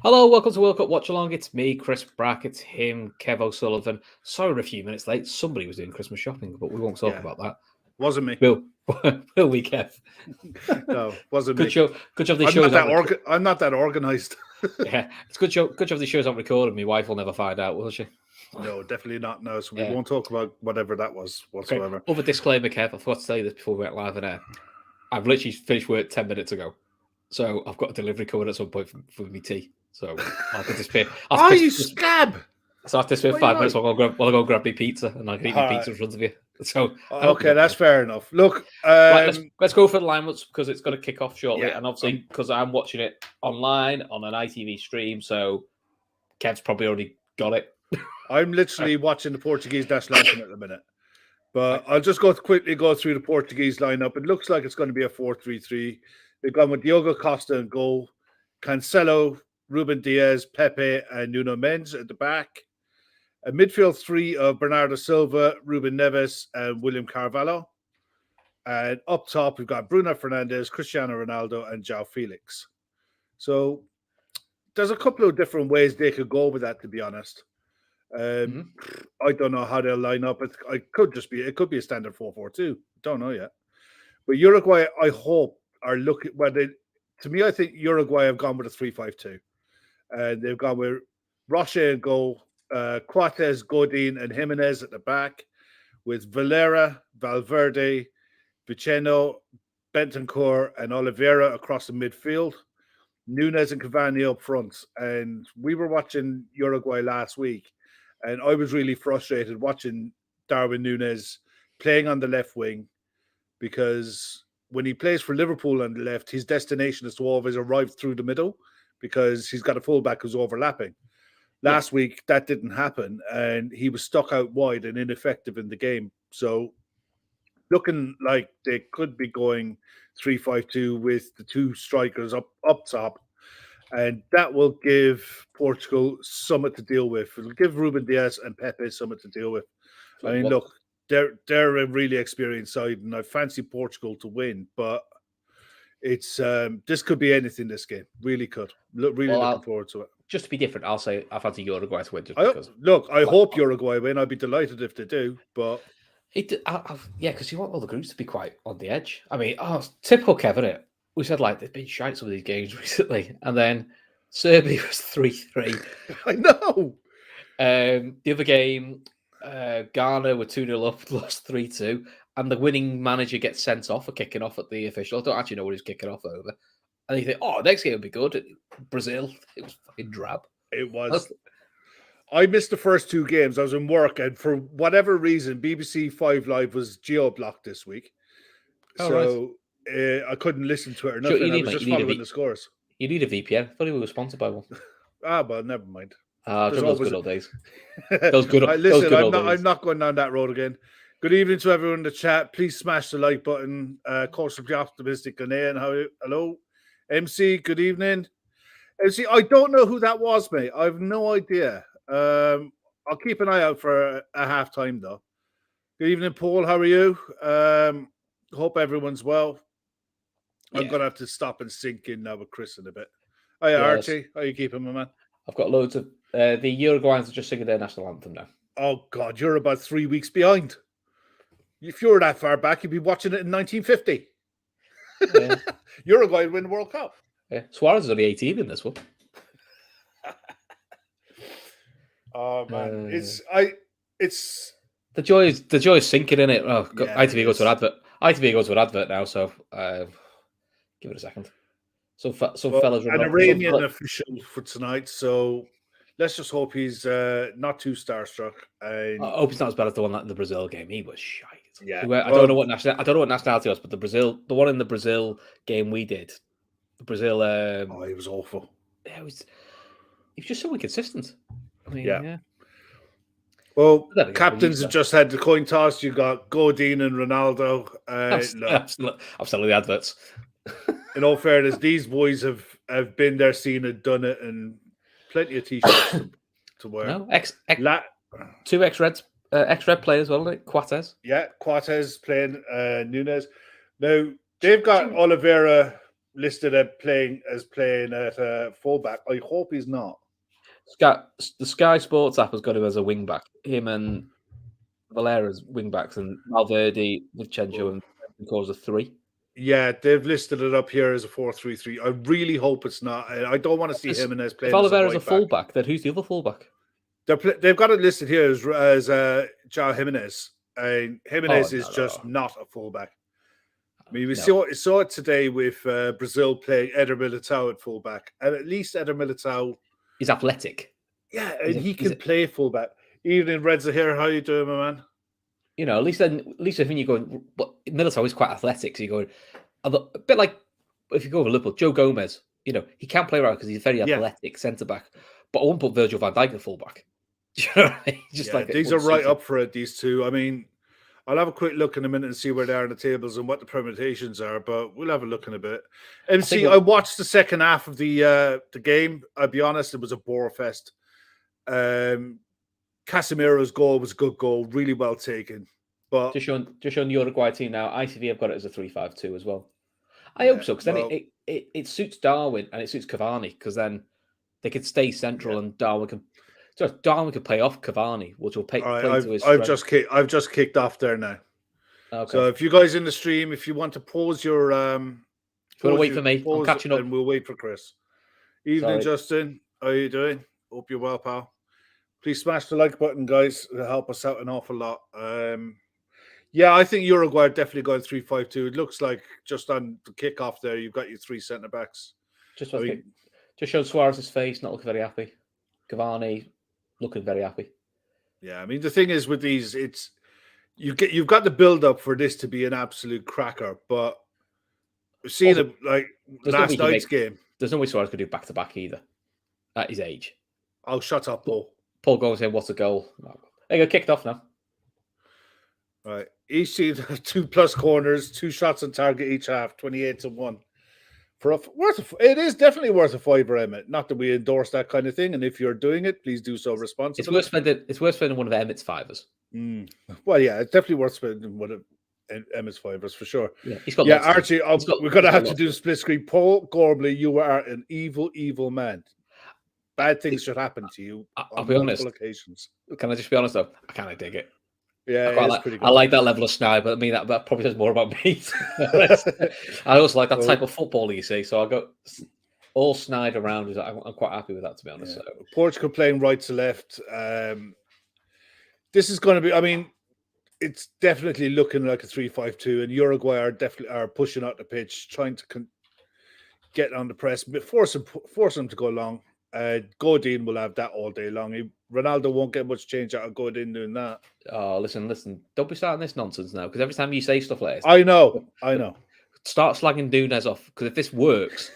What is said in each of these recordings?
Hello, welcome to World Cup Watchalong. It's me, Chris Brack. It's him, Kev O'Sullivan. Sorry we're a few minutes late. Somebody was doing Christmas shopping, but we won't talk about that. Wasn't me. Will we, Kev? No, wasn't good me. Show. Good job. These I'm shows. I'm not that organised. Yeah, it's good job. Good job. These shows aren't recorded. My wife will never find out, will she? No, definitely not. No, so we won't talk about whatever that was whatsoever. Okay. Other disclaimer, Kev. I forgot to tell you this before we went live on air. I've literally finished work 10 minutes ago, so I've got a delivery coming at some point for my tea. So I can disappear. You scab! So after this 5 minutes, I'll go grab my pizza and I can eat my pizza in front of you. So okay, that's fair enough. Look, right, let's go for the lineups because it's going to kick off shortly, Yeah. and obviously because I'm watching it online on an ITV stream, so Kev's probably already got it. I'm literally watching the Portuguese national anthem at the minute, but I'll just quickly go through the Portuguese lineup. It looks like it's going to be a 4-3-3. They've gone with Diogo Costa in goal, Cancelo, Ruben Diaz, Pepe, and Nuno Mendes at the back. A midfield three of Bernardo Silva, Ruben Neves, and William Carvalho. And up top, we've got Bruno Fernandes, Cristiano Ronaldo, and João Felix. So there's a couple of different ways they could go with that, to be honest. I don't know how they'll line up. It could be a standard 4-4-2. Don't know yet. But Uruguay, I hope, are looking. To me, I think Uruguay have gone with a 3-5-2. And they've gone with Rocha in goal, Coates, Godin, and Jimenez at the back, with Valera, Valverde, Viceno, Bentancur, and Oliveira across the midfield. Nunes and Cavani up front. And we were watching Uruguay last week, and I was really frustrated watching Darwin Nunes playing on the left wing, because when he plays for Liverpool on the left, his destination is to always arrive through the middle, because he's got a fullback who's overlapping. Last week, that didn't happen, and he was stuck out wide and ineffective in the game. So, looking like they could be going 3-5-2 with the two strikers up top, and that will give Portugal something to deal with. It'll give Ruben Diaz and Pepe something to deal with. I mean, look, they're a really experienced side, and I fancy Portugal to win, but it's this could be anything. This game really could. Looking forward to it. Just to be different, I'll say I fancy Uruguay to win. I hope Uruguay win. I'd be delighted if they do. But because you want all the groups to be quite on the edge. I mean, typical Kevin. It we said like they've been shite some of these games recently, and then Serbia was 3-3. I know. The other game, Ghana were 2-0 up, lost 3-2. And the winning manager gets sent off for kicking off at the official. I don't actually know what he's kicking off over. And you think, next game will be good. Brazil, it was fucking drab. It was. I missed the first two games. I was in work, and for whatever reason, BBC 5 Live was geo-blocked this week. I couldn't listen to it or nothing. I was just following the scores. You need a VPN. I thought we were sponsored by one. Well, never mind. Those good old days. I'm not going down that road again. Good evening to everyone in the chat. Please smash the like button. Cautiously optimistic and hello. MC, good evening. MC, I don't know who that was, mate. I have no idea. I'll keep an eye out for a halftime, though. Good evening, Paul. How are you? Hope everyone's well. I'm going to have to stop and sink in now with Chris in a bit. Hi, Archie. How are you keeping, my man? I've got loads of... the Uruguayans are just singing their national anthem now. Oh, God, you're about 3 weeks behind. If you were that far back, you'd be watching it in 1950. Yeah. Uruguay would win the World Cup. Yeah, Suarez is only 18 in this one. Oh man, it's the joy is sinking in it. Oh, God. Yeah, ITV goes to an advert. ITV goes to an advert now, so give it a second. Some fellas an Iranian official for tonight, so let's just hope he's not too starstruck. I hope he's not as bad as the one in the Brazil game. He was shite. Yeah, I don't know what nationality was, but the one in the Brazil game we did, the Brazil. He was awful. Yeah, he was just so inconsistent. I mean, yeah. Well, captains have just had the coin toss. You got Godin and Ronaldo. Absolutely adverts. In all fairness, these boys have been there, seen it, done it, and plenty of t-shirts to wear. No, two ex-Red players, well, like Coates. Yeah, Coates playing Nunes. Now they've got Oliveira, listed at playing at fullback. I hope he's not. The Sky Sports app has got him as a wing back. Him and Valera's wing backs, and Valverde, Vichenko, and Cause a 3. Yeah, they've listed it up here as a 4-3-3. I really hope it's not. I don't want to see Jimenez playing. If Oliveira's a fullback, then who's the other fullback? They've got it listed here as João Jimenez. And Jimenez is just not a fullback. I mean, we saw it today with Brazil playing Eder Militao at fullback, and at least Eder Militao, he's athletic. Yeah, and he can play fullback. Evening, Reds are here. How you doing, my man? You know, at least when you're going, but Militao is quite athletic, so you're going a bit like if you go over Liverpool, Joe Gomez. You know, he can't play right because he's a very athletic centre back. But I won't put Virgil van Dijk at fullback. Do you know what I mean? Just like these are right up for it. These two. I mean, I'll have a quick look in a minute and see where they are in the tables and what the permutations are. But we'll have a look in a bit. MC, I watched the second half of the game. I'll be honest, it was a bore fest. Casemiro's goal was a good goal, really well taken. But just showing the Uruguay team now. ITV have got it as a 3-5-2 as well. I hope so, because then it suits Darwin and it suits Cavani, because then they could stay central and Darwin can play off Cavani, which will play to his strength. I've just kicked off there now. Okay. So if you guys in the stream, if you want to pause your wait for me. I'm catching up. And we'll wait for Chris. Evening, Justin. How are you doing? Hope you're well, pal. Please smash the like button, guys. It'll help us out an awful lot. Yeah, I think Uruguay are definitely going 3-5-2. It looks like just on the kickoff there, you've got your 3 centre backs. Just showed Suarez's face, not looking very happy. Cavani looking very happy. Yeah, I mean the thing is with these, it's you've got the build up for this to be an absolute cracker, but seeing it like last night's game, there's no way Suarez could do back to back either at his age. Oh, shut up, Paul. Paul goes in. What's a goal? They got kicked off now. Right. Each team 2+ corners, 2 shots on target each half, 28-1. It is definitely worth a $5, Emmett. Not that we endorse that kind of thing, and if you're doing it, please do so responsibly. It's worth spending one of Emmett's $5s. Well, yeah, it's definitely worth spending one of Emmett's $5s for sure. Yeah, he's got Archie, we're going to have to do the split screen. Paul Gormley, you are an evil, evil man. Bad things should happen to you. I'll be honest. Occasions. Can I just be honest though? I kind of dig it. Yeah, pretty good. I like that level of snide, but I mean that probably says more about me. I also like that type of football, you see. So I go all snide around. I'm quite happy with that, to be honest. Yeah. So. Portugal playing right to left. This is going to be. I mean, it's definitely looking like a 3-5-2, and Uruguay are pushing out the pitch, trying to get on the press, but force them to go long. Godin will have that all day long. Ronaldo won't get much change out of Godin doing that. Oh, listen. Don't be starting this nonsense now, because every time you say stuff like this... I know. Start slagging Nunes off, because if this works,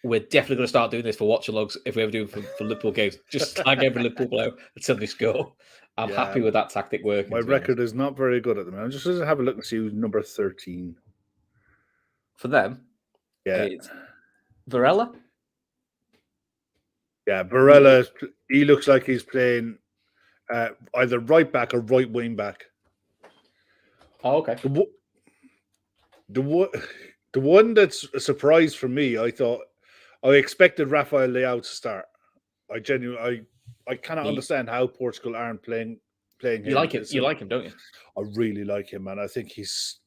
we're definitely going to start doing this for watch-alongs if we ever do it for Liverpool games. Just slag every Liverpool player until they score. I'm happy with that tactic working. My record is not very good at the moment. Just have a look and see who's number 13. For them? Yeah. It's Varela? Yeah, Barella, he looks like he's playing either right back or right wing back. Oh, okay. The one that's a surprise for me, I expected Rafael Leao to start. I cannot understand how Portugal aren't playing him. You like it? You like him, don't you? I really like him, man. I think he's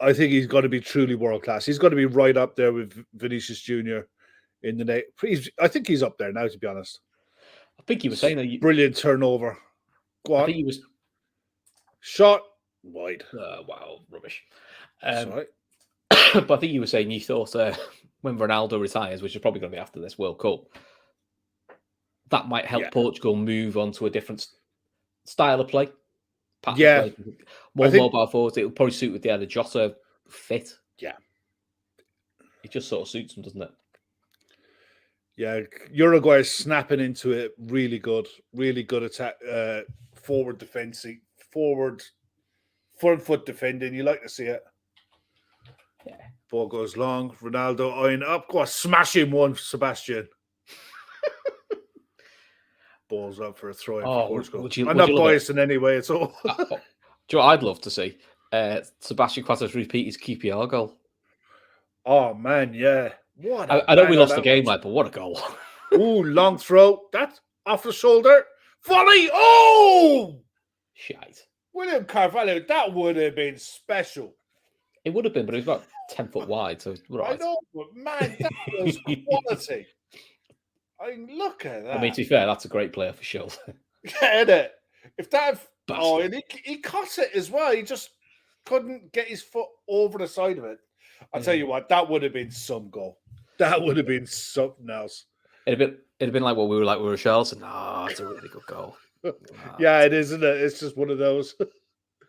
going to be truly world class. He's going to be right up there with Vinicius Jr. in the net. I think he's up there now, to be honest. I think he was saying that. Brilliant turnover. Go on. I think he was shot wide. Wow, rubbish. Sorry. But I think you were saying you thought when Ronaldo retires, which is probably going to be after this World Cup, that might help Portugal move on to a different style of play. Play. More mobile forwards. It'll probably suit with the Jota fit. Yeah. It just sort of suits them, doesn't it? Yeah, Uruguay is snapping into it. Really good attack. Forward defending, front foot defending. You like to see it. Yeah. Ball goes long. Ronaldo eyeing up. Go on, smash him one, Sebastian. Ball's up for a throw in for Portugal. I'm not biased in any way at all. Do you know what I'd love to see? Sebastian Quattros repeat his QPR goal. Oh man, yeah. What? I know we lost the game, but what a goal! Ooh, long throw. That's off the shoulder. Volley. Oh, Shite. William Carvalho. That would have been special. It would have been, but it was about 10 foot wide, so right. I know, but man, that was quality. I mean, look at that. I mean, to be fair, that's a great player for sure. Yeah, isn't it? If that, Bastard. and he caught it as well. He just couldn't get his foot over the side of it. I'll tell you what, that would have been some goal. That would have been something else. It'd have been like what we were like with Richarlison. No, it's a really good goal. Yeah, it is, isn't it? It's just one of those.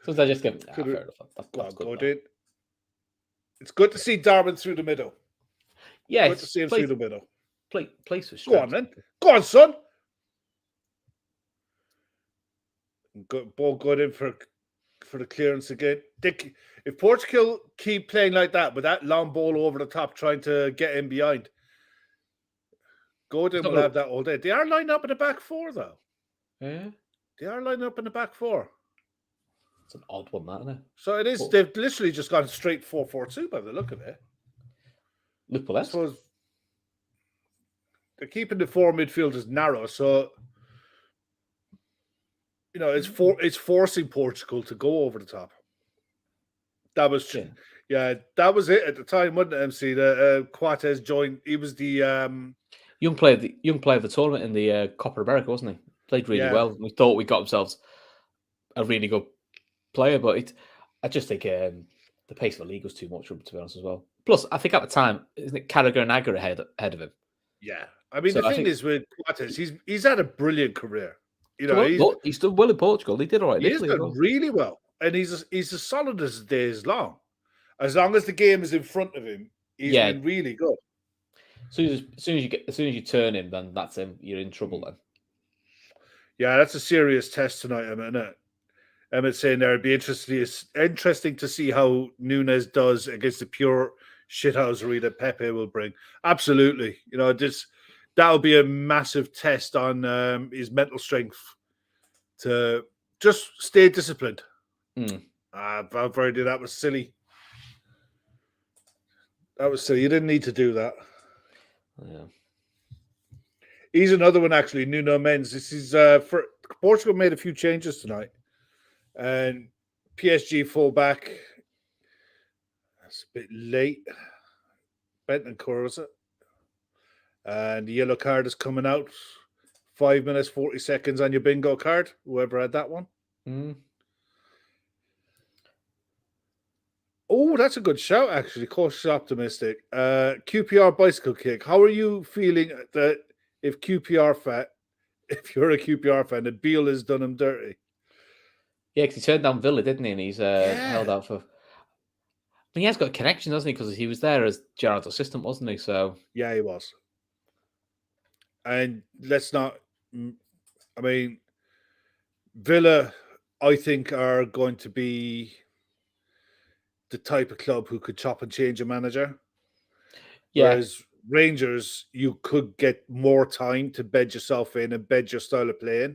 Sometimes I just go, fair enough. That's good. Good. It's good to see Darwin through the middle. Yeah, good to see him through the middle. Place with Go on, then. Go on, son. Good ball good in for the clearance again. If Portugal keep playing like that with that long ball over the top, trying to get in behind, Godin will have that all day. They are lined up in the back four, though. Yeah, they are lined up in the back four. It's an odd one, that, isn't it? So it is. But they've literally just gone straight 4-4-2 by the look of it. Liverpool, I suppose they're keeping the four midfielders narrow, so you know it's forcing Portugal to go over the top. That was that was it at the time, wasn't it? MC Coates joined. He was the young player of the tournament in the Copa America, wasn't he? Played really well. We thought we got ourselves a really good player, but I just think the pace of the league was too much for him, to be honest, as well. Plus, I think at the time, isn't it Carragher and Agger ahead of him? Yeah, I mean, the thing is with Coates, he's had a brilliant career. You know, he's done well in Portugal. He did all right. He's done really well, and he's as solid as the day is long. As long as the game is in front of him, he's been really good. As soon as you turn him, then that's him. You're in trouble then. Yeah, that's a serious test tonight, isn't it? Emmett's saying there, it'd be interesting to see how Nunes does against the pure shithousery that Pepe will bring. Absolutely. You know, that'll be a massive test on his mental strength to just stay disciplined. Valverde, that was silly. That was silly. You didn't need to do that. Yeah. He's another one, actually, Nuno Mendes. This is for Portugal made a few changes tonight. And PSG fullback, that's a bit late. Bentancur, was it? And the yellow card is coming out. 5 minutes, 40 seconds on your bingo card. Whoever had that one. Oh, that's a good shout, actually. Cautious optimistic. QPR bicycle kick. How are you feeling that if you're a QPR fan, that Beale has done him dirty? Yeah, because he turned down Villa, didn't he? And he's held out for. I mean, he has got a connection, doesn't he? Because he was there as Gerrard's assistant, wasn't he? So yeah, he was. And let's not. I mean, Villa, I think, are going to be the type of club who could chop and change a manager. Yeah. Whereas Rangers, you could get more time to bed yourself in and bed your style of playing,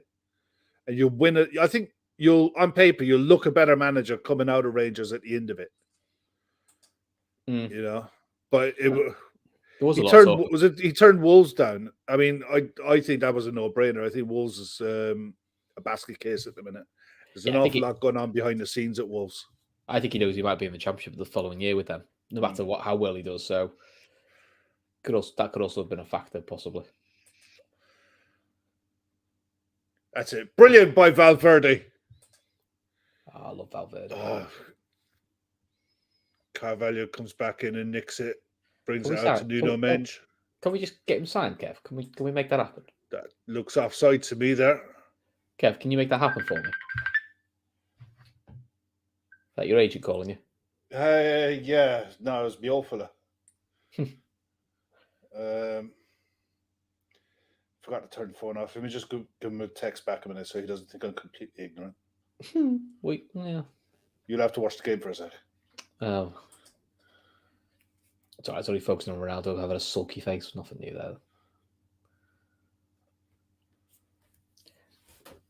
and you'll win it. I think. On paper, you'll look a better manager coming out of Rangers at the end of it. You know, but he turned Wolves down. I mean, I think that was a no-brainer. I think Wolves is a basket case at the minute. There's an awful lot going on behind the scenes at Wolves. I think he knows he might be in the Championship the following year with them, no matter how well he does. So that could also have been a factor, possibly. That's it. Brilliant by Valverde. Oh, I love Valverde. Carvalho comes back in and nicks it, brings it out to Nuno Mendes. Can we just get him signed, Kev? Can we make that happen? That looks offside to me there. Kev, can you make that happen for me? Is that your agent calling you? Yeah. No, it was my old fella. Forgot to turn the phone off. Let me just give him a text back a minute so he doesn't think I'm completely ignorant. Yeah. You'll have to watch the game for a sec. Oh. It's all right. It's only focusing on Ronaldo having a sulky face. Nothing new there.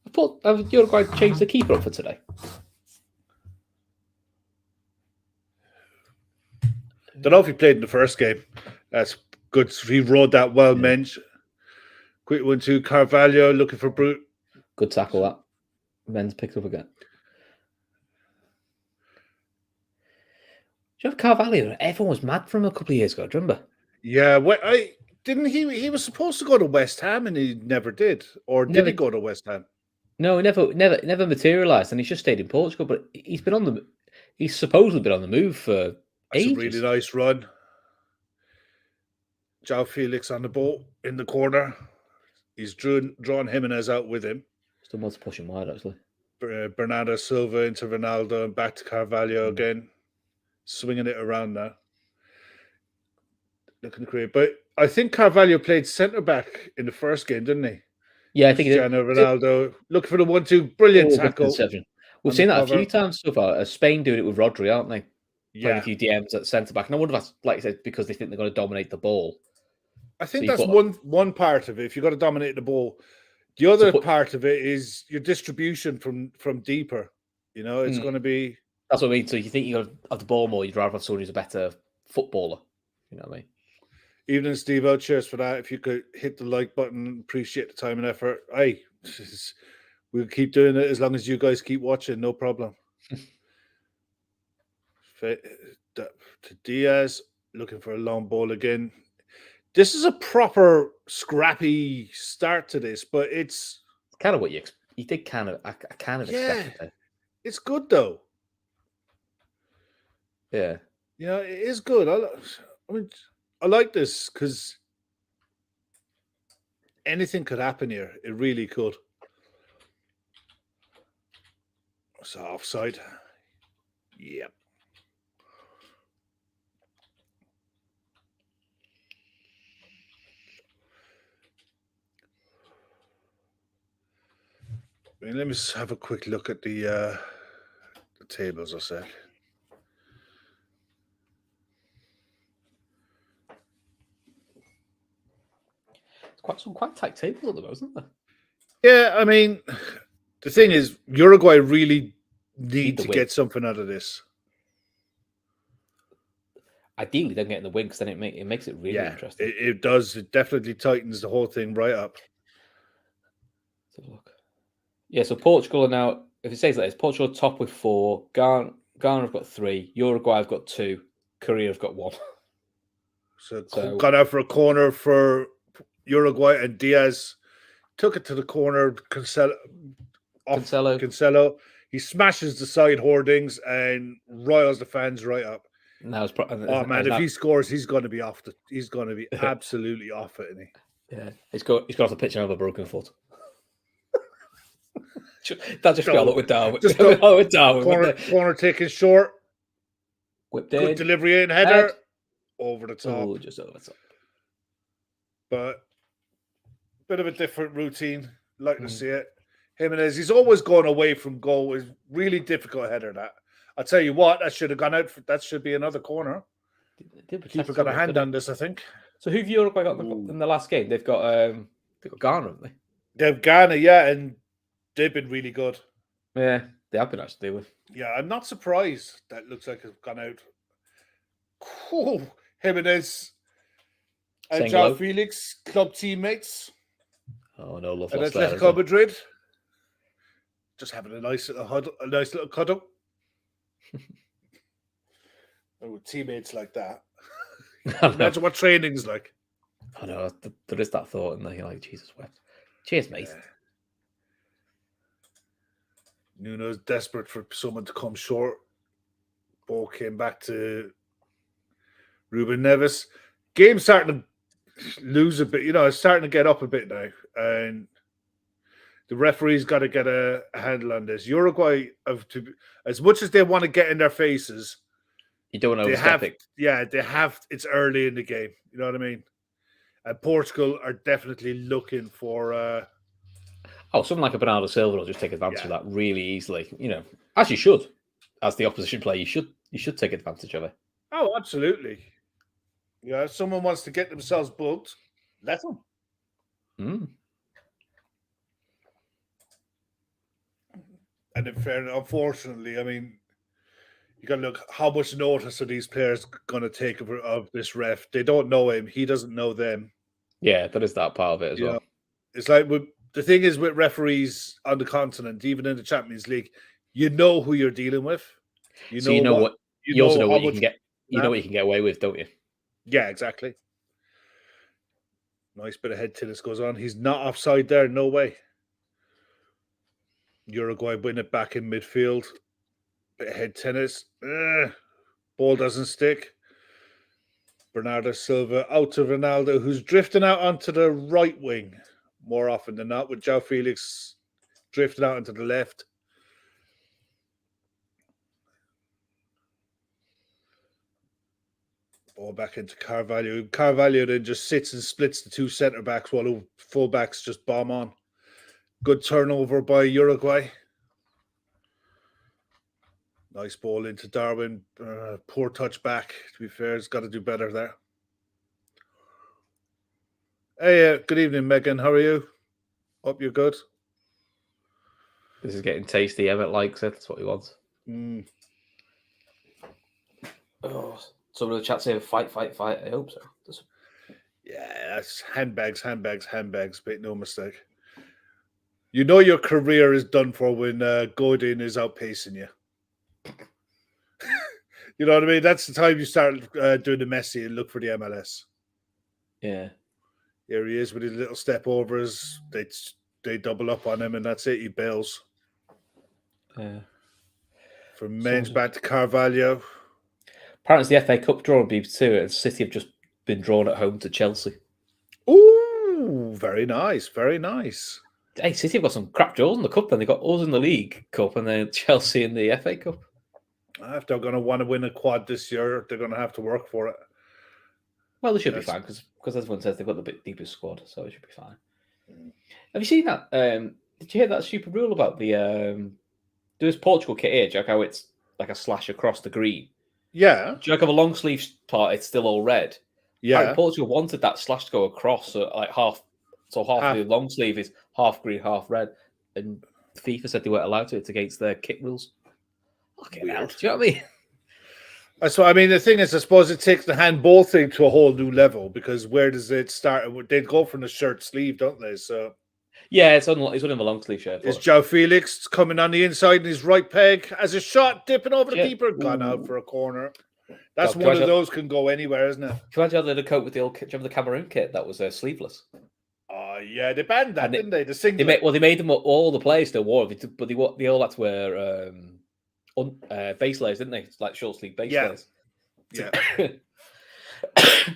I thought Uruguay changed the keeper up for today. Don't know if he played in the first game. That's Good. He rode that well, Mensch. Quick 1-2. Carvalho looking for Brute. Good tackle that. Men's picked up again. Do you have Carvalho? Everyone was mad from him a couple of years ago. Do you remember? Yeah, he was supposed to go to West Ham and he never did, or did he go to West Ham? No, he never materialised, and he's just stayed in Portugal. But he's supposedly been on the move for ages. That's a really nice run. João Felix on the ball in the corner. He's drawn Jimenez out with him. Still wants to push him wide, actually. Bernardo Silva into Ronaldo and back to Carvalho again. Swinging it around now. Looking great. But I think Carvalho played centre-back in the first game, didn't he? Yeah, I think Cristiano Ronaldo. Looking for the 1-2. Brilliant tackle. We've seen that a few times so far. Spain doing it with Rodri, aren't they? Playing a few DMs at centre-back. And I wonder if that's, like I said, because they think they're going to dominate the ball. I think that's one part of it. If you've got to dominate the ball. The other part of it is your distribution from deeper. You know, it's going to be... That's what I mean. So you think you got to have the ball more, you'd rather have someone who's a better footballer. You know what I mean? Evening, Steve. Cheers for that. If you could hit the like button, appreciate the time and effort. Hey, we'll keep doing it as long as you guys keep watching. No problem. To Diaz, looking for a long ball again. This is a proper scrappy start to this, but it's kind of what you did. Kind of, I kind of expected it. It's good though. Yeah, yeah, it is good. I like this because anything could happen here. It really could. It's offside. Yep. Let me just have a quick look at the tables a sec. It's quite tight tables at the moment, isn't there? Yeah, I mean, the thing is, Uruguay really need to get something out of this. Ideally, don't get in the win because then it makes it really interesting. It does. It definitely tightens the whole thing right up. Let's have a look. Yeah, so Portugal are now, if it stays like this, Portugal are top with 4, Ghana have got 3, Uruguay have got 2, Korea have got 1. So got out for a corner for Uruguay, and Diaz took it to the corner. Cancelo. He smashes the side hoardings and roils the fans right up. Now if he scores, he's going to be off. He's going to be absolutely off it, isn't he? Yeah, he's got off the pitch and have a broken foot. That just got with Darwin. With Darwin. Corner taken short. Whipped Good in. delivery in, header. Over the top. Oh, just over the top. But bit of a different routine. Like to see it. Jimenez, he's always going away from goal. It's really difficult header, that. I'll tell you what, that should have gone out. That should be another corner. Keeper got a hand on this, I think. So who've Uruguay got in the last game? They've got Ghana, haven't they? They've Ghana, yeah, and they've been really good. Yeah, they have been actually. Yeah, I'm not surprised. That looks like it's gone out. Oh, Jimenez and João Felix, club teammates. Oh no, love and Atletico Madrid. Just having a nice little cuddle. With teammates like that. Imagine what training's like. I know, there is that thought, and you're like, Jesus wept. Cheers, mate. Nuno's desperate for someone to come short. Ball came back to Ruben Neves. Game's starting to lose a bit. It's starting to get up a bit now. And the referee's got to get a handle on this. Uruguay, as much as they want to get in their faces, you don't want to overstep it. Yeah, they have. It's early in the game. You know what I mean? And Portugal are definitely looking for... something like a Bernardo Silva will just take advantage of that really easily. As you should. As the opposition player, you should take advantage of it. Oh, absolutely. Yeah, if someone wants to get themselves booked, let them. And in fairness, unfortunately, I mean, You got to look how much notice are these players going to take of this ref? They don't know him. He doesn't know them. Yeah, that is that part of it as well. Know, it's like the thing is with referees on the continent, even in the Champions League, you know who you're dealing with. You know what you also know how what you much can get. You know what you can get away with, don't you? Yeah, exactly. Nice bit of head tennis goes on. He's not offside there. No way. Uruguay win it back in midfield. Bit of head tennis. Ball doesn't stick. Bernardo Silva out to Ronaldo, who's drifting out onto the right wing more often than not, with João Felix drifting out into the left. Ball back into Carvalho. Carvalho then just sits and splits the two centre backs while the full backs just bomb on. Good turnover by Uruguay. Nice ball into Darwin. Poor touch back. To be fair, he's got to do better there. Hey, good evening, Megan. How are you? Hope you're good. This is getting tasty. Emmett likes it. That's what he wants. Oh, some of the chat saying fight. I hope so. Yeah, that's handbags. Make no mistake. You know your career is done for when Godin is outpacing you. You know what I mean? That's the time you start doing the Messi and look for the MLS. Yeah. Here he is with his little step overs. They double up on him, and that's it. He bails. Yeah. From men's back to Carvalho. Apparently, it's the FA Cup draw on BBC2, and City have just been drawn at home to Chelsea. Ooh, very nice. Hey, City have got some crap draws in the cup, and they got us in the League Cup, and then Chelsea in the FA Cup. If they're going to want to win a quad this year, they're going to have to work for it. Well, they should be fine because everyone says they've got the bit deepest squad, so it should be fine. Have you seen that? Did you hear that stupid rule about the there's Portugal kit here? Do you like how it's like a slash across the green? Yeah. Do you like have a long sleeve part? It's still all red. Yeah. Apparently Portugal wanted that slash to go across, so like half of the long sleeve is half green, half red, and FIFA said they weren't allowed to. It's against their kit rules. Fucking hell. Do you know what I mean? So, I mean, the thing is, I suppose it takes the handball thing to a whole new level because where does it start? They'd go from the shirt sleeve, don't they? So, yeah, it's on a long sleeve shirt. Is João Felix coming on the inside in his right peg as a shot dipping over the keeper, gone out for a corner? That's one of those can go anywhere, isn't it? Can you imagine the coat with the old kit? Do you remember the Cameroon kit that was sleeveless? Yeah, they banned that, didn't they? The singlet. They made them all the players still wore it, but they all had to wear base layers, didn't they? Like short sleeve base layers. Yeah.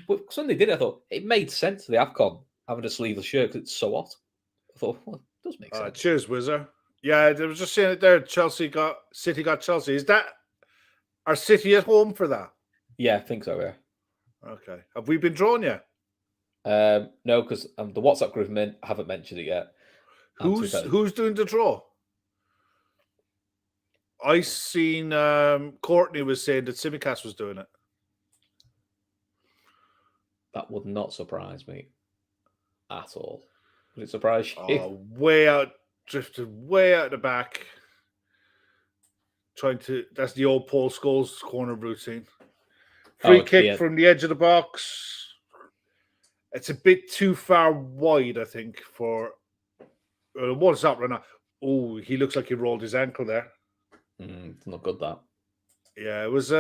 But when they did it, I thought it made sense to the AFCON having a sleeveless shirt because it's so hot. I thought, well, it does make sense. Cheers, Wizard. Yeah, they were just saying it there. City got Chelsea. Is that our City at home for that? Yeah, I think so. Yeah. Okay. Have we been drawn yet? No, because the WhatsApp group haven't mentioned it yet. Who's doing the draw? I seen Courtney was saying that Simicast was doing it. That would not surprise me at all. Would it surprise you? Drifted way out the back. That's the old Paul Scholes corner routine. Free kick from the edge of the box. It's a bit too far wide, I think, for what's up right now? Oh, he looks like he rolled his ankle there. It's not good, that. Yeah, it was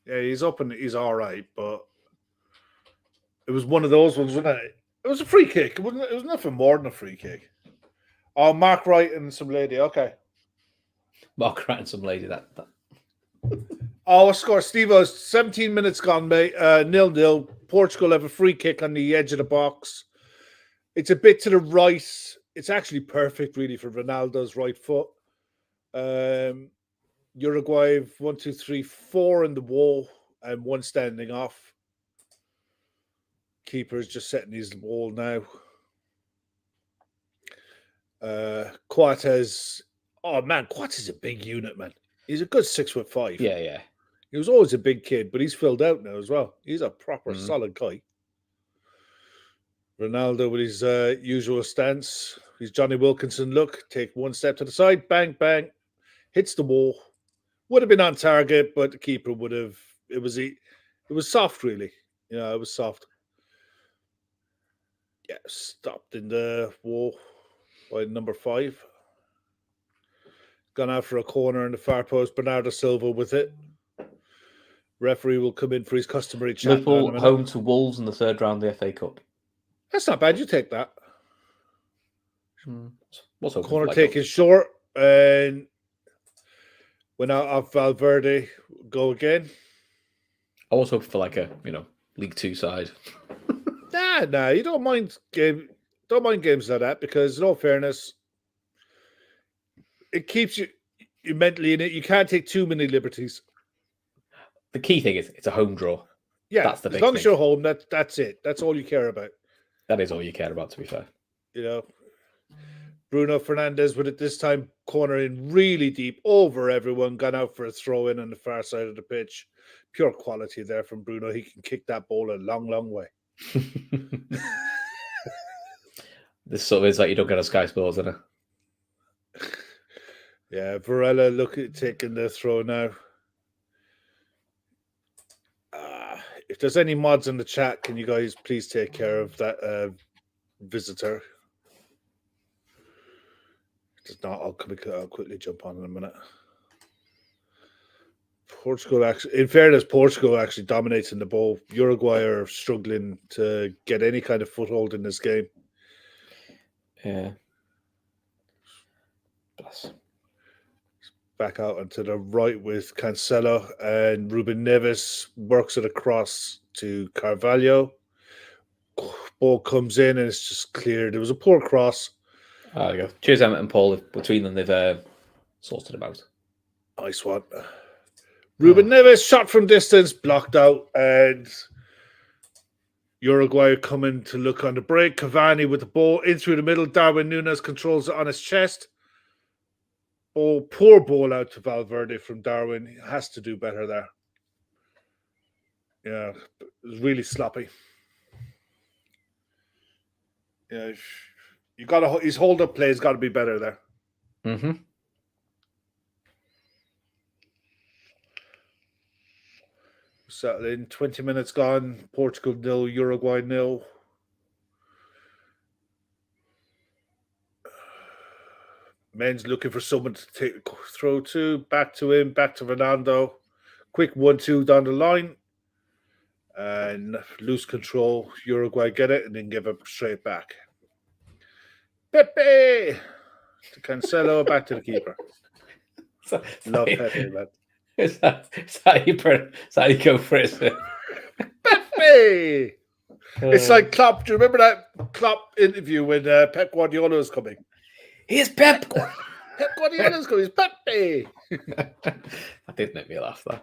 he's up and he's all right, but it was one of those ones, wasn't it? It was a free kick. It was nothing more than a free kick. Oh, Mark Wright and some lady. Okay. Mark Wright and some lady. That. Oh, score. Steve, 17 minutes gone, mate. 0-0. Portugal have a free kick on the edge of the box. It's a bit to the right. It's actually perfect, really, for Ronaldo's right foot. Uruguay 1, 2, 3, 4 in the wall and one standing off. Keeper's just setting his wall now. Coates. Oh man, Coates is a big unit, man. He's a good 6'5". Yeah. He was always a big kid, but he's filled out now as well. He's a proper solid guy. Ronaldo with his usual stance. His Johnny Wilkinson look. Take one step to the side. Bang, bang. Hits the wall. Would have been on target, but the keeper would have. It was soft, really. It was soft. Yeah, stopped in the wall by number 5. Gone out for a corner in the far post. Bernardo Silva with it. Referee will come in for his customary chat. Liverpool home to Wolves in the 3rd round of the FA Cup. That's not bad. You take that. Corner take is short, and went out of Valverde. Go again. I was hoping for like a League 2 side. Nah. You don't mind games like that because, in all fairness, it keeps you mentally in it. You can't take too many liberties. The key thing is it's a home draw. Yeah, that's the big as long thing. as you're home, that's it. That's all you care about. That is all you care about, to be fair. Bruno Fernandes with it this time, corner in really deep over everyone, gone out for a throw in on the far side of the pitch. Pure quality there from Bruno. He can kick that ball a long, long way. This sort of is like you don't get a Sky Sports, isn't it? Yeah, Varela taking the throw now. If there's any mods in the chat, can you guys please take care of that visitor? If not, I'll quickly jump on in a minute. Portugal actually dominating the ball. Uruguay are struggling to get any kind of foothold in this game. Yeah. Back out onto the right with Cancelo, and Ruben Neves works it across to Carvalho. Ball comes in and it's just cleared. It was a poor cross. There you go. Cheers, Emmett and Paul. Between them, they've sorted it out. Nice one. Ruben Neves shot from distance, blocked out, and Uruguay coming to look on the break. Cavani with the ball in through the middle. Darwin Núñez controls it on his chest. Poor ball out to Valverde from Darwin. He has to do better there. Yeah, it was really sloppy. Yeah, his hold-up play's got to be better there. Mm-hmm. Settled in. 20 minutes gone. Portugal 0, Uruguay 0. Men's looking for someone to throw to. Back to him. Back to Fernando. Quick 1-2 down the line. And loose control. Uruguay get it and then give it straight back. Pepe! To Cancelo. Back to the keeper. Love Pepe, man. Is that how you go for it? Pepe! It's like Klopp. Do you remember that Klopp interview when Pep Guardiola was coming? Here's Pep. Pep Guardiola's coming. It's Pepe. That did make me laugh, though.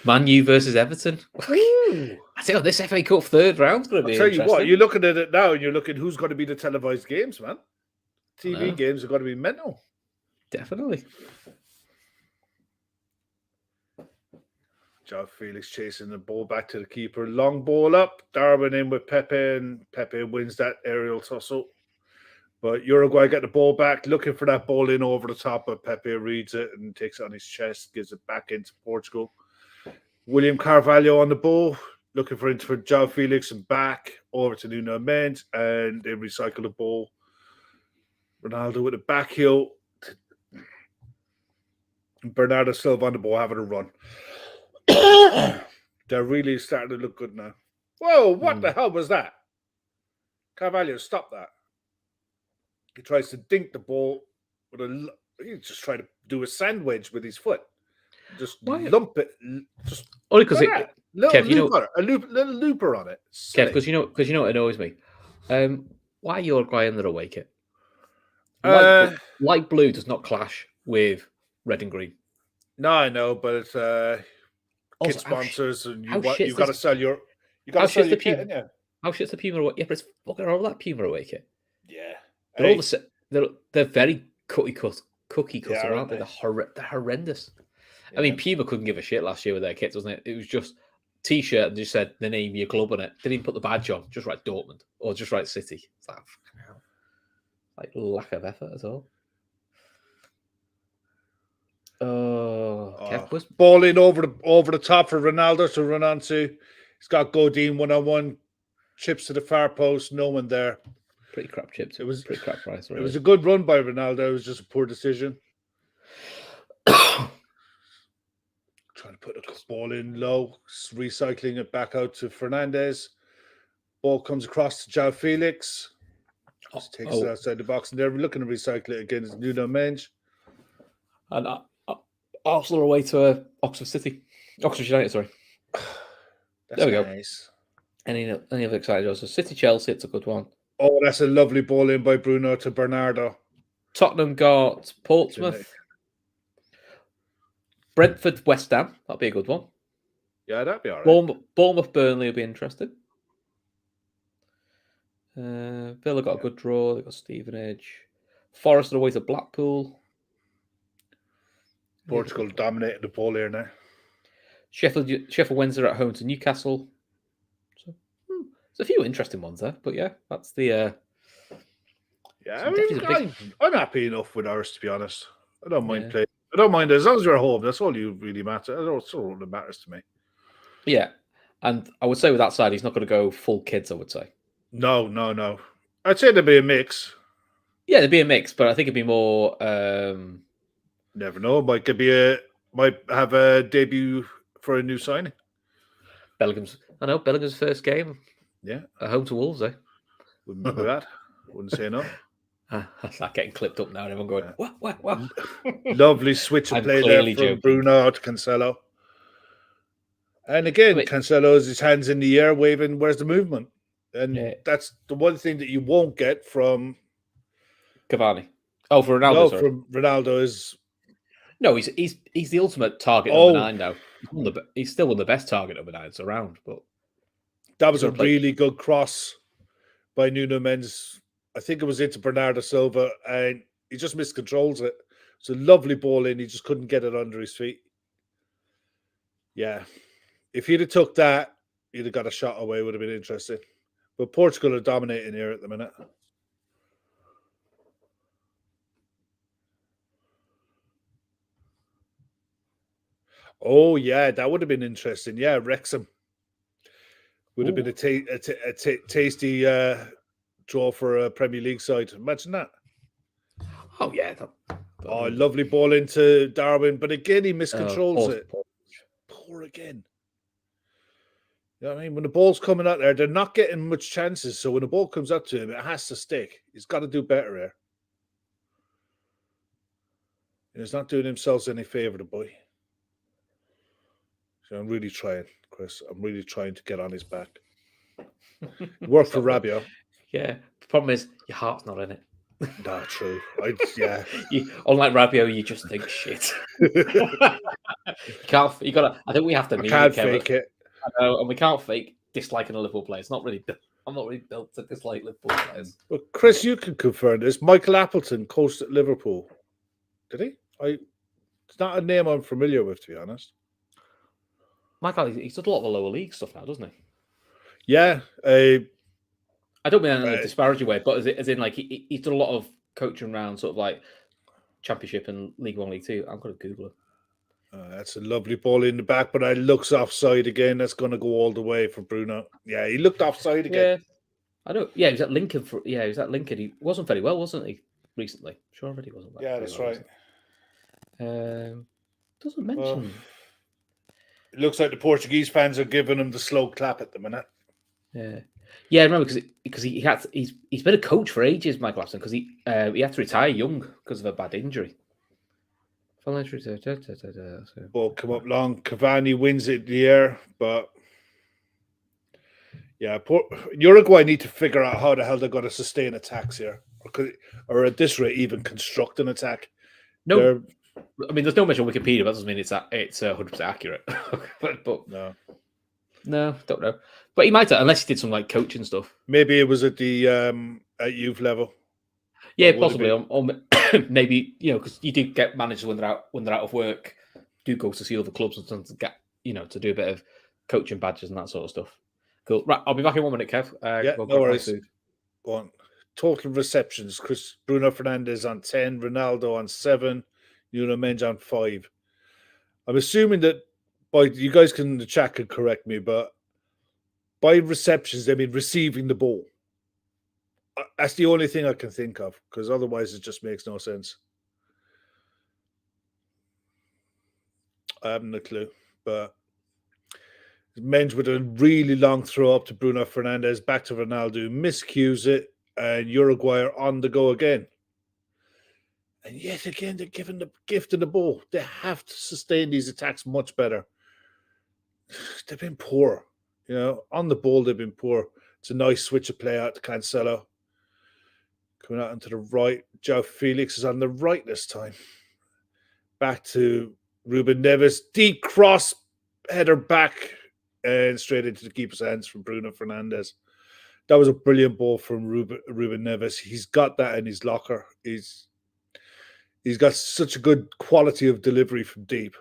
Man U versus Everton. I tell you, this FA Cup 3rd round's going to be interesting. I'll tell you what, you're looking at it now and you're looking who's going to be the televised games, man. TV games are going to be mental. Definitely. João Felix chasing the ball back to the keeper. Long ball up. Darwin in with Pepe, and Pepe wins that aerial tussle. But Uruguay get the ball back, looking for that ball in over the top, but Pepe reads it and takes it on his chest, gives it back into Portugal. William Carvalho on the ball, looking for João Felix and back over to Nuno Mendes, and they recycle the ball. Ronaldo with a back heel. Bernardo Silva on the ball having a run. They're really starting to look good now. Whoa, what the hell was that? Carvalho, stop that. He tries to dink the ball with he's just trying to do a sandwich with his foot. Just lump it. Just only because little looper on it. Kev, because you know what annoys me. Why Uruguay in their away kit? Light blue does not clash with red and green. No, I know, but it's kit sponsors, and you've got to sell your kit, Puma. Yeah. How shit's the Puma away? Yeah, but it's fucking all that Puma away kit. Yeah, they're all they're very cookie cutter, aren't they? They're horrendous. Yeah. I mean, Puma couldn't give a shit last year with their kits, wasn't it? It was just T-shirt and just said the name, your club on it. Didn't even put the badge on. Just write Dortmund or just write City. It's like lack of effort at all. Kev was ball in over the top for Ronaldo to run onto. He's got Godin 1-on-1, chips to the far post, no one there. pretty crap chips. It was pretty crap price. It was a good run by Ronaldo. It was just a poor decision. Trying to put a ball in low, recycling it back out to Fernandez. Ball comes across to João Felix. Just takes it outside the box, and they're looking to recycle it against Nuno Mendes. And Arsenal are away to Oxford United. Sorry. There we go. Nice. Any other exciting? So City Chelsea, it's a good one. Oh, that's a lovely ball in by Bruno to Bernardo. Tottenham got Portsmouth. Brentford, West Ham. That'll be a good one. Yeah, that'd be all right. Bournemouth, Burnley will be interesting. Villa got a good draw. They got Stevenage. Forest are away to Blackpool. Portugal dominating the ball here now. Sheffield Wednesday are at home to Newcastle. So there's a few interesting ones there, but yeah, that's the. I'm happy enough with ours, to be honest. I don't mind playing. I don't mind as long as we're at home. That's all you really matter. That's all that matters to me. Yeah, and I would say with that side, he's not going to go full kids. I would say. No. I'd say there'd be a mix. Yeah, there'd be a mix, but I think it'd be more. Never know. Might have a debut for a new signing. Bellingham's first game. Yeah, at home to Wolves. Wouldn't be bad. Wouldn't say no. That's like getting clipped up now, and everyone going, "What?" Lovely switch of play there from joking. Bruno to Cancelo. And again, Cancelo has his hands in the air, waving, "Where's the movement?" And that's the one thing that you won't get from Cavani. Oh, for Ronaldo. No, sorry. from Ronaldo is. No, he's the ultimate target number 9 now. He's still one of the best target number 9s around. But that was a really good cross by Nuno Mendes. I think it was into Bernardo Silva, and he just miscontrols it. It's a lovely ball in. He just couldn't get it under his feet. Yeah. If he'd have took that, he'd have got a shot away. Would have been interesting. But Portugal are dominating here at the minute. Oh, yeah, that would have been interesting. Yeah, Wrexham would have been a tasty draw for a Premier League side. Imagine that. Oh, yeah. Lovely ball into Darwin. But again, he miscontrols it. Poor again. You know what I mean? When the ball's coming out there, they're not getting much chances. So when the ball comes up to him, it has to stick. He's got to do better here. And he's not doing himself any favour, the boy. So I'm really trying, Chris. I'm really trying to get on his back. Work for Rabiot. Yeah. The problem is your heart's not in it. No, true. Unlike Rabiot, you just think shit. I think we have to. I can't fake it. I know, and we can't fake disliking a Liverpool player. I'm not really built to dislike Liverpool players. Well, Chris, you can confirm this. Michael Appleton coached at Liverpool. Did he? It's not a name I'm familiar with, to be honest. Michael, he's done a lot of the lower league stuff now, doesn't he? Yeah. I don't mean in a disparaging way, but as in like he's done a lot of coaching around sort of like Championship and League 1, League 2. I'm going to Google it. That's a lovely ball in the back, but it looks offside again. That's going to go all the way for Bruno. Yeah, he looked offside again. Yeah, I know. Yeah, he was at Lincoln. He wasn't very well, wasn't he, recently? Sure, already wasn't. Yeah, that's right. Doesn't mention. Well, it looks like the Portuguese fans are giving him the slow clap at the minute. Yeah, I remember because he's been a coach for ages, Michael Appleton, because he had to retire young because of a bad injury. Ball come up long. Cavani wins it in the air, but yeah, Uruguay need to figure out how the hell they're going to sustain attacks here, or at this rate, even construct an attack. No, I mean there's no mention on Wikipedia, but that doesn't mean it's 100% accurate. but no, don't know. But he might have, unless he did some like coaching stuff. Maybe it was at the at youth level. Yeah, possibly. Or maybe because you do get managers when they're out of work, do go to see other clubs and to get to do a bit of coaching badges and that sort of stuff. Cool. Right, I'll be back in 1 minute, Kev. No worries. Go on. Total receptions: Bruno Fernandes on 10, Ronaldo on 7, Men's on 5. I'm assuming that you guys can in the chat can correct me, but by receptions they mean receiving the ball. That's the only thing I can think of, because otherwise it just makes no sense. I haven't a clue, but men's with a really long throw up to Bruno Fernandes, back to Ronaldo, miscues it, and Uruguay are on the go again. And yet again, they're given the gift of the ball. They have to sustain these attacks much better. They've been poor. On the ball, they've been poor. It's a nice switch of play out to Cancelo. Coming out into the right. João Felix is on the right this time. Back to Ruben Neves. Deep cross, header back, and straight into the keeper's hands from Bruno Fernandes. That was a brilliant ball from Ruben Neves. He's got that in his locker. He's got such a good quality of delivery from deep.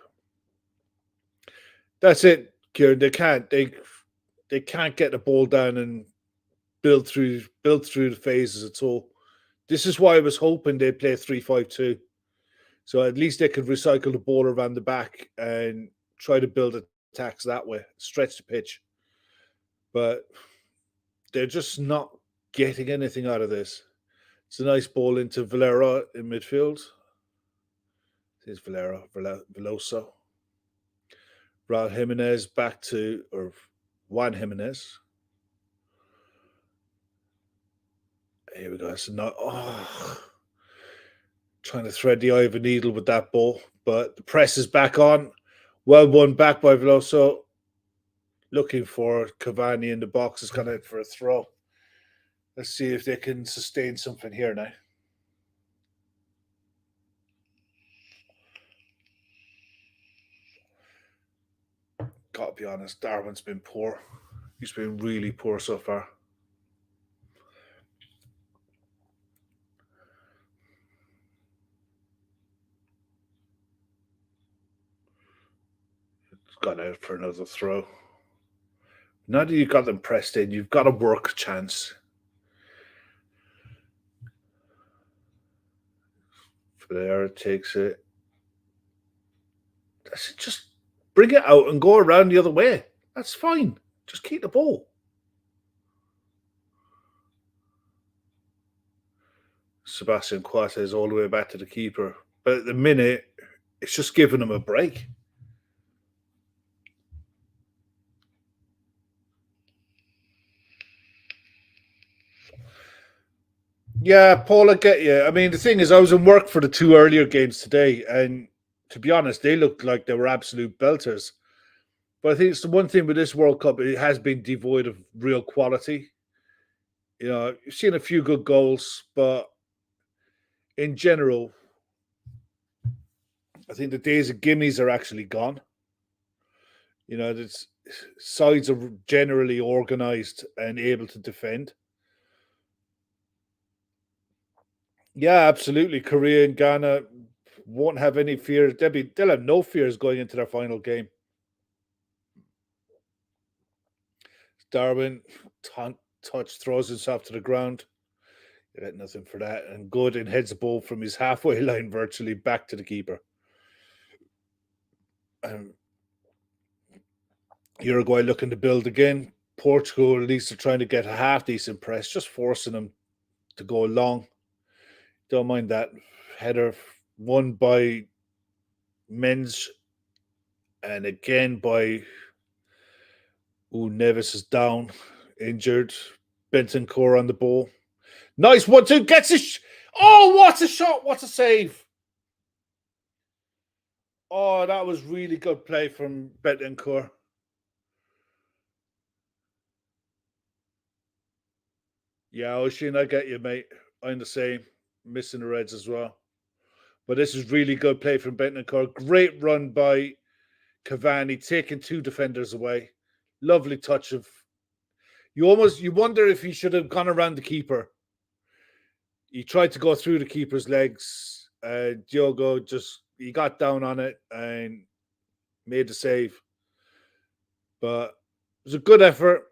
That's it, Kieran. They can't get the ball down and build through the phases at all. This is why I was hoping they'd play 3-5-2. So at least they could recycle the ball around the back and try to build attacks that way, stretch the pitch. But they're just not getting anything out of this. It's a nice ball into Valera in midfield. Here's Veloso. Raul Jimenez back to, or Juan Jimenez. Here we go. Trying to thread the eye of a needle with that ball, but the press is back on. Well won back by Veloso. Looking for Cavani in the box. Is going out for a throw. Let's see if they can sustain something here now. Gotta be honest, Darwin's been poor. He's been really poor so far. It's gone out for another throw. Now that you've got them pressed in, you've got a work chance. There takes it. Just bring it out and go around the other way. That's fine. Just keep the ball. Sebastian Coates all the way back to the keeper. But at the minute, it's just giving him a break. Yeah, Paul, I get you. I mean, the thing is, I was in work for the 2 earlier games today, and to be honest, they looked like they were absolute belters. But I think it's the one thing with this World Cup, it has been devoid of real quality. You've seen a few good goals, but in general, I think the days of gimmies are actually gone. The sides are generally organised and able to defend. Yeah, absolutely. Korea and Ghana won't have any fear. They'll have no fears going into their final game. Darwin, touch, throws himself to the ground. You get nothing for that. And Godin heads the ball from his halfway line virtually back to the keeper. Uruguay looking to build again. Portugal, at least, are trying to get a half-decent press, just forcing them to go long. Don't mind that. Header won by Men's, and again by Neves is down, injured. Bentancur on the ball. Nice 1-2, gets it. Oh, what a shot, what a save. Oh, that was really good play from Bentancur. Yeah, Oshin, I get you, mate. I'm the same. Missing the Reds as well. But this is really good play from Bentancur. Great run by Cavani, taking 2 defenders away. Lovely touch of... You wonder if he should have gone around the keeper. He tried to go through the keeper's legs. Diogo he got down on it and made the save. But it was a good effort.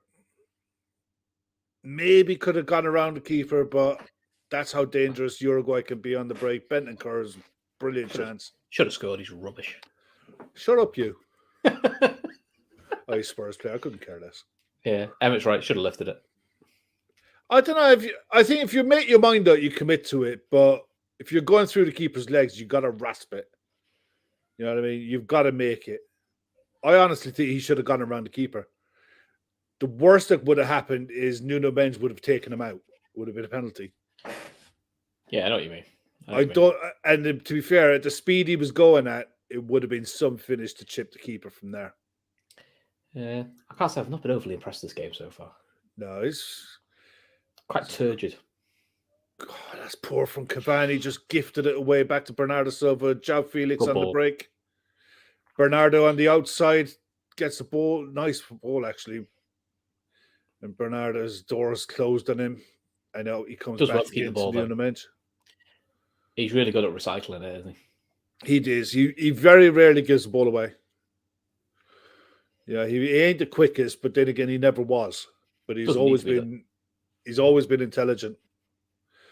Maybe could have gone around the keeper, but that's how dangerous Uruguay can be on the break. Bentancur is a brilliant chance. Should have scored. He's rubbish. Shut up, you. Spurs player. I couldn't care less. Yeah, Emmett's right. Should have lifted it. I don't know. I think if you make your mind up, you commit to it. But if you're going through the keeper's legs, you got to rasp it. You know what I mean? You've got to make it. I honestly think he should have gone around the keeper. The worst that would have happened is Nuno Mendes would have taken him out. Would have been a penalty. Yeah, I know what you mean. And to be fair, at the speed he was going at, it would have been some finish to chip the keeper from there. Yeah, I can't say I've not been overly impressed this game so far. No, it's quite turgid. God, that's poor from Cavani. Just gifted it away back to Bernardo Silva. João Felix on the break. Bernardo on the outside gets the ball. Nice ball, actually. And Bernardo's door is closed on him. I know he comes back to keep the ball. He's really good at recycling it, isn't he? He is. He very rarely gives the ball away. Yeah, he ain't the quickest, but then again, he never was. But he's always been intelligent.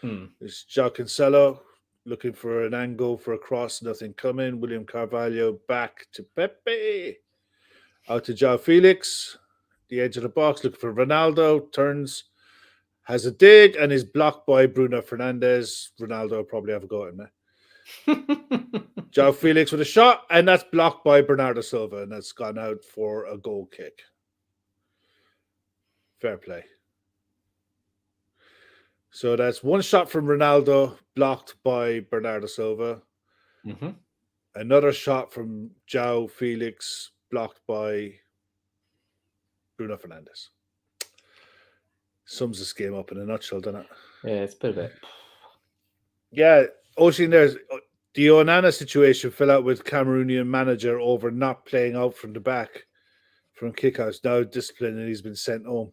It's João Cancelo looking for an angle for a cross, nothing coming. William Carvalho back to Pepe. Out to João Felix. The edge of the box, looking for Ronaldo. Turns, has a dig, and is blocked by Bruno Fernandes. Ronaldo will probably have a go at him there. João Felix with a shot, and that's blocked by Bernardo Silva, and that's gone out for a goal kick. Fair play. So that's one shot from Ronaldo, blocked by Bernardo Silva. Another shot from João Felix, blocked by Bruno Fernandes. Sums this game up in a nutshell, doesn't it? Yeah, it's a bit of it. Yeah, Ocean, there's the Onana situation fell out with Cameroonian manager over not playing out from the back from kickouts. Now disciplined and he's been sent home.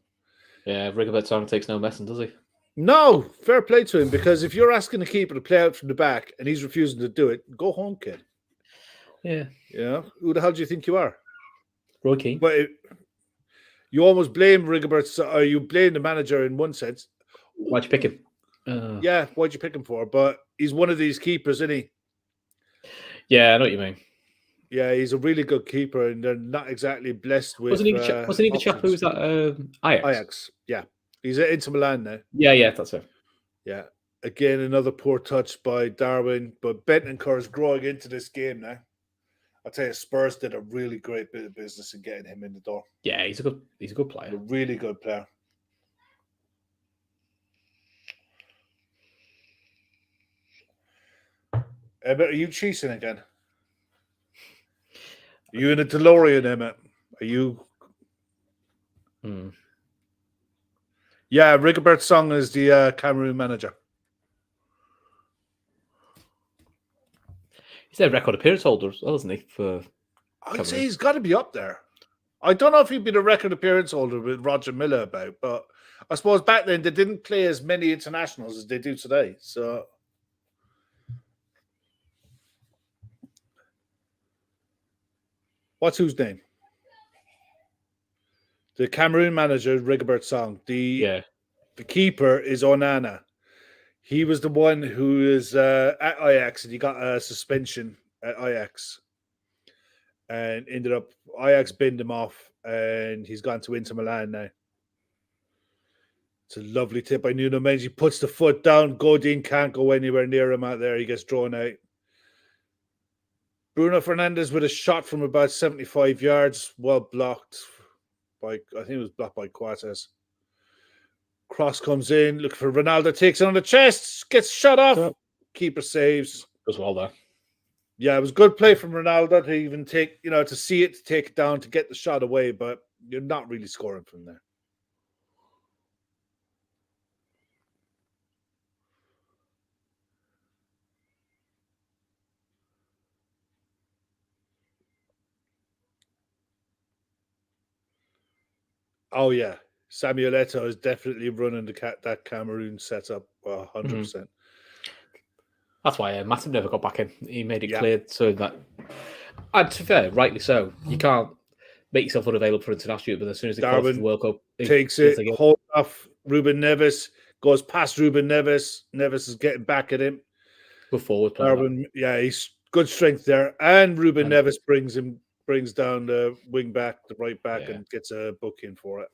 Yeah, Rigobert Song takes no messing, does he? No, fair play to him, because if you're asking the keeper to play out from the back and he's refusing to do it, go home, kid. Yeah. Yeah. Who the hell do you think you are? Roy Keane. But you almost blame Rigobert, or you blame the manager in one sense. Why'd you pick him? Yeah, why'd you pick him for? But he's one of these keepers, isn't he? Yeah, I know what you mean. Yeah, he's a really good keeper, and they're not exactly blessed with. Wasn't he the chap who was at Ajax? Ajax, yeah. He's at Inter Milan now. Yeah, that's it. Yeah. Again, another poor touch by Darwin, but Bentancur is growing into this game now. I'll tell you, Spurs did a really great bit of business in getting him in the door. Yeah, he's a good player. A really good player. Emmett, are you cheesing again? Are you in a DeLorean, Emmett? Are you? Yeah, Rigobert Song is the Cameroon manager. He's their record appearance holder as well, isn't he? I'd say he's got to be up there. I don't know if he'd be the record appearance holder with Roger Miller about, but I suppose back then they didn't play as many internationals as they do today. So, what's whose name? The Cameroon manager, Rigobert Song. The keeper is Onana. He was the one who is at Ajax, and he got a suspension at Ajax. And ended up, Ajax binned him off, and he's gone to Inter Milan now. It's a lovely tip by Nuno Mendes. He puts the foot down. Godin can't go anywhere near him out there. He gets drawn out. Bruno Fernandes with a shot from about 75 yards. Well blocked by, I think it was blocked by Coates. Cross comes in, looking for Ronaldo, takes it on the chest, gets shot off. Keeper saves. Does well there. Yeah, it was good play from Ronaldo to even take, to see it, to take it down, to get the shot away, but you're not really scoring from there. Oh, yeah. Samuel Eto'o is definitely running that Cameroon setup 100%. That's why Matip never got back in. He made it clear so that, and to be fair, rightly so, you can't make yourself unavailable for international, but as soon as they qualify for the World Cup, takes it, holds off Ruben Neves, goes past Ruben Neves. Neves is getting back at him. Good forward play. Darwin, he's good strength there. And Ruben Neves brings down the wing back, the right back, and gets a booking for it.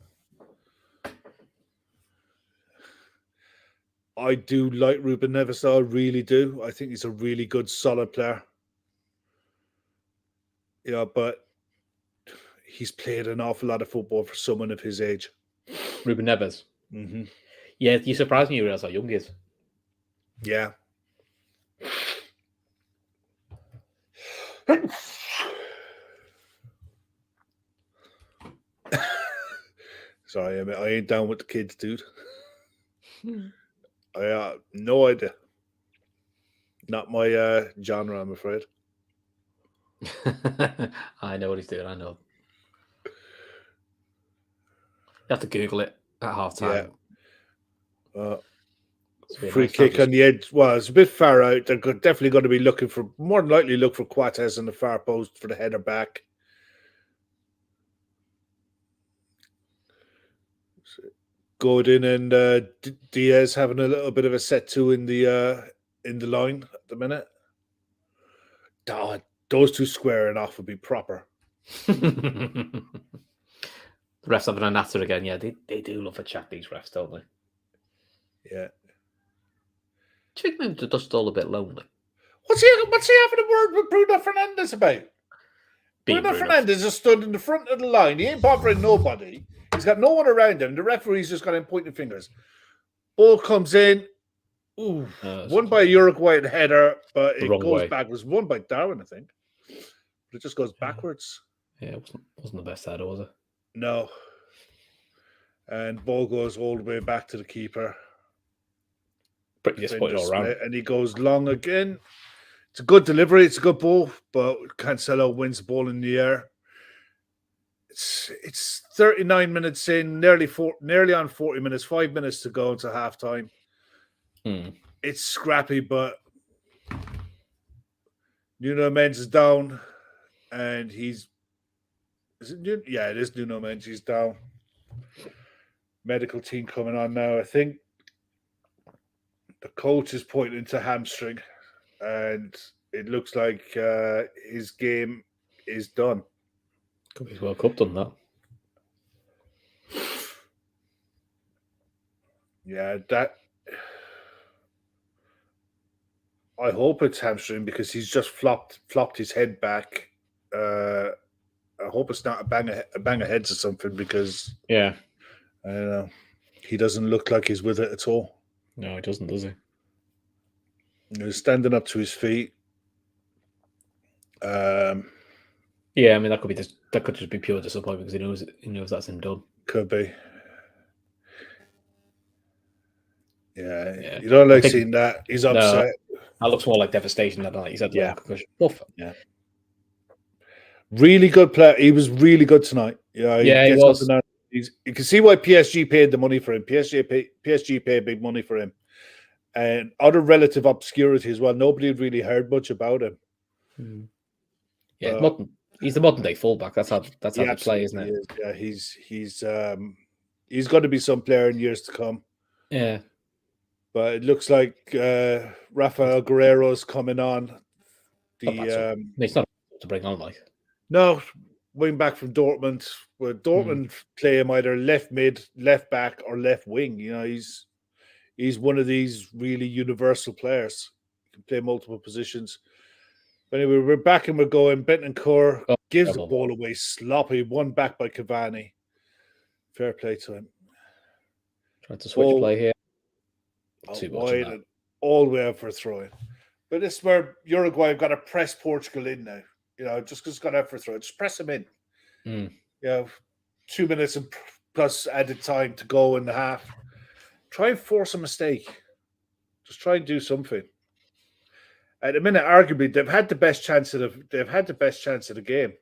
I do like Ruben Neves, though. I really do. I think he's a really good, solid player. Yeah, but he's played an awful lot of football for someone of his age. Ruben Neves. Mm-hmm. Yeah, you surprised me you realize how young he is. Yeah. Sorry, I ain't down with the kids, dude. I no idea. Not my genre, I'm afraid. I know what he's doing. I know. You have to Google it at half time. Yeah. Free kick on the edge. Well, it's a bit far out. They're definitely going to be looking for, more than likely, look for Coates on the far post for the header back. Gordon and Diaz having a little bit of a set to in the line at the minute. Those two squaring off would be proper. The refs having a natter again. Yeah, they do love a chat, these refs, don't they? Yeah. Do you think they're just all a bit lonely? What's he having a word with Bruno Fernandes about? Bruno Fernandes just stood in the front of the line. He ain't bothering nobody. He's got no one around him. The referee's just got him pointing fingers. Ball comes in. Ooh, won by Uruguay and header, but it goes back. It was won by Darwin, I think. But it just goes backwards. Yeah, it wasn't the best header, was it? No. And ball goes all the way back to the keeper. Pretty disappointed all around. And he goes long again. It's a good delivery. It's a good ball, but Cancelo wins the ball in the air. It's 39 minutes in, nearly on 40 minutes, 5 minutes to go into halftime. It's scrappy, but Nuno Mendes is down, and it is Nuno Mendes. He's down. Medical team coming on now. I think the coach is pointing to hamstring, and it looks like his game is done. Could be his World Cup done that. Yeah, that. I hope it's hamstring because he's just flopped his head back. I hope it's not a bang of heads or something because I don't know. He doesn't look like he's with it at all. No, he doesn't, does he? He's standing up to his feet. Yeah, I mean that could just be pure disappointment because he knows that's him done. Could be. Yeah. You don't like seeing that. He's upset. No, that looks more like devastation than like he said. Concussion. Yeah. Really good player. He was really good tonight. Yeah, he was. You can see why PSG paid the money for him. PSG paid big money for him, and out of relative obscurity as well. Nobody had really heard much about him. Yeah, he's the modern day fullback. That's how they play, isn't it? Yeah, he's going to be some player in years to come. Yeah, but it looks like Rafael Guerrero's coming on. It's not to bring on like. No, wing back from Dortmund. Where Dortmund play him either left mid, left back, or left wing. You know, he's one of these really universal players. He can play multiple positions. But anyway, we're back and we're going. Bentancur gives the ball away sloppy. One back by Cavani. Fair play to him. Tried to switch play here. Too wide and all the way out for a throw-in. But this is where Uruguay have got to press Portugal in now. You know, just because it's got out for a throw. Just press them in. You know, 2 minutes and plus added time to go in the half. Try and force a mistake. Just try and do something. At the minute, arguably, they've had the best chance of the game.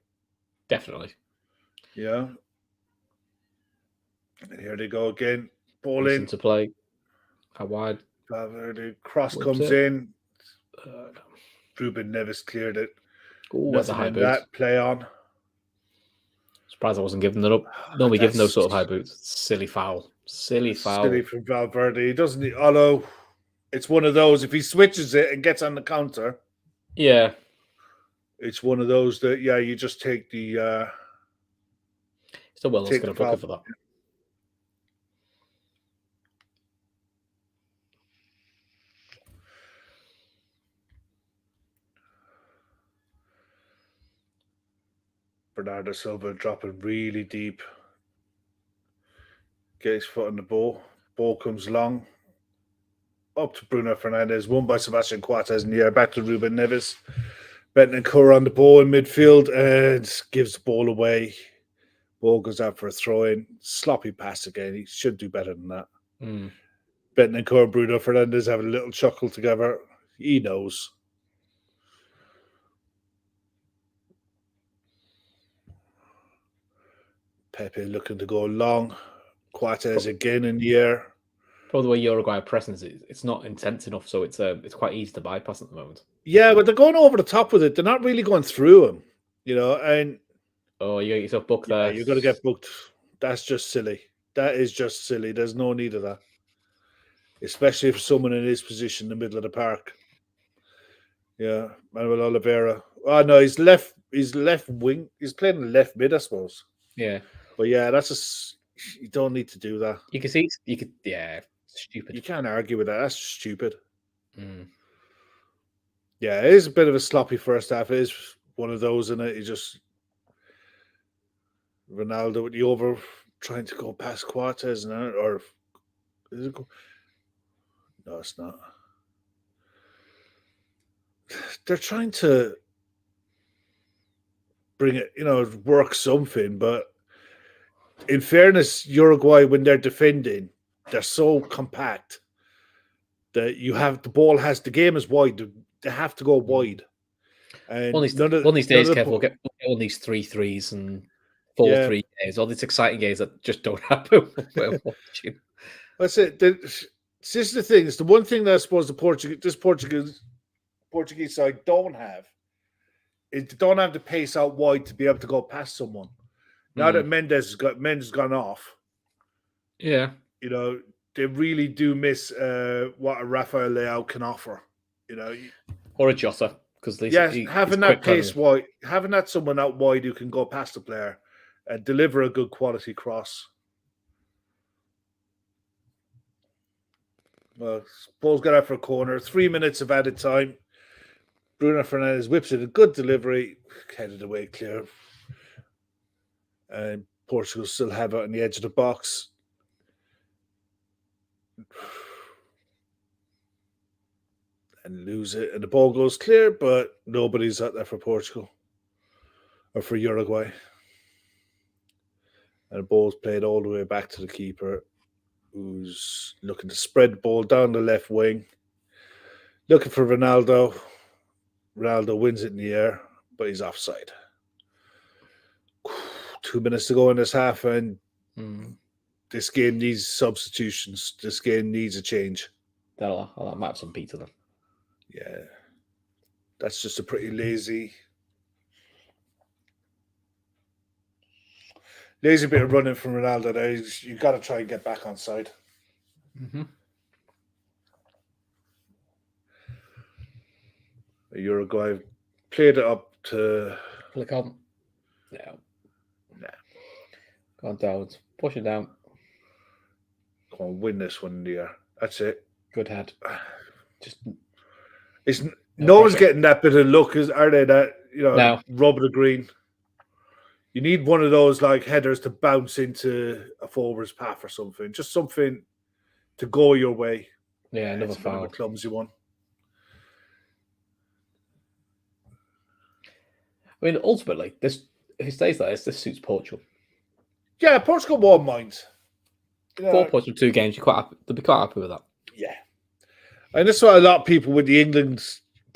Definitely. Yeah. And here they go again. Ball in to play. How wide? The cross comes in. Ruben Neves cleared it. That's a high boot. That play on. Surprised I wasn't giving that up. Normally giving those sort of high boots. Silly foul. Silly from Valverde. He doesn't. Although it's one of those. If he switches it and gets on the counter. Yeah. it's one of those that you just take the. Still well, let's get a booker for that. Bernardo Silva dropping really deep. Get his foot on the ball. Ball comes long. Up to Bruno Fernandes. Won by Sebastian Coates in the air. Back to Ruben Neves. Bentancur on the ball in midfield and gives the ball away. Ball goes out for a throw-in. Sloppy pass again. He should do better than that. Bentancur and Bruno Fernandes have a little chuckle together. He knows. Pepe looking to go long. Coates again in the air. Probably the way Uruguay are pressing it's not intense enough, so it's quite easy to bypass at the moment. Yeah, but they're going over the top with it. They're not really going through him, and you get yourself booked there. You're going to get booked. That's just silly. That is just silly. There's no need of that, especially for someone in his position in the middle of the park. Yeah, Manuel Oliveira. Oh no, he's left wing. He's playing the left mid, I suppose. Yeah, but that's just you don't need to do that. You can see stupid. You can't argue with that. That's just stupid. Yeah, it is a bit of a sloppy first half. It is one of those, in it. Ronaldo with the over trying to go past Coates now, or is it? No, it's not. They're trying to bring it, work something, but in fairness, Uruguay, when they're defending, they're so compact that the game is wide. They have to go wide. And one of these days, Kev, we'll get all these 3-3s and 4-3 games, all these exciting games that just don't happen. That's it. This is the thing. It's the one thing that I suppose this Portuguese side don't have. Is they don't have the pace out wide to be able to go past someone. Now that Mendes has gone off. Yeah. They really do miss what a Rafael Leao can offer. Or a Jota. Because having that pace wide, having that someone out wide who can go past the player and deliver a good quality cross. Well, ball's got out for a corner. 3 minutes of added time. Bruno Fernandes whips it. A good delivery. Headed away clear. And Portugal still have it on the edge of the box. And lose it. And the ball goes clear, but nobody's out there for Portugal. Or for Uruguay. And the ball's played all the way back to the keeper, who's looking to spread the ball down the left wing. Looking for Ronaldo. Ronaldo wins it in the air, but he's offside. 2 minutes to go in this half, and this game needs substitutions. This game needs a change. That might have some pizza then. Yeah. That's just a pretty lazy bit of running from Ronaldo there. You've got to try and get back on side. Uruguay played it up to... Click on. No. Go on down. Push it down. Come on, win this one in the air. That's it. Good head. No one's getting that bit of luck, are they? That rub of the green. You need one of those headers to bounce into a forward's path or something. Just something to go your way. Yeah, another foul. A clumsy one. I mean, ultimately, if it stays like this suits Portugal. Yeah, Portugal won't mind. 4 points from 2 games. They'll be quite happy with that. Yeah. And that's what a lot of people with the England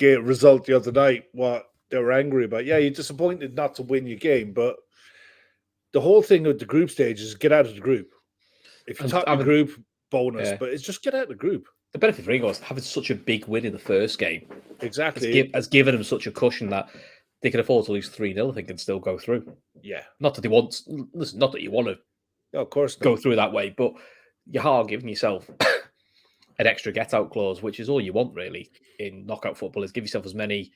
result the other night, what they were angry about. Yeah, you're disappointed not to win your game, but the whole thing with the group stage is get out of the group. If you top the group, bonus, but it's just get out of the group. The benefit for England was having such a big win in the first game. Exactly. Has given them such a cushion that they can afford to lose 3-0, I think, and still go through. Yeah. Not that you want to of course go through that way, but you are giving yourself an extra get-out clause, which is all you want, really, in knockout football, is give yourself as many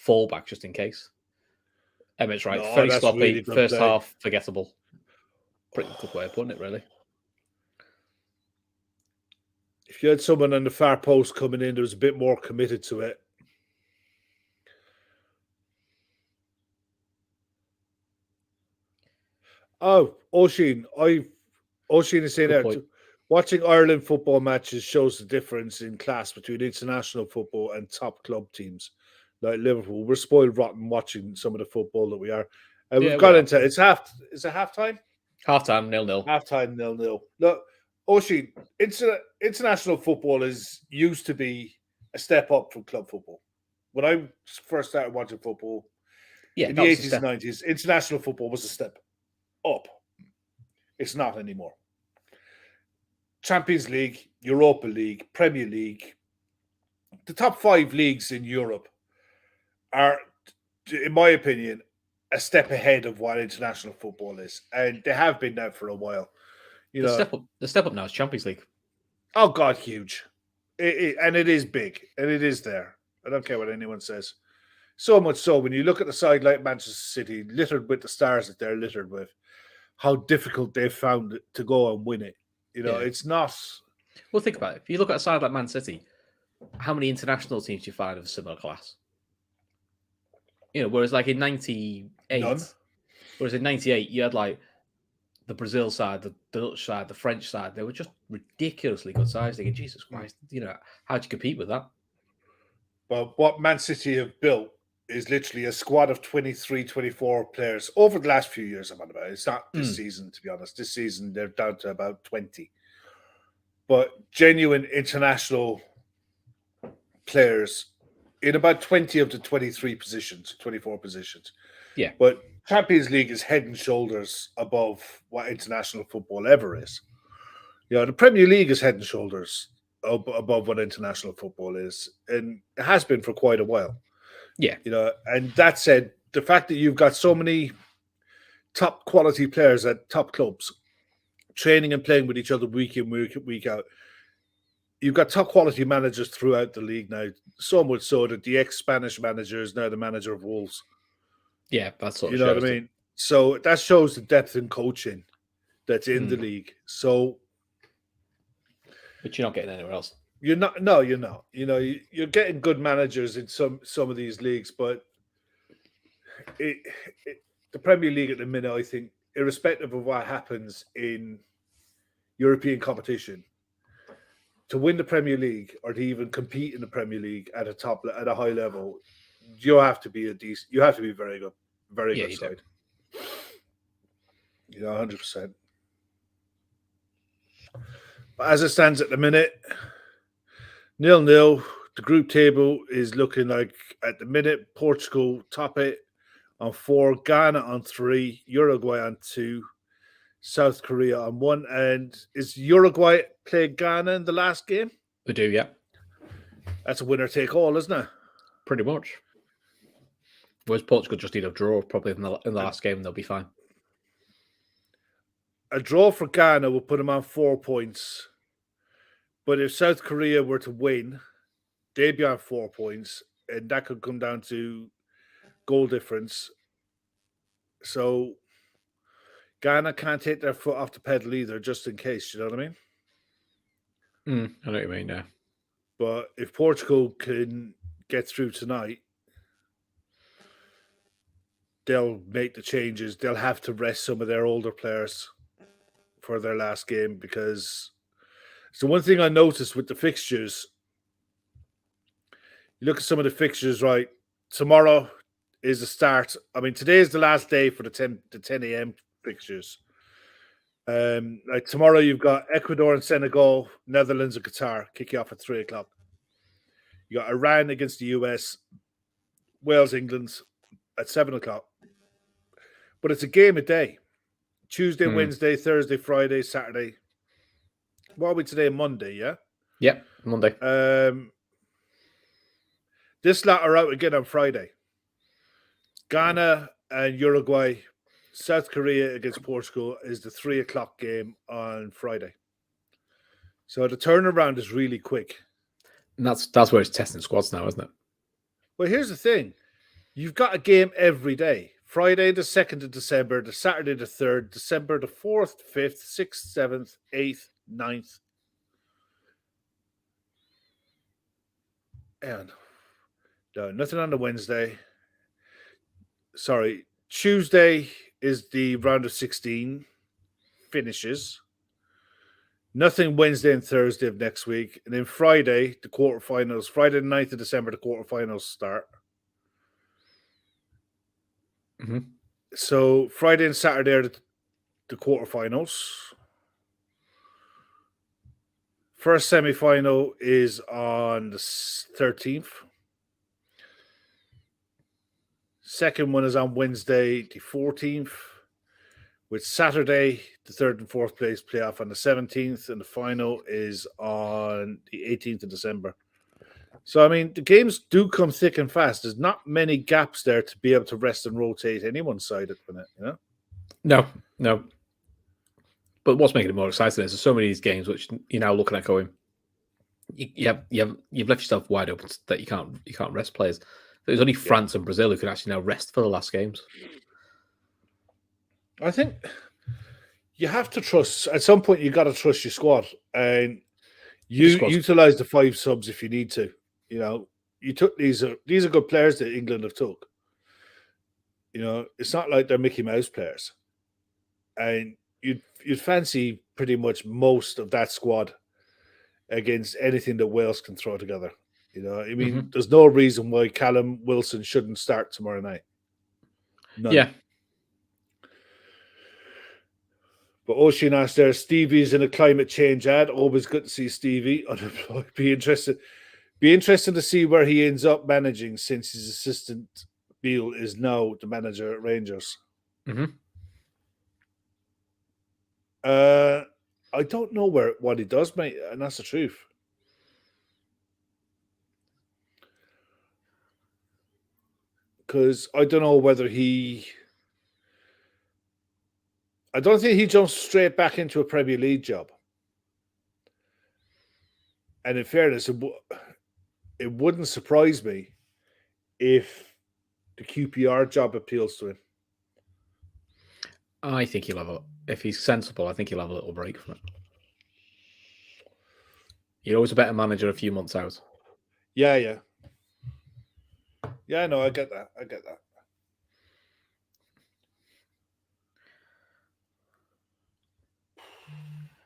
fallbacks just in case. Emmett's right. No, Very that's sloppy. really good First play. half, forgettable. Pretty good way of putting it, really. If you had someone on the far post coming in, there was a bit more committed to it. Oh, Oisin is saying that watching Ireland football matches shows the difference in class between international football and top club teams like Liverpool. We're spoiled rotten watching some of the football that we are. And we've got into it's halftime? Halftime, 0-0. Halftime, 0-0. Look, Oisin, international football used to be a step up from club football. When I first started watching football in the 80s and 90s, international football was a step up. It's not anymore. Champions League, Europa League, Premier League, the top 5 leagues in Europe are, in my opinion, a step ahead of what international football is, and they have been now for a while. The step up now is Champions League. Oh God, huge, and it is big, and it is there. I don't care what anyone says. So much so, when you look at the side like Manchester City, littered with the stars that they're littered with, how difficult they've found it to go and win it. It's not. Well, think about it. If you look at a side like Man City, how many international teams do you find of a similar class? Whereas like in 98, None. Whereas in 98, you had like the Brazil side, the Dutch side, the French side. They were just ridiculously good sides. Thinking, Jesus Christ, how'd you compete with that? But what Man City have built is literally a squad of 23, 24 players over the last few years. I'm on about. It's not this season, to be honest. This season, they're down to about 20. But genuine international players in about 20 of the 23 positions, 24 positions. Yeah. But Champions League is head and shoulders above what international football ever is. The Premier League is head and shoulders above what international football is. And it has been for quite a while. Yeah. And that said, the fact that you've got so many top quality players at top clubs training and playing with each other week in, week out, you've got top quality managers throughout the league now. So much so that the ex-Spanish manager is now the manager of Wolves. Yeah, that's what you know what I mean. So that shows the depth in coaching that's in the league. So, but you're not getting anywhere else. You're not. No, you're not. You're getting good managers in some of these leagues, but the Premier League at the minute, I think, irrespective of what happens in European competition, to win the Premier League or to even compete in the Premier League at a high level, you have to be very good, good side. 100%. But as it stands at the minute, 0-0. The group table is looking like, at the minute, Portugal top it on 4, Ghana on 3, Uruguay on 2, South Korea on 1. And is Uruguay played Ghana in the last game? They do, yeah. That's a winner take all, isn't it? Pretty much. Whereas Portugal just need a draw probably in the last game, and they'll be fine. A draw for Ghana will put them on 4 points. But if South Korea were to win, they'd be on 4 points, and that could come down to goal difference. So Ghana can't take their foot off the pedal either, just in case. You know what I mean? I know what you mean, yeah. But if Portugal can get through tonight, they'll make the changes. They'll have to rest some of their older players for their last game, because so one thing I noticed with the fixtures, you look at some of the fixtures, right? Tomorrow is the start. I mean, today is the last day for the 10 a.m. fixtures. Like tomorrow, you've got Ecuador and Senegal, Netherlands and Qatar kick you off at 3 o'clock. You got Iran against the US, Wales, England at 7 o'clock. But it's a game a day. Tuesday, Wednesday, Thursday, Friday, Saturday. What are we today? Monday, yeah? Yep, Monday. This lot are out again on Friday. Ghana and Uruguay, South Korea against Portugal is the 3 o'clock game on Friday. So the turnaround is really quick. And that's where it's testing squads now, isn't it? Well, here's the thing. You've got a game every day Friday the 2nd of December, the Saturday the 3rd, December the 4th, 5th, 6th, 7th, 8th, 9th. And no, nothing on the Wednesday. Sorry, Tuesday is the round of 16 finishes. Nothing Wednesday and Thursday of next week. And then Friday, the quarterfinals. Friday the 9th of December, the quarterfinals start. Mm-hmm. So Friday and Saturday are the quarterfinals. First semi-final is on the 13th. Second one is on Wednesday, the 14th. With Saturday, the 3rd and 4th place playoff on the 17th. And the final is on the 18th of December. So, I mean, the games do come thick and fast. There's not many gaps there to be able to rest and rotate anyone's side at the minute, you know? No. But what's making it more exciting is there's so many of these games which you're now looking at going, you've left yourself wide open that you can't rest players. There's only France and Brazil who can actually now rest for the last games. I think you have to trust. At some point, you got to trust your squad, and utilize the 5 subs if you need to. You know, you took these are good players that England have took. You know, it's not like they're Mickey Mouse players, and you'd fancy pretty much most of that squad against anything that Wales can throw together. You know, I mean, there's no reason why Callum Wilson shouldn't start tomorrow night. None. Yeah. But Ocean asked there, Stevie's in a climate change ad. Always good to see Stevie unemployed. Be interesting to see where he ends up managing, since his assistant Beale is now the manager at Rangers. Mm-hmm. I don't know what he does, mate, and that's the truth. Because I don't know whether I don't think he jumps straight back into a Premier League job. And in fairness, it wouldn't surprise me if the QPR job appeals to him. I think he'll have if he's sensible, I think he'll have a little break from it. You're always a better manager a few months out. Yeah, no, I get that.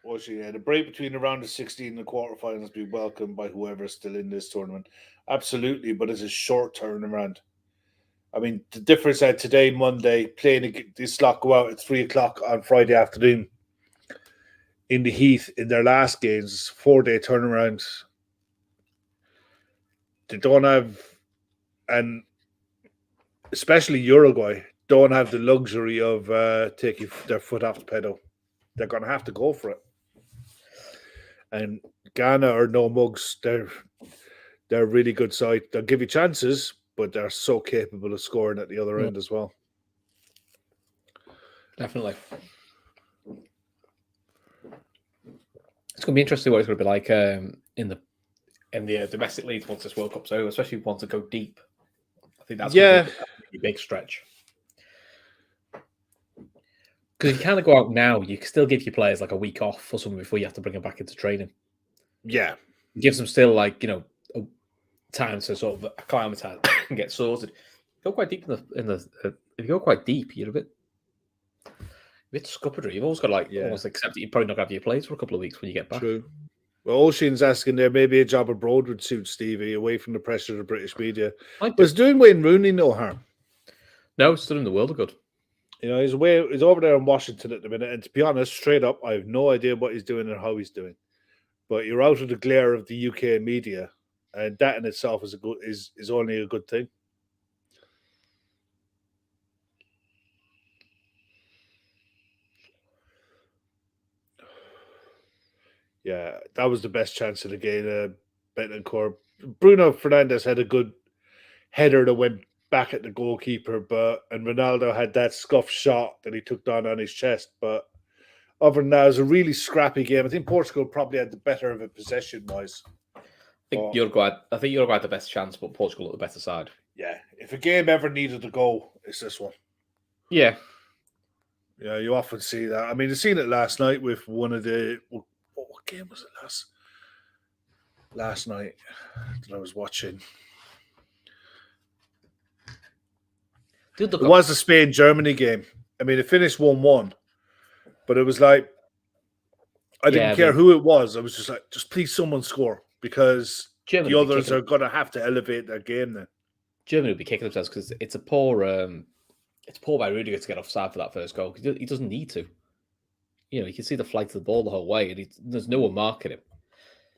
The break between the round of 16 and the quarterfinals be welcomed by whoever's still in this tournament. Absolutely, but it's a short turnaround. I mean, the difference that today, Monday, playing this lot go out at 3 o'clock on Friday afternoon in the Heath in their last games, 4-day turnaround. They don't have, and especially Uruguay, don't have the luxury of taking their foot off the pedal. They're going to have to go for it. And Ghana are no mugs. They're a really good side. They'll give you chances, but they're so capable of scoring at the other end as well. Definitely. It's going to be interesting what it's going to be like in the domestic leagues once this World Cup's over, especially if you want to go deep. I think that's going to be a big stretch. Because if you kind of go out now, you can still give your players like a week off or something before you have to bring them back into training. Yeah. It gives them still time to sort of acclimatise and get sorted. Go quite deep if you go quite deep, you're a bit scuppered. You've always got to almost accept that you're probably not going to have your players for a couple of weeks when you get back. True. Well, Ocean's asking there, maybe a job abroad would suit Stevie, away from the pressure of the British media. But it's doing Wayne Rooney no harm. No, it's doing the world of good. You know, he's over there in Washington at the minute, and to be honest, straight up, I have no idea what he's doing or how he's doing. But you're out of the glare of the UK media, and that in itself is only a good thing. Yeah, that was the best chance of the game. Betancourt. Bruno Fernandes had a good header that went back at the goalkeeper, and Ronaldo had that scuff shot that he took down on his chest. But other than that, it was a really scrappy game. I think Portugal probably had the better of it possession-wise. I think Uruguay had the best chance, but Portugal at the better side. Yeah, if a game ever needed a goal, it's this one. Yeah. Yeah, you often see that. I mean, I seen it last night with one of the what game was it last night that I was watching? It was the Spain-Germany game. I mean, it finished 1-1, but it was like I didn't care who it was. I was just like, just please someone score because the others are going to have to elevate their game then. Germany will be kicking themselves because it's poor by Rudiger to get offside for that first goal. He doesn't need to. You know, you can see the flight of the ball the whole way, and there's no one marking him.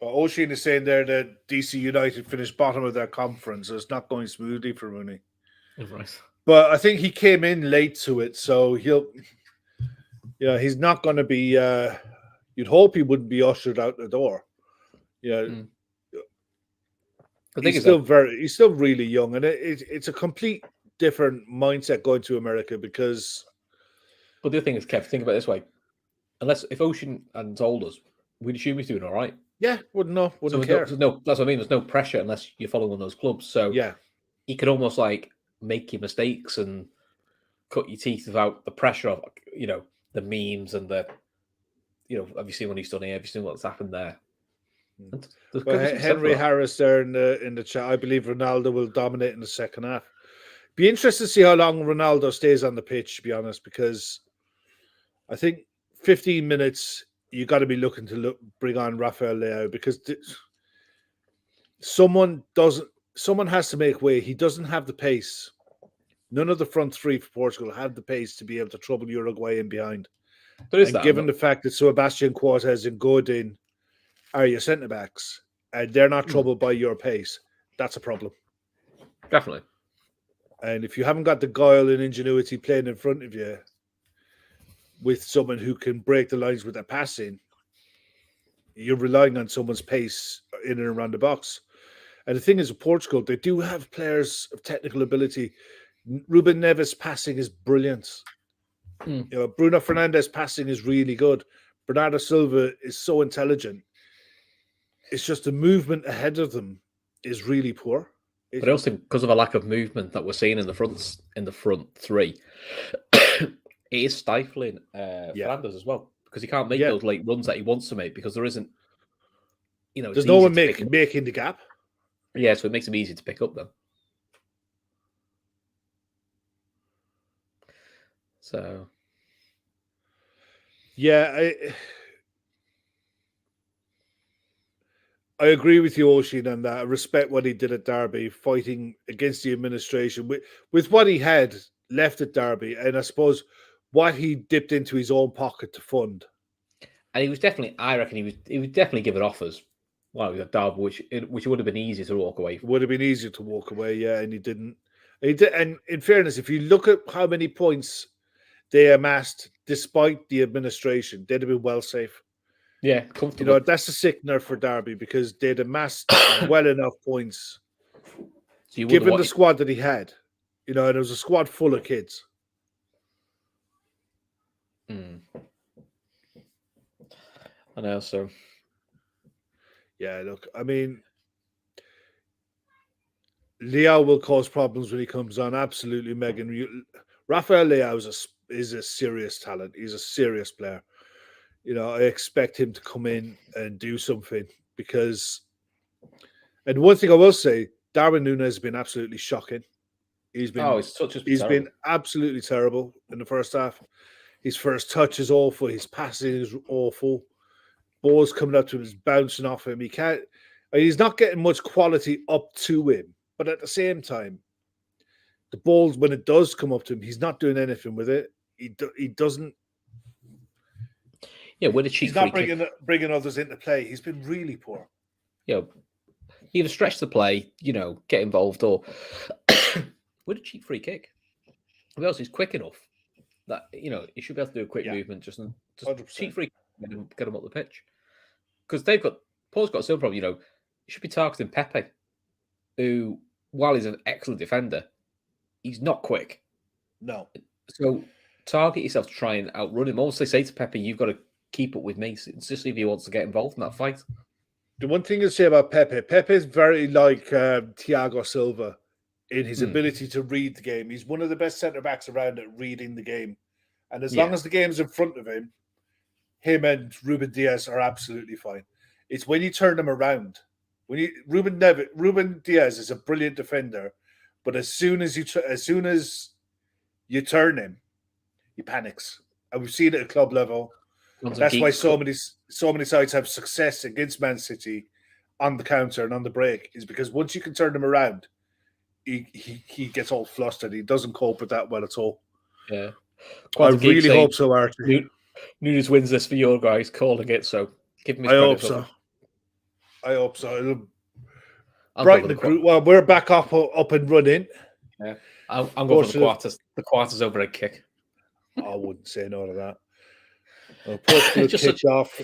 Well, Oisin is saying there that DC United finished bottom of their conference, so it's not going smoothly for Rooney. Right. But I think he came in late to it, so he's not going to be. You'd hope he wouldn't be ushered out the door. He's still really young, and it's a complete different mindset going to America because. But the other thing is, Kev, think about it this way: if Ocean hadn't told us, we'd assume he's doing all right. Yeah, wouldn't care. No, that's what I mean. There's no pressure unless you're following one of those clubs. So yeah, he could almost like make your mistakes and cut your teeth without the pressure of the memes and the have you seen what he's done here? Have you seen what's happened there? Henry Harris there in the chat. I believe Ronaldo will dominate in the second half. Be interested to see how long Ronaldo stays on the pitch. To be honest, because I think 15 minutes. You got to be looking to bring on Rafael Leao because someone has to make way. He doesn't have the pace. None of the front three for Portugal have the pace to be able to trouble Uruguay in behind. Given the fact that Sebastian Cortez and Godin are your centre backs and they're not troubled by your pace, that's a problem. Definitely. And if you haven't got the guile and ingenuity playing in front of you, with someone who can break the lines with their passing, you're relying on someone's pace in and around the box. And the thing is, with Portugal, they do have players of technical ability. Ruben Neves' passing is brilliant. Bruno Fernandes' passing is really good. Bernardo Silva is so intelligent. It's just the movement ahead of them is really poor. But I also think because of a lack of movement that we're seeing in the front three, it is stifling Fernandes as well because he can't make those late runs that he wants to make because there isn't, there's no one making the gap. Yeah, so it makes him easy to pick up then. So, yeah, I agree with you, Oisin, on that. I respect what he did at Derby, fighting against the administration with what he had left at Derby, and I suppose what he dipped into his own pocket to fund. And he was definitely, I reckon, he was definitely given offers while he was at Derby, which would have been easier to walk away from. Would have been easier to walk away, yeah, and he didn't. And in fairness, if you look at how many points they amassed despite the administration, they'd have been well safe. Yeah, comfortable. That's a sickener for Derby because they'd amassed well enough points, given the squad that he had. And it was a squad full of kids. I know, so. Yeah, look, I mean, Leao will cause problems when he comes on. Absolutely, Megan. Rafael Leao is a serious talent. He's a serious player. I expect him to come in and do something because. And one thing I will say, Darwin Núñez has been absolutely shocking. He's been absolutely terrible in the first half. His first touch is awful. His passing is awful. Balls coming up to him, is bouncing off him. He's not getting much quality up to him. But at the same time, the balls, when it does come up to him, he's not doing anything with it. He doesn't. Yeah, with a cheap he's not bringing others into play. He's been really poor. Yeah, either stretch the play, get involved, or with a cheap free kick. Because he's quick enough that he should be able to do a quick movement, just cheap free kick, get him up the pitch. Because Paul's got a silver problem. You should be targeting Pepe, who, while he's an excellent defender, he's not quick. No. So target yourself to try and outrun him. Also, say to Pepe, you've got to keep up with me, especially if he wants to get involved in that fight. The one thing to say about Pepe is very like Thiago Silva in his ability to read the game. He's one of the best centre-backs around at reading the game. And as long as the game's in front of him and Ruben Diaz are absolutely fine. It's when you turn them around. Ruben Diaz is a brilliant defender, but as soon as you turn him, he panics. And we've seen it at club level. That's why so many sides have success against Man City on the counter and on the break, is because once you can turn him around, he gets all flustered. He doesn't cope with that well at all. Yeah. I really hope so, Archie. Nunes wins this for your guys, calling it, so give me. I hope so. Brighten the group. Well, we're back up and running. Yeah, I'm going for the quarters. The quarters over a kick. I wouldn't say no to that. Portugal kicked off.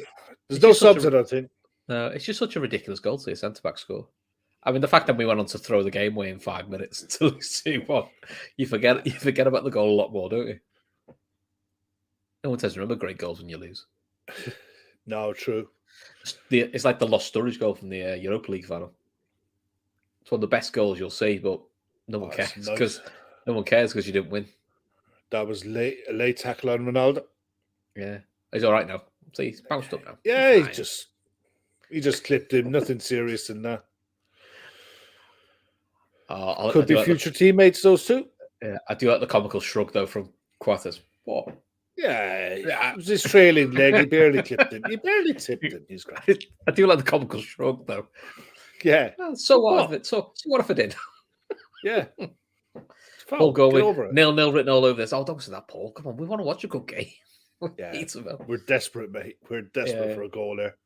There's no subs, I don't think. No, it's just such a ridiculous goal to see a centre-back score. I mean, the fact that we went on to throw the game away in 5 minutes to lose 2-1, you forget about the goal a lot more, don't you? No one tends to remember great goals when you lose. No, true. It's like the lost Sturridge goal from the Europa League final. It's one of the best goals you'll see, but no one cares because you didn't win. That was a late tackle on Ronaldo. Yeah, he's all right now. See, he's bounced up now. Yeah, he just clipped him. Nothing serious in that. Could be future teammates, those two. Yeah, I do like the comical shrug though from Quarters. What? Yeah, it was his trailing leg. He barely clipped him. He barely tipped him. He's great. I do like the comical shrug though. Yeah. So what if it? So what if I did? Yeah. Paul going 0-0 written all over this. Oh, don't say that, Paul. Come on, we want to watch a good game. Yeah, we're desperate, mate. We're desperate for a goal there.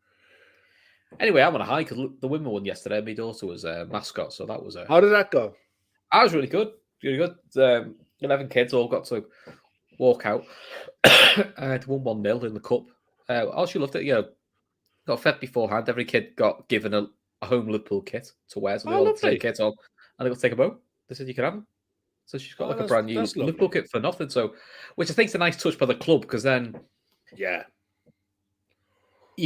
Anyway, I'm on a high because the women won yesterday. My daughter was a mascot, so that was How did that go? I was really good. Really good. 11 kids all got to walk out. I won 1-0 in the cup. I she loved it. Got fed beforehand. Every kid got given a home Liverpool kit to wear, so they all had the same kit on, and they got to take them home. They said you can have them. So she's got like a brand new Liverpool kit for nothing. So, which I think is a nice touch by the club because then, you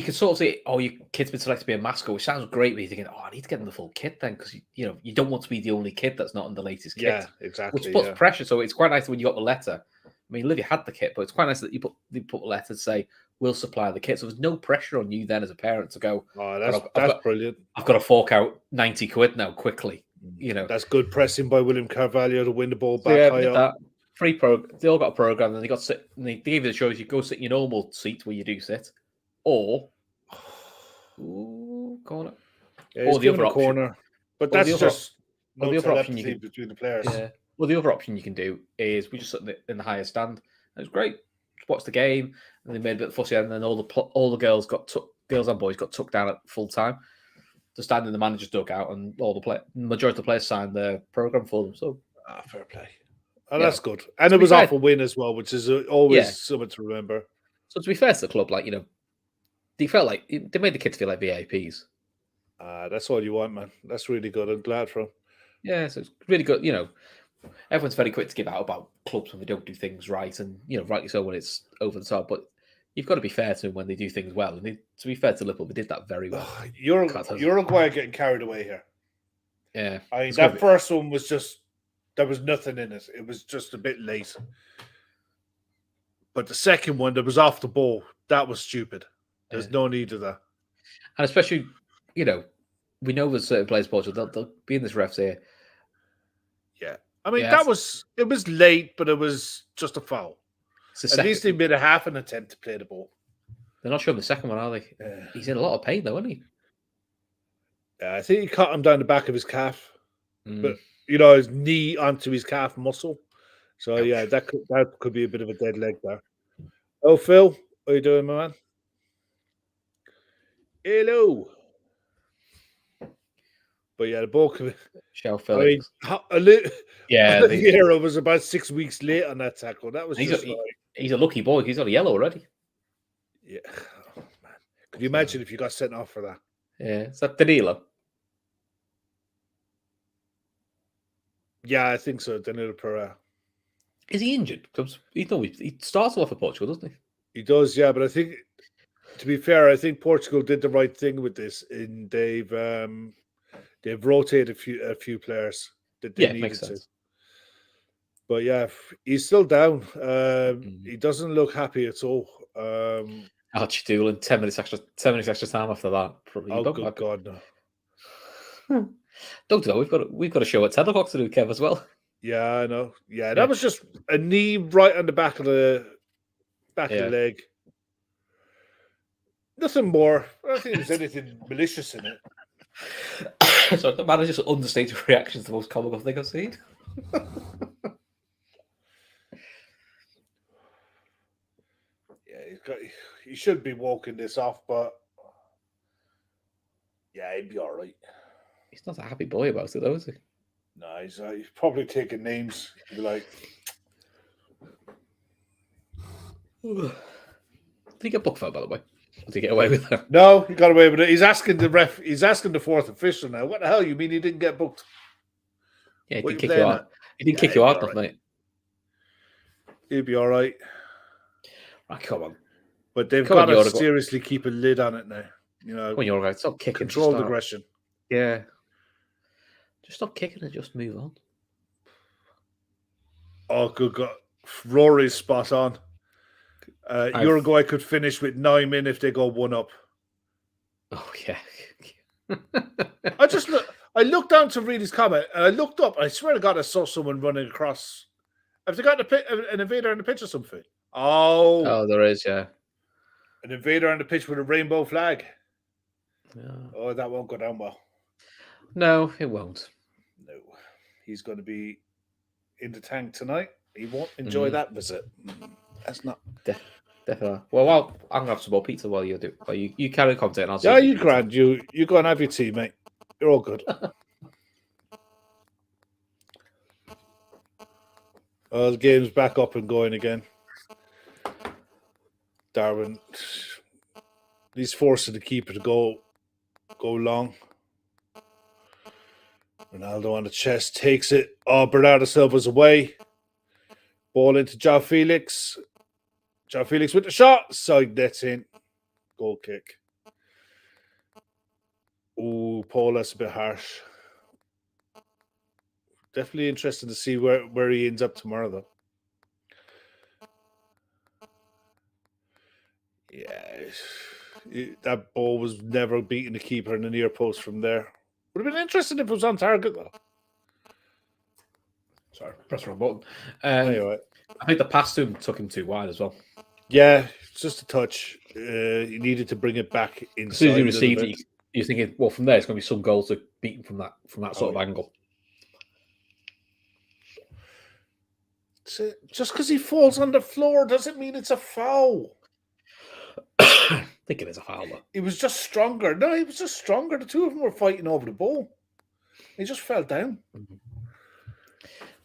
can sort of say, "Oh, your kid's been selected to be a mascot," which sounds great. But you're thinking, "Oh, I need to get them the full kit then," because you don't want to be the only kid that's not in the latest kit. Yeah, exactly. Which puts pressure. So it's quite nice when you got the letter. I mean, Livia had the kit, but it's quite nice that you put the letter to say we'll supply the kit. So there's no pressure on you then as a parent to go. Oh, that's brilliant. I've got to fork out 90 quid now quickly. That's good pressing by William Carvalho to win the ball back high up. Free they all got a program, and they got sit. And they gave you the choice: you go sit in your normal seat where you do sit, or corner, or the other corner. But that's just the other option you can between the players. Yeah. Well, the other option you can do is we just sit in the higher stand. It was great. Just watch the game, and they made a bit of fussy, and then all the girls and boys got tucked down at full time to stand in the manager's dugout, and the majority of the players signed their program for them. So, fair play. And that's good. And it was off a win as well, which is always something to remember. So to be fair to the club, they felt like they made the kids feel like VIPs. That's all you want, man. That's really good. I'm glad for them. Yeah, so it's really good. Everyone's very quick to give out about clubs when they don't do things right, and rightly so when it's over the top. But you've got to be fair to them when they do things well. And to be fair to Liverpool, they did that very well. Uruguay are getting carried away here. Yeah, I mean, that first one was just there was nothing in it. It was just a bit late. But the second one, that was off the ball. That was stupid. There's no need of that. And especially, we know there's certain players in Portugal, they'll be in this refs here. Yeah. I mean, it was late, but it was just a foul. At least they made a half an attempt to play the ball. They're not showing the second one, are they? He's in a lot of pain, though, isn't he? Yeah, I think he caught him down the back of his calf. But, his knee onto his calf muscle. So, yeah, that could be a bit of a dead leg there. Oh, Phil, what are you doing, my man? Hello. But, yeah, the ball could be... Shell Phillips. The hero was about 6 weeks late on that tackle. That was he's a lucky boy. He's got a yellow already. Yeah. Oh, man. Could you imagine if you got sent off for that? Yeah. Is that Danilo? Yeah, I think so. Danilo Pereira. Is he injured? Because he starts off for Portugal, doesn't he? He does, yeah. But I think, to be fair, I think Portugal did the right thing with this. They've rotated a few players. that they makes needed to. sense. But yeah, he's still down. He doesn't look happy at all. Archie Doolan, 10 minutes extra time after that. Probably. Oh, good God, no. Don't know. We've got a show at 10 o'clock to do, Kev, as well. Yeah, I know. Yeah, that was just a knee right on the back of the leg. Nothing more. I don't think there's anything malicious in it. So the manager's understated reaction is the most comical thing I've seen. Yeah, he should be walking this off, but yeah, he'd be all right. He's not a happy boy about it, though, is he? No, he's probably taking names. He'd be like, did he get booked for, by the way? Did he get away with that? No, he got away with it. He's asking the ref. He's asking the fourth official now. What the hell? You mean he didn't get booked? Yeah, he didn't kick you out. He didn't kick you out, right, mate. He'll be all right. Right, come on. But they've got to seriously keep a lid on it now. You know, when you're right, stop kicking. Controlled aggression. Yeah. Just stop kicking and just move on. Oh, good God. Rory's spot on. Uruguay could finish with 9 men if they go 1-up. Oh, yeah. I looked down to read his comment and I looked up. I swear to God, I saw someone running across. Have they got an invader on the pitch or something? Oh, there is, yeah. An invader on the pitch with a rainbow flag. Yeah. Oh, that won't go down well. No, it won't. No. He's going to be in the tank tonight. He won't enjoy that visit. That's not... Definitely. Well, I'm going to have some more pizza while you do. While you carry the content. Yeah, you grand. You go and have your tea, mate. You're all good. The game's back up and going again. Darwin, he's forcing the keeper to go long. Ronaldo on the chest takes it. Oh, Bernardo Silva's away. Ball into João Felix. João Felix with the shot. Side nets in. Goal kick. Ooh, Paul, that's a bit harsh. Definitely interesting to see where he ends up tomorrow, though. Yeah, that ball was never beating the keeper in the near post from there. Would have been interesting if it was on target, though. Sorry, press the wrong button. Anyway, I think the pass to him took him too wide as well. Yeah, it's just a touch. He needed to bring it back inside. As soon as he received it, you're thinking, well, from there, it's going to be some goals to beat him from that sort of angle. Just because he falls on the floor doesn't mean it's a foul. I think it is a foul, though. He was just stronger. No, he was just stronger. The two of them were fighting over the ball. He just fell down. Mm-hmm.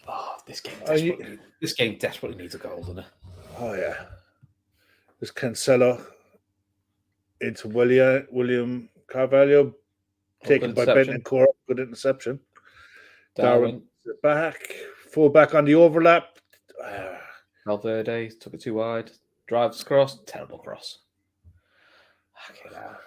Oh, this game desperately needs a goal, doesn't it? Oh, yeah. There's Cancelo into William Carvalho, taken by Bentancur. Good interception. Darwin back. Full back on the overlap. Valverde took it too wide. Drives across. Terrible cross. Okay, now.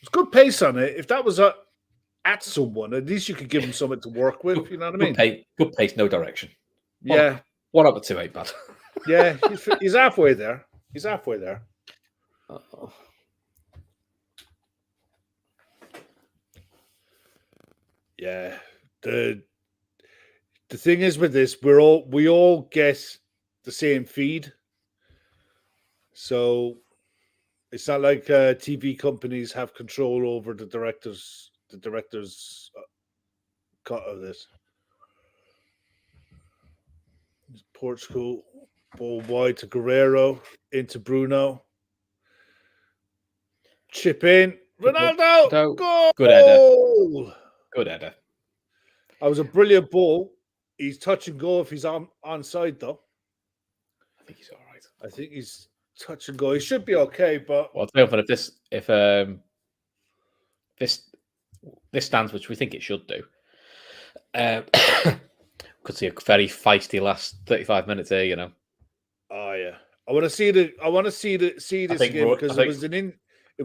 There's good pace on it. If that was at someone, at least you could give him something to work with. You know what I mean? Good pace, no direction. Yeah. 1 up 2 ain't bad. Yeah, he's halfway there. He's halfway there. Uh-oh. Yeah. The thing is with this, we all get the same feed. So it's not like TV companies have control over the director's cut of this. Portugal, ball wide to Guerrero, into Bruno. Chip in. Ronaldo! Goal! Good header. Good header. That was a brilliant ball. He's touch and go if he's onside, though. I think he's all right. I think he's touch and go. He should be okay, but... Well, I'll tell you if this stands, which we think it should do, could see a very feisty last 35 minutes here, you know. Oh yeah, I want to see this again because it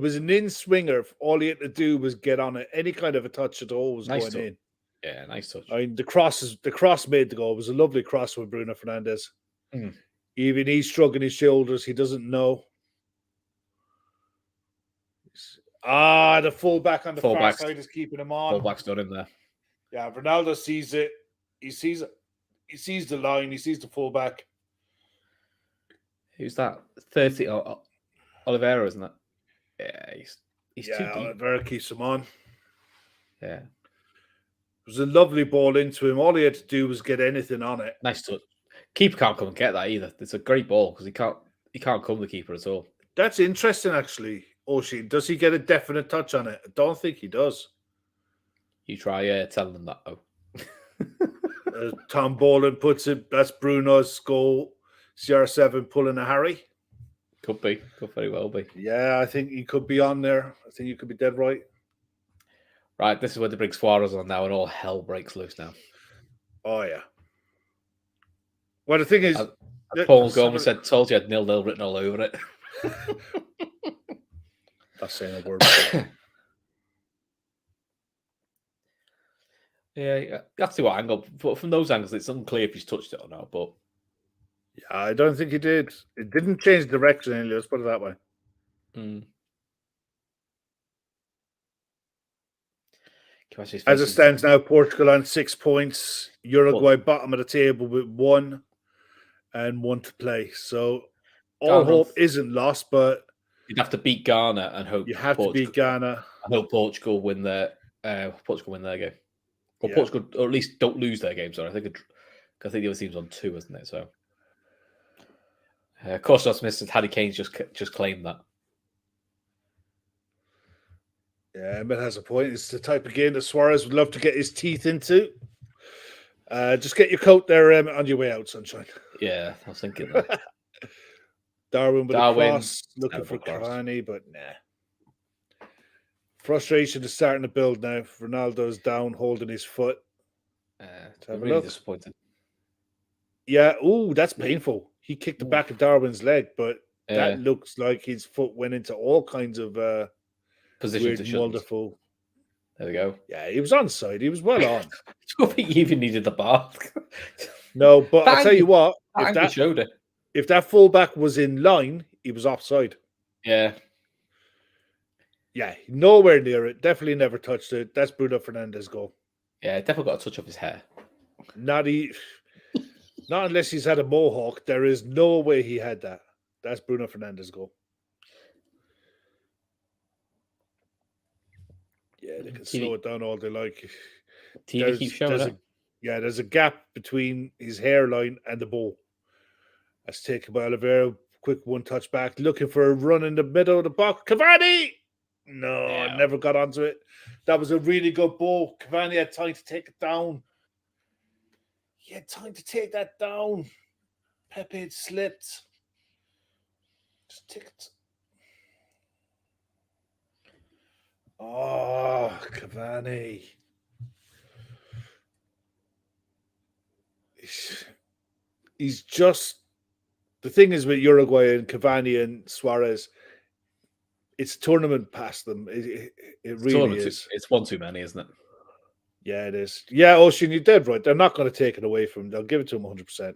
was an in swinger. All he had to do was get on it. Any kind of a touch at all was going in. Yeah, nice touch. I mean, the cross made the goal. It was a lovely cross with Bruno Fernandes. Mm. Even he's shrugging his shoulders. He doesn't know. The fullback on the far side is keeping him on. Fullback's not in there. Yeah, Ronaldo sees it. He sees it. He sees the line. He sees the fullback. Who's that? 30. Oliveira, isn't it? Yeah, he's too deep. Oliveira keeps him on. Yeah. It was a lovely ball into him. All he had to do was get anything on it. Nice touch. Keeper can't come and get that either. It's a great ball because he can't come the keeper at all. That's interesting, actually. Oshie, does he get a definite touch on it? I don't think he does. You try telling them that, though. Tom Boland puts it. That's Bruno's goal. CR7 pulling a Harry. Could be. Could very well be. Yeah, I think he could be on there. I think you could be dead right. Right, this is where they bring Suarez on now and all hell breaks loose now. Oh, yeah. Well, the thing is... Paul Gomez told you I had 0-0 written all over it. That's saying a word. Yeah, you have to see what angle. But from those angles, it's unclear if he's touched it or not. But yeah, I don't think he did. It didn't change direction anyway. Let's put it that way. As it stands now, Portugal on 6 points. Uruguay bottom of the table with 1 and 1 to play. So all hope isn't lost, but you'd have to beat Ghana and hope you have to beat Ghana. I hope Portugal win their game, or Portugal, or at least don't lose their game. Sorry, I think the other team's on 2, isn't it? So, of course, that's Mr. Harry Kane's just claimed that. Yeah, Emmett has a point. It's the type of game that Suarez would love to get his teeth into. Just get your coat there on your way out, sunshine. Yeah, I was thinking that. Darwin with a cross, looking for Cavani, but nah. Frustration is starting to build now. Ronaldo's down, holding his foot. Really disappointed. Yeah, that's painful. He kicked the back of Darwin's leg, but that looks like his foot went into all kinds of positions. Weird, wonderful. There we go. Yeah, he was onside. He was well on. I don't think he even needed the bar. No, but I'll tell you what, if that fullback was in line, he was offside. Yeah. Yeah, nowhere near it. Definitely never touched it. That's Bruno Fernandes' goal. Yeah, definitely got a touch of his hair. Not unless he's had a mohawk. There is no way he had that. That's Bruno Fernandes' goal. Yeah, they can slow it down all they like. TV keeps showing it. There's a gap between his hairline and the ball. That's taken by Oliveira. Quick one touch back, looking for a run in the middle of the box. Cavani! No, never got onto it. That was a really good ball. Cavani had time to take it down. He had time to take that down. Pepe had slipped. Just take it. Oh, Cavani. He's just... The thing is with Uruguay and Cavani and Suarez, it's a tournament past them. It really is. It's one too many, isn't it? Yeah, it is. Yeah, Ocean, you're dead right. They're not going to take it away from him. They'll give it to him 100%.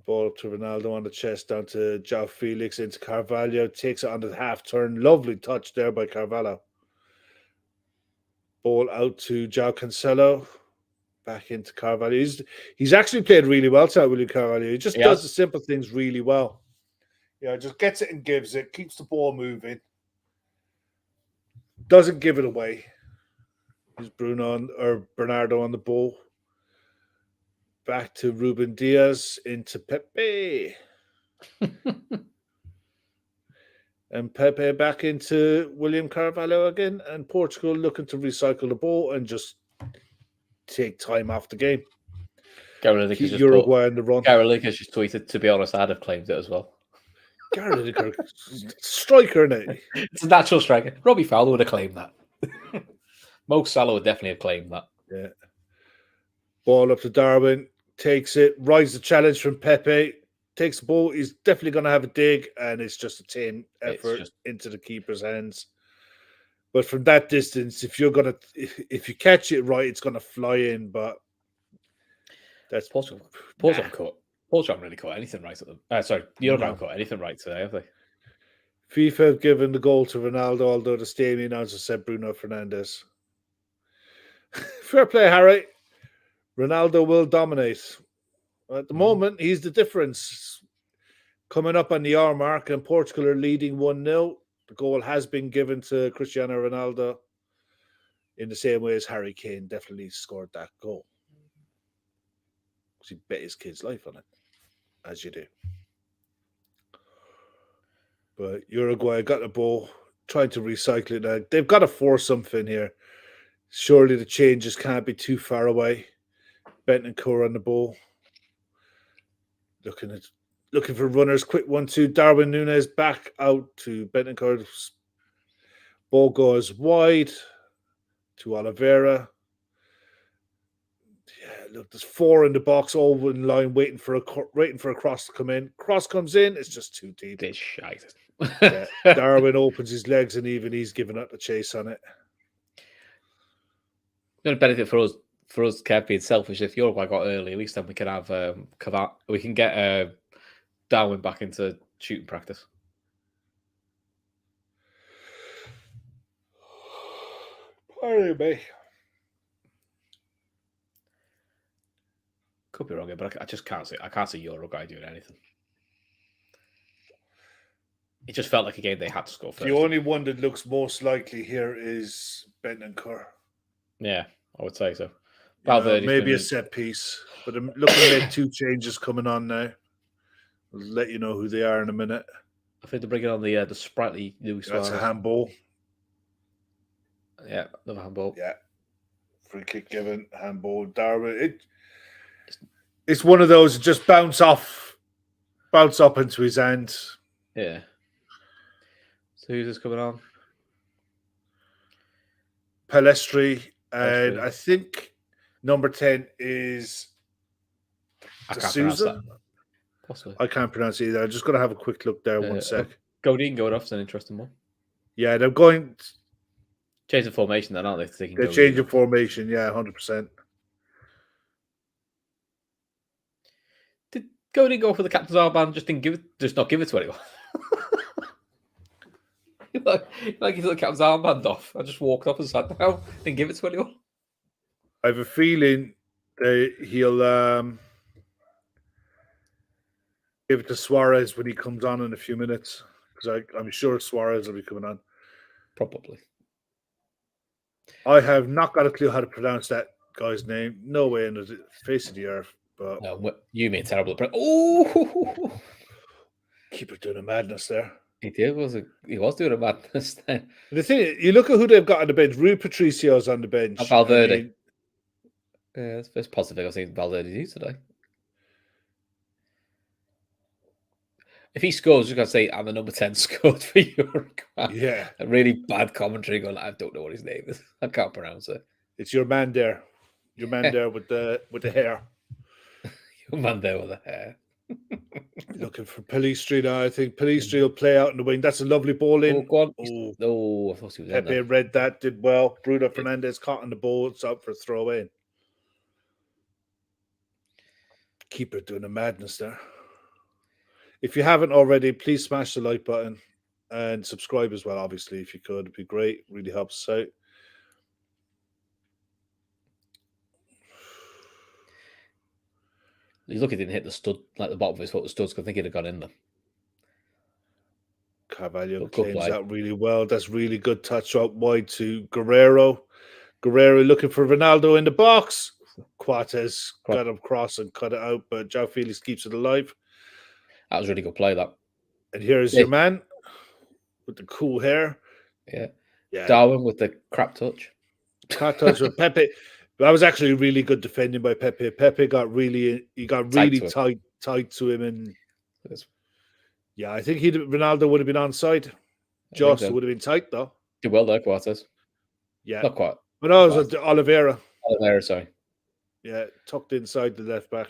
Ball up to Ronaldo on the chest, down to João Felix, into Carvalho. Takes it on the half turn. Lovely touch there by Carvalho. Ball out to João Cancelo. Back into Carvalho. He's actually played really well tonight, William Carvalho. He just does the simple things really well. Yeah, just gets it and gives it. Keeps the ball moving. Doesn't give it away. Here's Bernardo on the ball. Back to Ruben Diaz, into Pepe. And Pepe back into William Carvalho again. And Portugal looking to recycle the ball and just take time off the game. Keep Uruguay on the run. Gary Lineker just tweeted, to be honest, I'd have claimed it as well. Gary Lineker, striker, isn't it? It's a natural striker. Robbie Fowler would have claimed that. Mo Salah would definitely have claimed that. Yeah. Ball up to Darwin. Takes it. Rises the challenge from Pepe. Takes the ball. He's definitely going to have a dig, and it's just a tame effort into the keeper's hands. But from that distance, if you catch it right, it's gonna fly in. But that's Portugal haven't really caught anything right at them. Sorry, Uruguay haven't caught anything right today, have they? FIFA have given the goal to Ronaldo, although the stadium announcer said Bruno Fernandes. Fair play, Harry. Ronaldo will dominate. At the moment, he's the difference. Coming up on the hour mark, and Portugal are leading 1-0. The goal has been given to Cristiano Ronaldo in the same way as Harry Kane definitely scored that goal. Because he bet his kid's life on it, as you do. But Uruguay got the ball, trying to recycle it now. They've got to force something here. Surely the changes can't be too far away. Bentancur on the ball. Looking for runners. Quick 1-2. Darwin Núñez back out to Bentancur. Ball goes wide to Oliveira. Yeah, look, there's 4 in the box, all in line, waiting for a cross to come in. Cross comes in, it's just too deep. It's shite. Yeah, Darwin opens his legs, and even he's giving up the chase on it. The only benefit for us, Kev, being selfish, if Uruguay got early, at least then we can have we can get Darwin back into shooting practice. Pardon me. Could be wrong here, but I just can't see. I can't see Uruguay doing anything. It just felt like a game they had to score first. The only one that looks most likely here is Bentancur. Yeah, I would say so. Maybe a set piece, but I'm looking at 2 changes coming on now. I'll let you know who they are in a minute. I think they're bringing on the sprightly Luis Suarez. That's a handball. Yeah, another handball. Yeah, free kick given, handball. Darwin. It's one of those just bounce up into his hand. Yeah. So who's this coming on? Palestri, and I think number 10 is D'Souza. Possibly. I can't pronounce it either. I'm just going to have a quick look there. 1 sec. Godin going off is an interesting one. Yeah, they're going changing formation then, aren't they? They're changing formation. Yeah, 100%. Did Godin go for the captain's armband? Just not give it to anyone. like he took the captain's armband off. I just walked up and sat down. Didn't give it to anyone. I have a feeling that he'll give it to Suarez when he comes on in a few minutes, because I'm sure Suarez will be coming on. Probably. I have not got a clue how to pronounce that guy's name. No way in the face of the earth. But no, you mean terrible. Oh, keeper doing a madness there. He did. He was doing a madness then. The thing is, you look at who they've got on the bench. Rui Patricio's on the bench. Valverde. Yeah, that's the first positive thing I've seen Valverde do today. If he scores, you're going to say, and the number 10 scored for Uruguay. Yeah. A really bad commentary going, I don't know what his name is. I can't pronounce it. It's your man there. Your man there with the hair. Your man there with the hair. Looking for Palestri now. I think Palestri will play out in the wing. That's a lovely ball in. Oh, go on. Oh, I thought he was Pepe read that, did well. Bruno Fernandes caught on the ball. It's up for a throw in. Keeper doing a madness there. If you haven't already, please smash the like button and subscribe as well, obviously, if you could. It'd be great. Really helps us out. He's lucky he didn't hit the stud, like the bottom of his foot, the studs, because I think he'd have gone in there. Carvalho claims that really well. That's really good touch out wide to Guerrero. Guerrero looking for Ronaldo in the box. Coates got him cross and cut it out, but João Felix keeps it alive. That was really good play, that. And here's your man with the cool hair. Yeah. Darwin with the crap touch. Crap touch with Pepe. That was actually really good defending by Pepe. Pepe got really tight to him, and yeah, I think Ronaldo would have been onside. Joss would have been tight though. Did well there, Coates. Yeah, not quite. But no, it was Oliveira. Oliveira, sorry. Yeah, tucked inside the left back.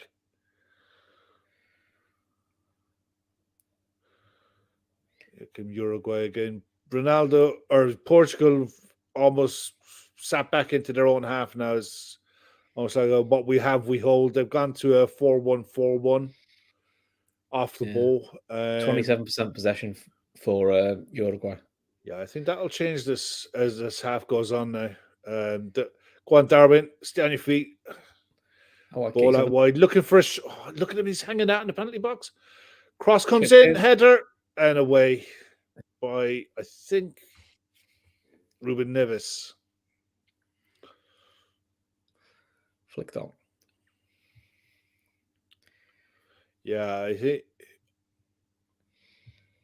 Here came Uruguay again. Ronaldo or Portugal almost sat back into their own half now. It's almost like what we have, we hold. They've gone to a 4-1-4-1 off the ball. 27% possession for Uruguay. Yeah, I think that'll change this as this half goes on now. Go on, Darwin. Stay on your feet. Ball out wide. Looking for a look at him. He's hanging out in the penalty box. Cross comes in. Header. And away by, I think, Ruben Neves. Flicked on. Yeah, I think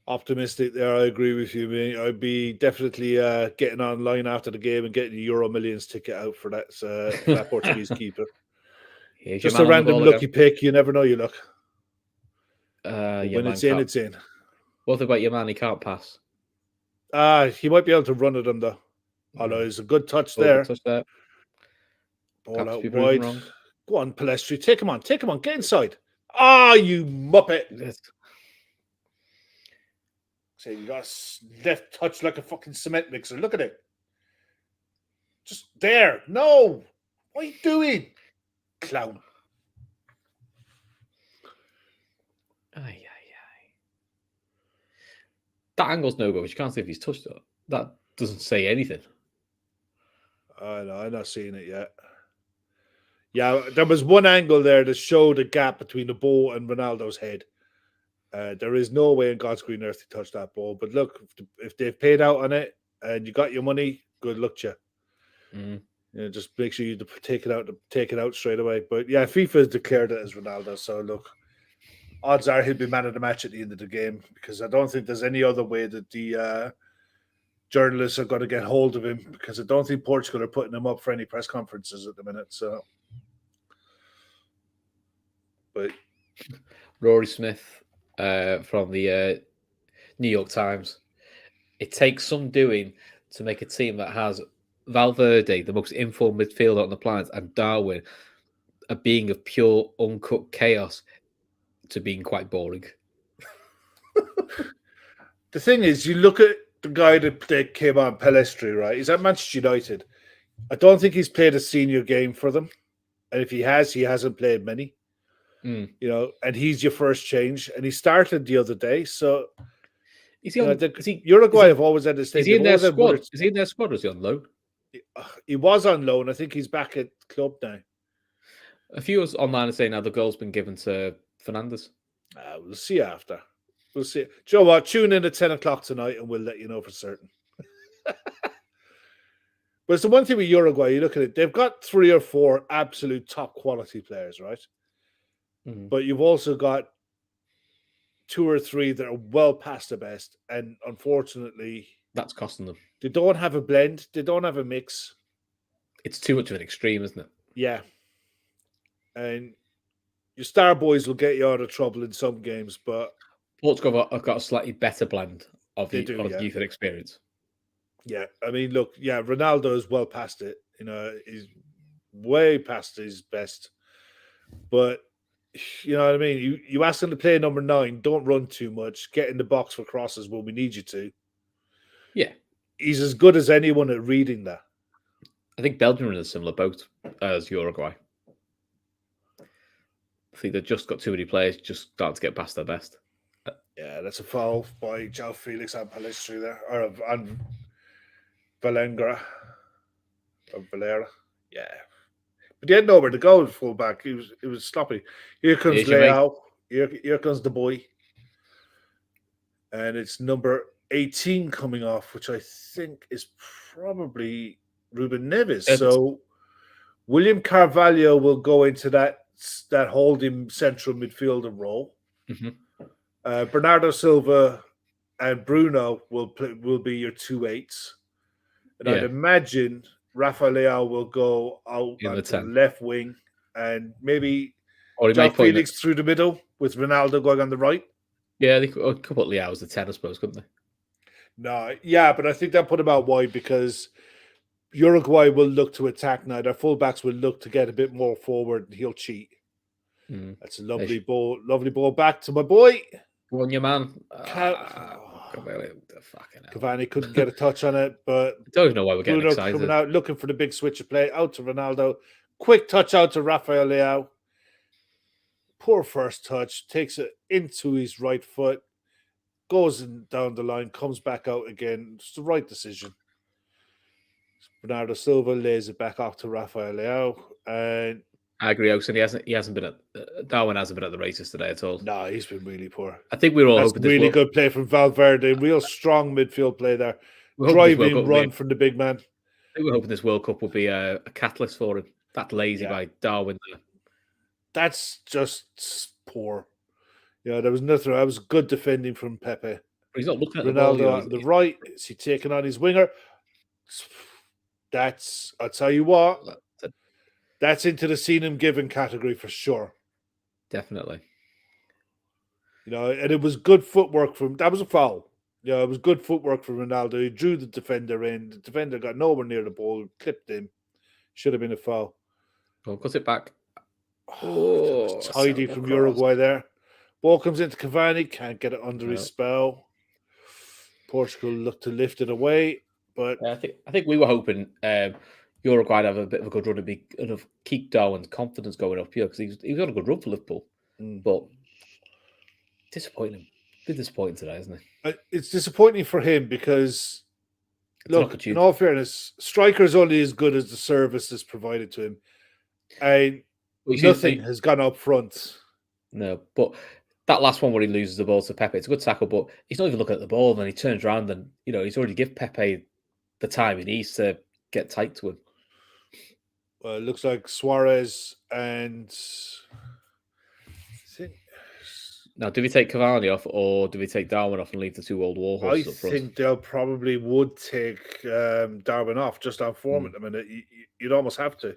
optimistic there. I agree with you, mate. I'd be definitely getting online after the game and getting a Euro Millions ticket out for that Portuguese keeper. Just a random lucky pick. You never know, you look. When it's in, it's in. What about your man? He can't pass. He might be able to run at him, though. Although it's a good touch there. Ball out wide. Wrong. Go on, Palestri. Take him on. Take him on. Get inside. You muppet. Yes. So you got a left touch like a fucking cement mixer. Look at it. Just there. No. What are you doing? Clown. That angle's no go. You can't see if he's touched it. That doesn't say anything. No, I'm not seeing it yet. Yeah, there was one angle there that showed a gap between the ball and Ronaldo's head. There is no way in God's green earth to touch that ball. But look, if they've paid out on it and you got your money, good luck to you. Just make sure you take it out straight away. But yeah, FIFA has declared it as Ronaldo. So look, odds are he'll be man of the match at the end of the game because I don't think there's any other way that the journalists are going to get hold of him because I don't think Portugal are putting him up for any press conferences at the minute. So, but Rory Smith from the New York Times. It takes some doing to make a team that has Valverde, the most informed midfielder on the planet, and Darwin, a being of pure, uncut chaos, to being quite boring. The thing is, you look at the guy that came on, Palestri, right? He's at Manchester United. I don't think he's played a senior game for them. And if he has, he hasn't played many. You know, and he's your first change. And he started the other day. So Uruguay have always had this thing. Is he in their squad? Is he in their squad or is he on loan? He was on loan. I think he's back at club now. A few of us online are saying now the goal's been given to Fernandes. We'll see after. We'll see. Do you know what? Tune in at 10 o'clock tonight and we'll let you know for certain. But it's the one thing with Uruguay, you look at it, they've got 3 or 4 absolute top quality players, right? But you've also got 2 or 3 that are well past the best. And unfortunately, that's costing them. They don't have a blend. They don't have a mix. It's too much of an extreme, isn't it? Yeah. And your star boys will get you out of trouble in some games, but Portugal have got a slightly better blend of youth and experience. Yeah, I mean, look, Ronaldo is well past it. You know, he's way past his best. But you know what I mean? You ask him to play number 9, don't run too much, get in the box for crosses when we need you to. Yeah. He's as good as anyone at reading that. I think Belgium are in a similar boat as Uruguay. I think they've just got too many players just starting to get past their best. Yeah, that's a foul by João Felix and Palestri there. And Valengra. Or Valera. Yeah. But he had nowhere to go full back. It was sloppy. Here comes Leao. Here comes the boy. And it's number 18 coming off, which I think is probably Ruben Neves. So William Carvalho will go into that holding central midfielder role. Bernardo Silva and Bruno will be your 2-8s. And I'd imagine Rafael Leao will go out on the left wing and maybe João Felix through the middle with Ronaldo going on the right. Yeah, they could put Leao as the 10, I suppose, couldn't they? No, yeah, but I think they'll put him out wide because Uruguay will look to attack now. Their fullbacks will look to get a bit more forward and he'll cheat. That's a lovely ball. Lovely ball back to my boy. Go on, your man. Fucking hell. Cavani couldn't get a touch on it, but I don't even know why we're getting Bruno excited. coming out, looking for the big switch of play, out to Ronaldo. Quick touch out to Rafael Leao. Poor first touch, takes it into his right foot, goes down the line, comes back out again. It's the right decision. Bernardo Silva lays it back off to Rafael Leao, and I agree, Oakson. He hasn't been at Darwin hasn't been at the races today at all. no, he's been really poor. I think we were all That's hoping really good play from Valverde. Real strong midfield play there. Driving run from the big man. I think we're hoping this World Cup will be a catalyst for him. That lazy by Darwin there. That's just poor. Yeah, there was nothing. That was good defending from Pepe. But he's not looking at Ronaldo the ball. on the right. Is he taking on his winger? That's, I'll tell you what, that's into the seen him given category for sure. Definitely. You know, and it was good footwork from, that was a foul. Yeah, it was good footwork from Ronaldo. He drew the defender in. The defender got nowhere near the ball, clipped him. Should have been a foul. Oh, cut it back. Oh, tidy from Uruguay there. Ball comes into Cavani, can't get it under his spell. Portugal looked to lift it away, but I think we were hoping Uruguay would have a bit of a good run and keep Darwin's confidence going up here because he was on a good run for Liverpool, but disappointing. A bit disappointing today, isn't it? It's disappointing for him because, look, in all fairness, striker's only as good as the service is provided to him, and nothing has gone up front. No, but that last one where he loses the ball to Pepe, it's a good tackle, but he's not even looking at the ball. And then he turns around and, he's already given Pepe the time he needs to get tight to him. Well, it looks like Suarez and... Now, do we take Cavani off or do we take Darwin off and leave the two old war horses up front? I think they'll probably would take Darwin off just on form at the minute. You'd almost have to.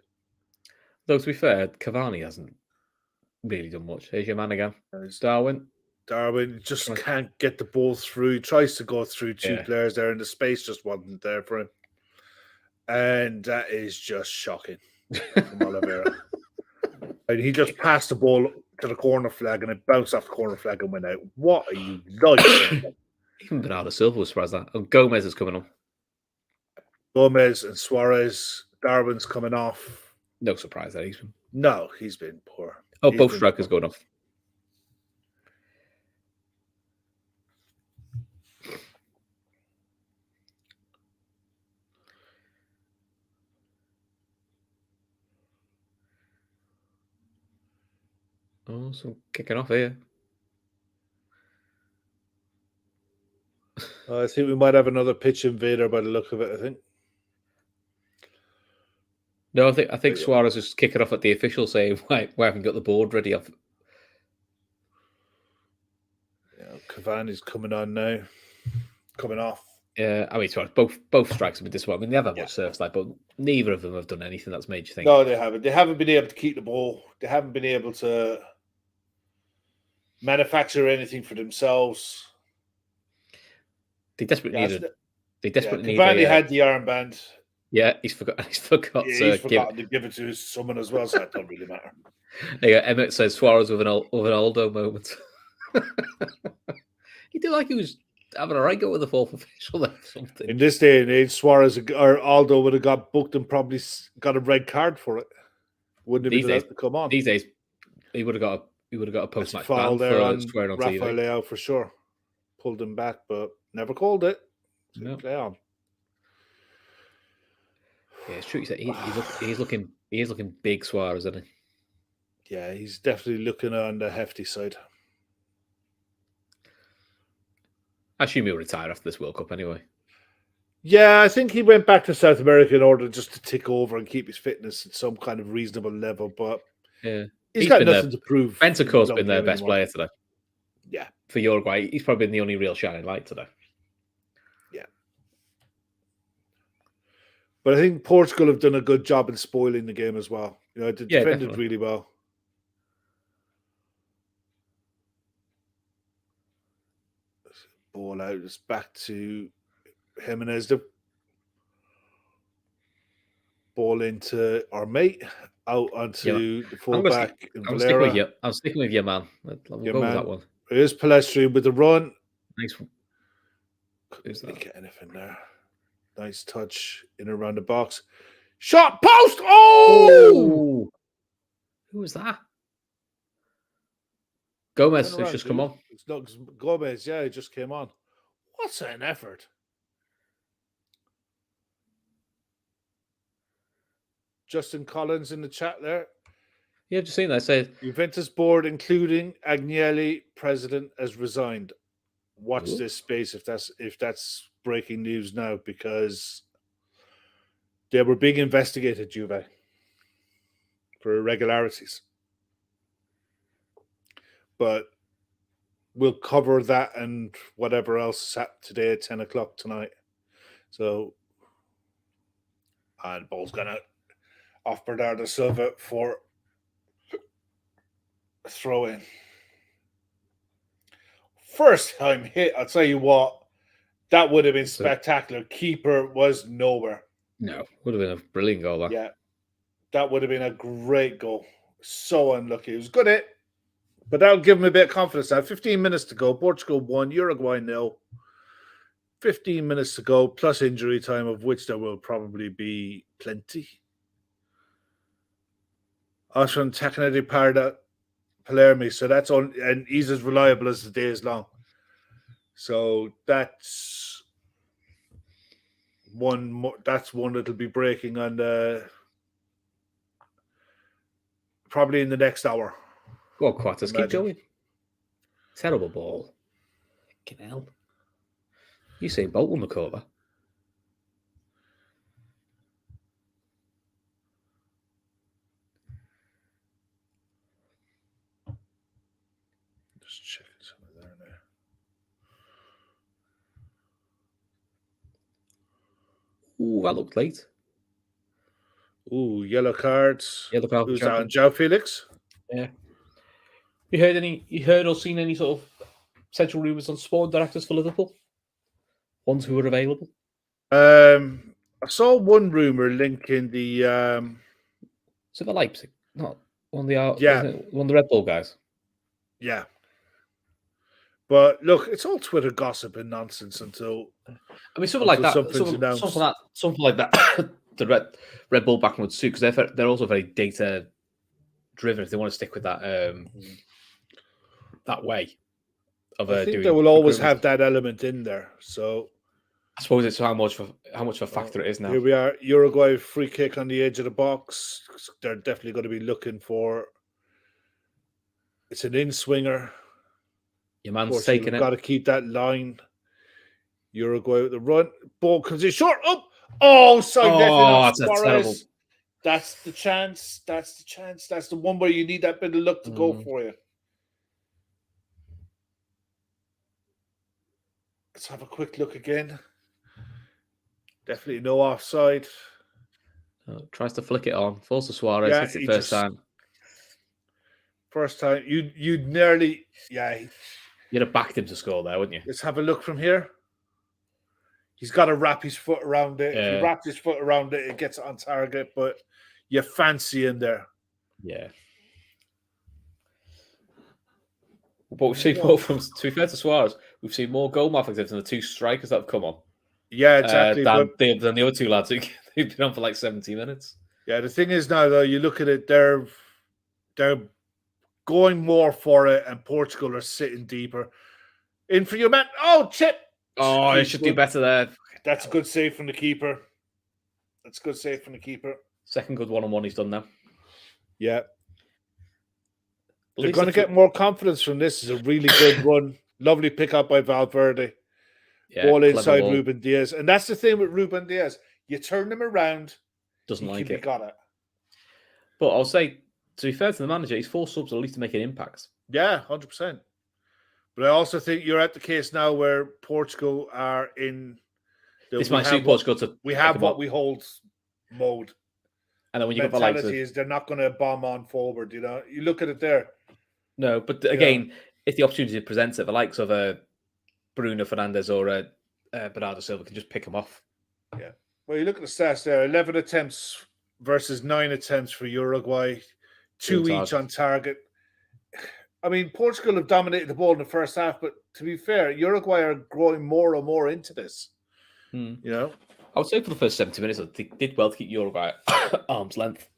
Though, to be fair, Cavani hasn't really done much. Here's your man again. Darwin just can't get the ball through. He tries to go through two players there, and the space just wasn't there for him. And that is just shocking from Oliveira. And he just passed the ball to the corner flag, and it bounced off the corner flag and went out. What are you like? Even Bernardo Silva was surprised that. And Gomez is coming on. Gomez and Suarez. Darwin's coming off. No surprise that he's been poor. Oh, both strikers going off. Oh, some kicking off here. I think we might have another pitch invader by the look of it, I think. No, I think Suarez is kicking off at the official saying, we haven't got the board ready. Cavani's coming on now. Coming off. Yeah, I mean, sorry, both strikes have been disappointing. I mean, they haven't much service like, but neither of them have done anything that's made you think. No, they haven't. They haven't been able to keep the ball. They haven't been able to manufacture anything for themselves. They desperately needed. They desperately needed. Cavani had the armband. Yeah, he's forgotten to give it to someone as well, so that don't really matter. Yeah, Emmett says Suarez with an Aldo moment. He did like he was having a right go with the fourth official or something. In this day and age, Suarez or Aldo would have got booked and probably got a red card for it. Wouldn't have been allowed to come on. These days, he would have got a post-match foul there on swearing on Rafael TV. Leao for sure. Pulled him back, but never called it. No. Play on. Yeah, it's true. He's looking big, Suarez, isn't he? Yeah, he's definitely looking on the hefty side. I assume he'll retire after this World Cup anyway. Yeah, I think he went back to South America in order just to tick over and keep his fitness at some kind of reasonable level. But yeah, he's got nothing to prove. Bentancur's been their best player today. Yeah, for Uruguay, he's probably been the only real shining light today. Yeah, but I think Portugal have done a good job in spoiling the game as well. You know, they defended really well. Ball out, it's back to Jimenez. The ball into our mate, out onto the fullback. I'm sticking with you, man. I'll go with that one. Here's Palestri with the run. Nice. Couldn't really get anything there. Nice touch in around the box. Shot post. Oh! Who was that? Gomez, who's just come on. It's not Gomez. Yeah, he just came on. What's an effort? Justin Collins in the chat there. Yeah, I've just seen that. Said Juventus board, including Agnelli, president, has resigned. Watch this space if that's breaking news now, because they were being investigated, Juve, for irregularities. But we'll cover that and whatever else today at 10 o'clock tonight. So, and ball's gonna off Bernardo Silva for a throw in. First time hit, I'll tell you what, that would have been spectacular. Keeper was nowhere. No, would have been a brilliant goal. That. Yeah, that would have been a great goal. So unlucky. It was good hit, but that'll give him a bit of confidence now. 15 minutes to go. Portugal 1, Uruguay 0. 15 minutes to go, plus injury time, of which there will probably be plenty. Ashwin Takanedi Parda Palermo, so that's on, and he's as reliable as the day is long. So that's one. That's one that'll be breaking on probably in the next hour. Go on, Quarters, keep going. Terrible ball. Fucking hell. You say Bolt on the cover. Just checking something there now. Ooh, that looked late. Ooh, yellow cards. Yellow card. Who's that on? João Felix? Yeah. You heard or seen any sort of central rumours on sport directors for Liverpool? Ones who were available? I saw one rumour linking the Is it the Leipzig? Not one of the one of the Red Bull guys. Yeah. But look, it's all Twitter gossip and nonsense until something like that. Something like that. The Red Bull backing would suit, because they're also very data driven. If they want to stick with that that way of I think they will always have that element in there. So I suppose it's how much of a factor it is now. Here we are, Uruguay free kick on the edge of the box. They're definitely going to be looking for. It's an in-swinger. Your man's taking it. Got to keep that line. Uruguay with the run. Ball comes in short. Up. Oh, sorry. That's terrible. That's the chance. That's the chance. That's the one where you need that bit of luck to go for you. Let's have a quick look again. Definitely no offside. Tries to flick it on. Falls to Suarez. Hits it first time. First time. You'd nearly. Yeah. You'd have backed him to score there, wouldn't you? Let's have a look from here. He's got to wrap his foot around it. If he wraps his foot around it, it gets it on target, but you fancy in there. Yeah. But we've seen more from, to be fair to Suarez, we've seen more goal mouth than the two strikers that have come on. Yeah, exactly. Than the other two lads who've been on for like 70 minutes. Yeah, the thing is now, though, you look at it, they're going more for it, and Portugal are sitting deeper. In for your man. Oh, chip. Oh, you should do better there. That's a good save from the keeper. Second good one-on-one he's done now. Yeah. They're going to get more confidence from this. It's a really good run. Lovely pick-up by Valverde. Yeah, ball inside Ruben Diaz. And that's the thing with Ruben Diaz. You turn him around. Doesn't like it. Got it. But I'll say, to be fair to the manager, he's 4 subs at least to make an impact. Yeah, 100%. But I also think you're at the case now where Portugal are in. This might suit Portugal to. We have what we hold mode. And then when you got the mentality is they're not going to bomb on forward. You know, you look at it there. No, but again, if the opportunity presents it, the likes of Bruno Fernandes or Bernardo Silva can just pick them off. Yeah. Well, you look at the stats there: 11 attempts versus 9 attempts for Uruguay, 2 each on target. I mean, Portugal have dominated the ball in the first half, but to be fair, Uruguay are growing more and more into this. You know, I would say for the first 70 minutes, they did well to keep Uruguay at arm's length.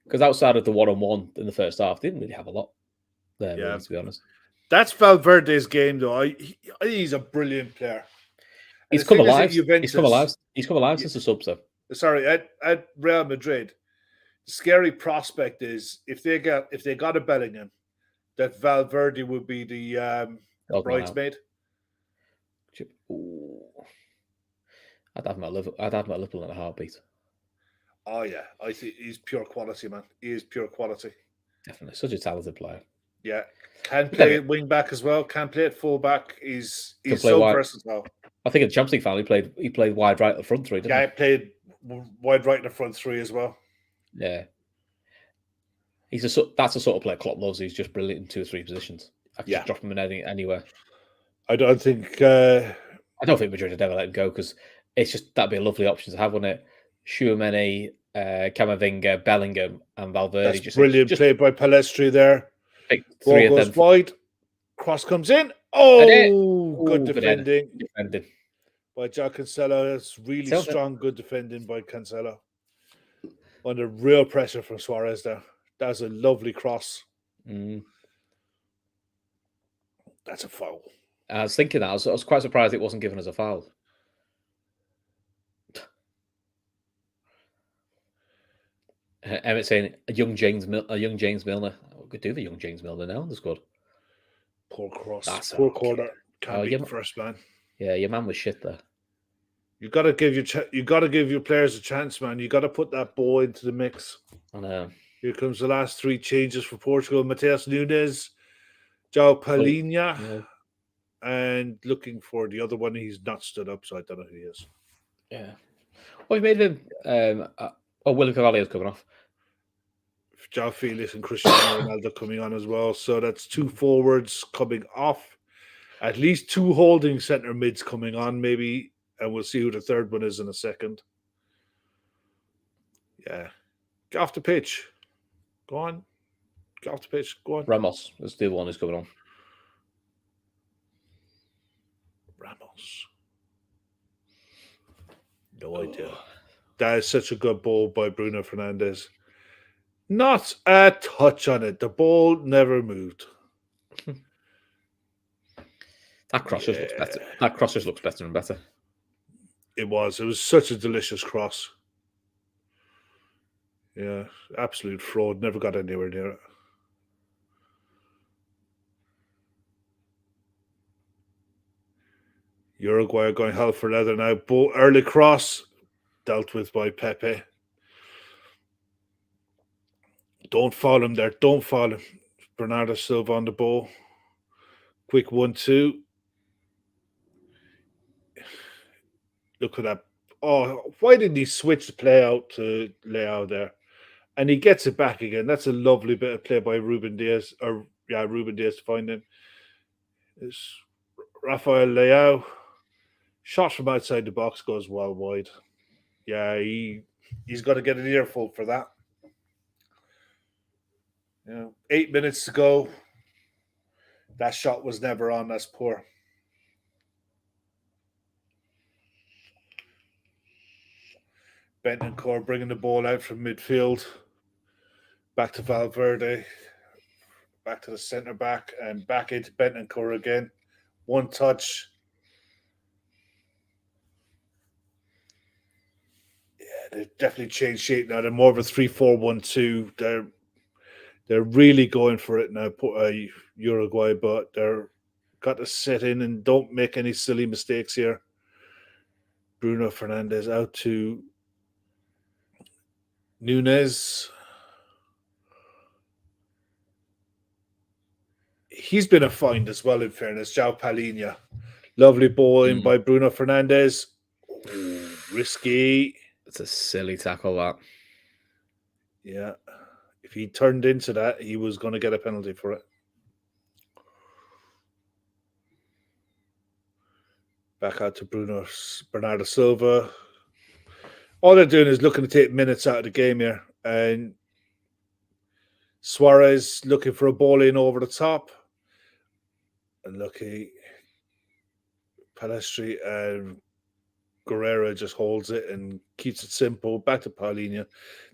Because outside of the 1-on-1 in the first half, they didn't really have a lot there, really, to be honest. That's Valverde's game, though. I think he's a brilliant player. He's come alive. He's come alive. He's come alive since the sub, though. Sorry, at Real Madrid, the scary prospect is if they got a Bellingham, that Valverde would be the bridesmaid. I'd have my Liverpool in a heartbeat. Oh yeah, I think he's pure quality, man. He is pure quality. Definitely, such a talented player. Yeah, can play at wing back as well. Can play at full back. He's so versatile. I think in the Champions League final he played wide right at the front three. Didn't he? He played wide right in the front three as well. Yeah, that's the sort of player Klopp loves. He's just brilliant in 2 or 3 positions. I can just drop him in anywhere. I don't think Madrid would ever let him go because it's just that'd be a lovely option to have, wouldn't it? Tchouaméni, Camavinga, Bellingham, and Valverde. That's brilliant play by Palestri there. Ball goes wide. Cross comes in. Oh, good defending by João Cancelo. That's really strong, good defending by Cancelo. Under real pressure from Suarez there. That's a lovely cross. That's a foul. I was thinking that. I was quite surprised it wasn't given as a foul. Emmett saying a young James Milner. We could do the young James Milner now in the squad. Poor cross. Poor corner. Can't beat first man. Yeah, your man was shit there. You got to give your players a chance, man. You got to put that ball into the mix. I know. Here comes the last 3 changes for Portugal: Mateus Nunes, João Palhinha, and looking for the other one. He's not stood up, so I don't know who he is. Yeah. Well, you made him. William Carvalho's coming off. João Felix and Cristiano Ronaldo coming on as well. So that's 2 forwards coming off. At least 2 holding centre mids coming on, maybe. And we'll see who the third one is in a second. Yeah. Get off the pitch. Go on. Get off the pitch. Go on. Ramos is the one who's coming on. Ramos. No idea. That is such a good ball by Bruno Fernandes. Not a touch on it. The ball never moved. That cross just looks better. That cross just looks better and better. It was such a delicious cross. Yeah, absolute fraud. Never got anywhere near it. Uruguay are going hell for leather now. Early cross dealt with by Pepe. Don't foul him there. Don't foul him. Bernardo Silva on the ball. Quick 1-2. Look at that. Oh, why didn't he switch the play out to Leao there? And he gets it back again. That's a lovely bit of play by Ruben Diaz. Ruben Diaz to find him. It's Rafael Leao. Shot from outside the box goes well wide. Yeah, he's got to get an earful for that. 8 minutes to go. That shot was never on. That's poor. Bentancur bringing the ball out from midfield. Back to Valverde. Back to the centre back. And back into Bentancur again. One touch. Yeah, they've definitely changed shape now. They're more of a 3-4-1-2. They're really going for it now, Uruguay, but they're got to sit in and don't make any silly mistakes here. Bruno Fernandes out to Nunes. He's been a find as well, in fairness. João Palhinha. Lovely ball in by Bruno Fernandes. Risky. It's a silly tackle, that. Yeah. If he turned into that, he was going to get a penalty for it. Back out to Bernardo Silva. All they're doing is looking to take minutes out of the game here. And Suarez looking for a ball in over the top. And lucky Palestri and Guerrero just holds it and keeps it simple. Back to Paulinho.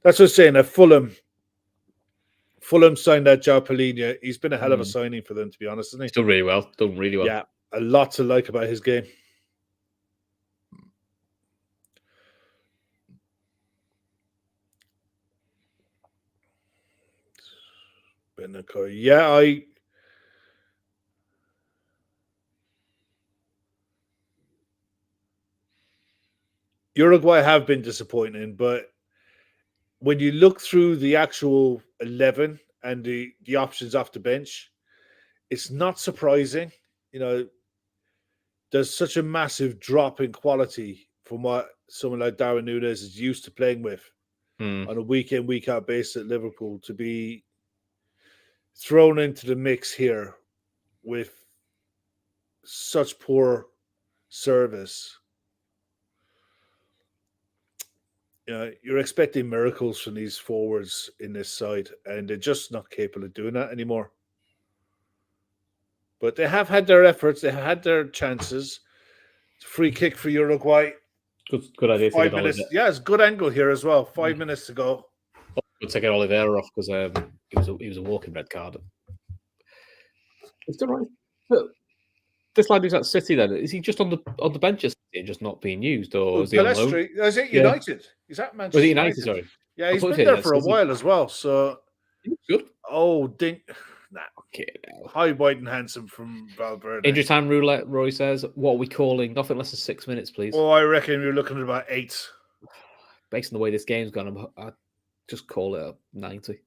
That's what I'm saying. Fulham signed that João Paulinho. He's been a hell of a signing for them, to be honest, isn't he? He's done really well. Yeah, a lot to like about his game. Yeah, Uruguay have been disappointing, but when you look through the actual 11 and the options off the bench, it's not surprising. You know, there's such a massive drop in quality from what someone like Darwin Núñez is used to playing with on a week in, week out basis at Liverpool, to be thrown into the mix here with such poor service. You know, you're expecting miracles from these forwards in this side, and they're just not capable of doing that anymore. But they have had their efforts. They have had their chances. Free kick for Uruguay. Good idea. 5 minutes. Yeah, it's a good angle here as well. 5 minutes to go. We'll take Oliveira off because he was a walking red card. It's the right. But this lad who's at City, then is he just on the bench and just not being used, or is he on loan? Is it United? Is that Manchester? Was it United? Sorry. Yeah, he's been there for a while as well. So good. Oh, Nah. Okay, high, white, and handsome from Valverde. Injury time roulette, Roy says. What are we calling? Nothing less than 6 minutes, please. Oh, I reckon you're looking at about 8. Based on the way this game's gone, I'd just call it a 90.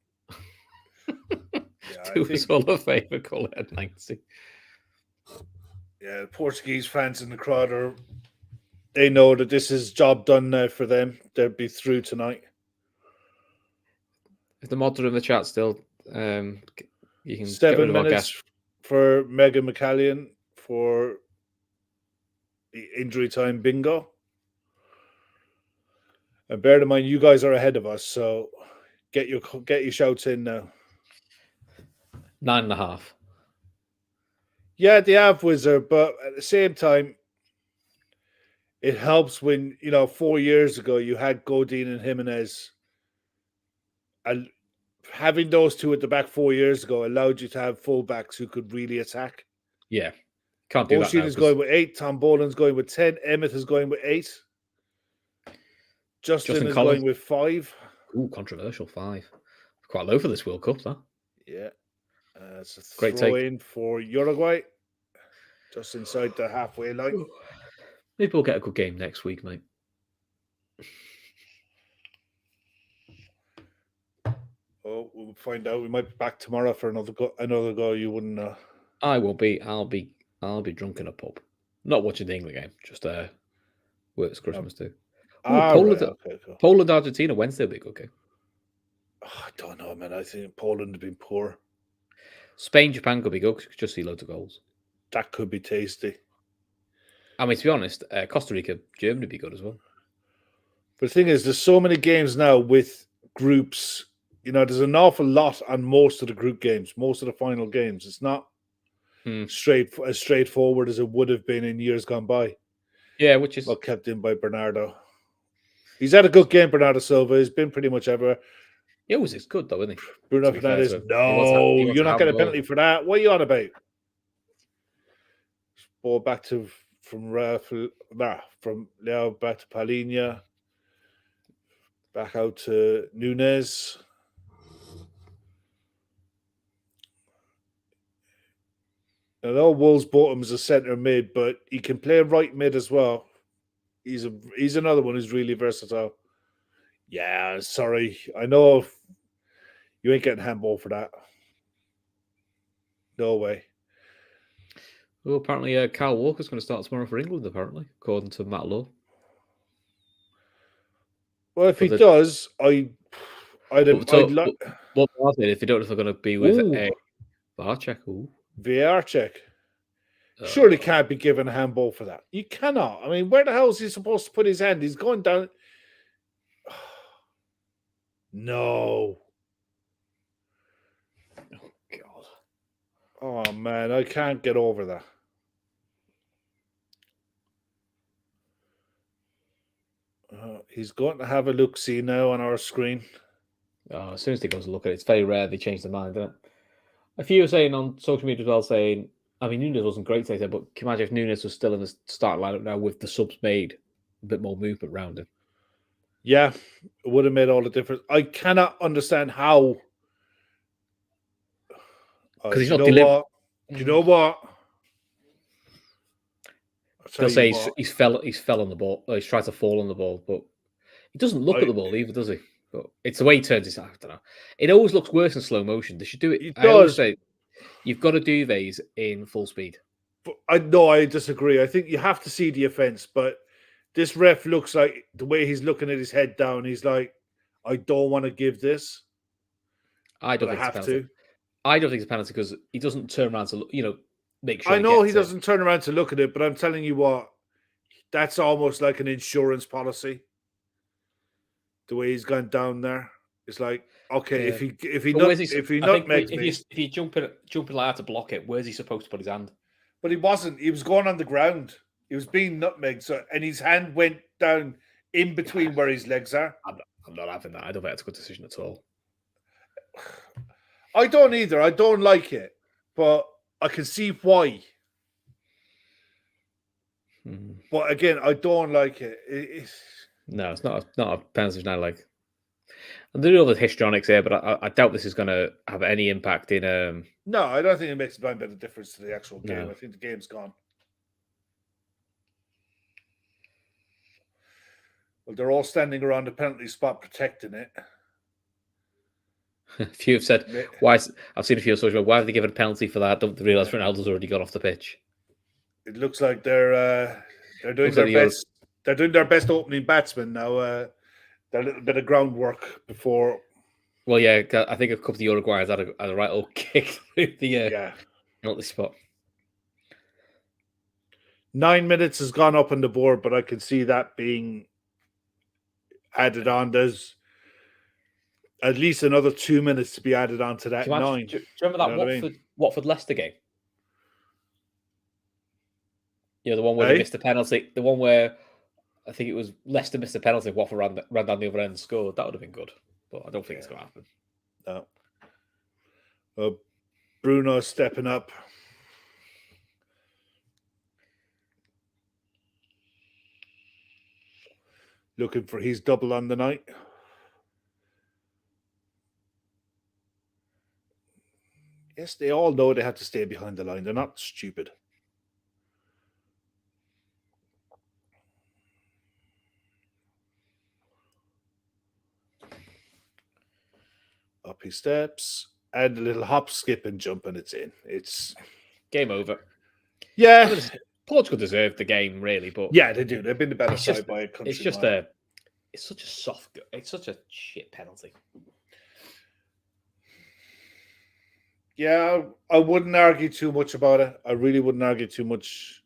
Do us all a favour, call it a 90. Yeah, the Portuguese fans in the crowd they know that this is job done now for them. They'll be through tonight. If the mods are in the chat still, you can 7 minutes for Megan McCallion for the injury time bingo. And bear in mind, you guys are ahead of us, so get your shouts in now. 9.5. Yeah, they have Wizard, but at the same time, it helps when 4 years ago you had Godin and Jimenez, and having those two at the back 4 years ago allowed you to have fullbacks who could really attack. Yeah, can't do that now. is going with 8. Tom Boland's going with 10. Emmett is going with 8. Justin is going with 5. Ooh, controversial 5. Quite low for this World Cup, that. Yeah. It's a great throw in for Uruguay. Just inside the halfway line. Maybe we'll get a good game next week, mate. Oh, we'll find out. We might be back tomorrow for another go. You wouldn't know. I will be. I'll be drunk in a pub. Not watching the England game. Just works Christmas too. Poland, Argentina Wednesday will be a good game. Oh, I don't know, man. I think Poland have been poor. Spain, Japan could be good. Just see loads of goals. That could be tasty. I mean, to be honest, Costa Rica, Germany would be good as well. But the thing is, there's so many games now with groups. There's an awful lot on most of the group games, most of the final games. It's not as straightforward as it would have been in years gone by. Yeah, which is kept in by Bernardo. He's had a good game, Bernardo Silva. He's been pretty much everywhere. He always is good, though, isn't he? Bruno Fernandes, no, you're not getting a penalty for that. What are you on about? Ball back from Leo back to Paulinho. Back out to Núñez. I know Wolves bought him as a centre mid, but he can play right mid as well. He's another one who's really versatile. Yeah, sorry. I know you ain't getting handball for that. No way. Well, apparently Kyle Walker's going to start tomorrow for England, apparently, according to Matt Law. Well, if he does, I'd like... What if you don't know if they're going to be with a VAR check? VAR check. Surely can't be given a handball for that. You cannot. I mean, where the hell is he supposed to put his hand? He's going down. No. Oh man, I can't get over that. He's going to have a look-see now on our screen. Oh, as soon as they go to look at it, it's very rare they change their mind, isn't it? A few were saying on social media as well, saying, I mean, Nunes wasn't great today, but can you imagine if Nunes was still in the starting lineup now with the subs made, a bit more movement around him? Yeah, it would have made all the difference. I cannot understand how. Because he's Do you not know delivering. what? Do you know what? They'll say he's fell on the ball. Or he's tried to fall on the ball, but he doesn't look at the ball either, does he? But it's the way he turns his. I don't know. It always looks worse in slow motion. They should do it. I always say you've got to do these in full speed. I disagree. I think you have to see the offense, but this ref looks like the way he's looking at his head down. He's like, I don't want to give this. I don't think it's a penalty. I don't think it's a penalty because he doesn't turn around to look, make sure. I know he doesn't turn around to look at it, but I'm telling you what, that's almost like an insurance policy. The way he's gone down there, it's like, okay, if you jumping like that to block it, where's he supposed to put his hand? But he wasn't. He was going on the ground. He was being nutmegged, and his hand went down in between where his legs are. I'm not having that. I don't think that's a good decision at all. I don't either. I don't like it, but I can see why. But again, I don't like it. No, it's not a penalty now. Like, and there are other histrionics here, but I doubt this is going to have any impact in. No, I don't think it makes a blind bit of difference to the actual game. No. I think the game's gone. Well, they're all standing around the penalty spot protecting it. A few have said, I've seen a few on social media, why have they given a penalty for that? Don't they realise Ronaldo's already got off the pitch? It looks like they're doing their best. They're doing their best opening batsman now. A little bit of groundwork before. Well, yeah, I think a couple of the Uruguayans had a right old kick through the penalty spot. 9 minutes has gone up on the board, but I can see that being added on. There's at least another 2 minutes to be added on to that 9. Do you remember that Watford Leicester game? The one where they missed the penalty. The one where I think it was Leicester missed a penalty. Watford ran down the other end and scored. That would have been good, but I don't think it's going to happen. No. Bruno stepping up. Looking for his double on the night. Yes, they all know they have to stay behind the line. They're not stupid. Up he steps. And a little hop, skip, and jump, and it's in. It's game over. Yeah. Portugal deserved the game, really, but yeah, they do. They've been the better side by a country. It's such a soft. It's such a shit penalty. Yeah, I wouldn't argue too much about it. I really wouldn't argue too much.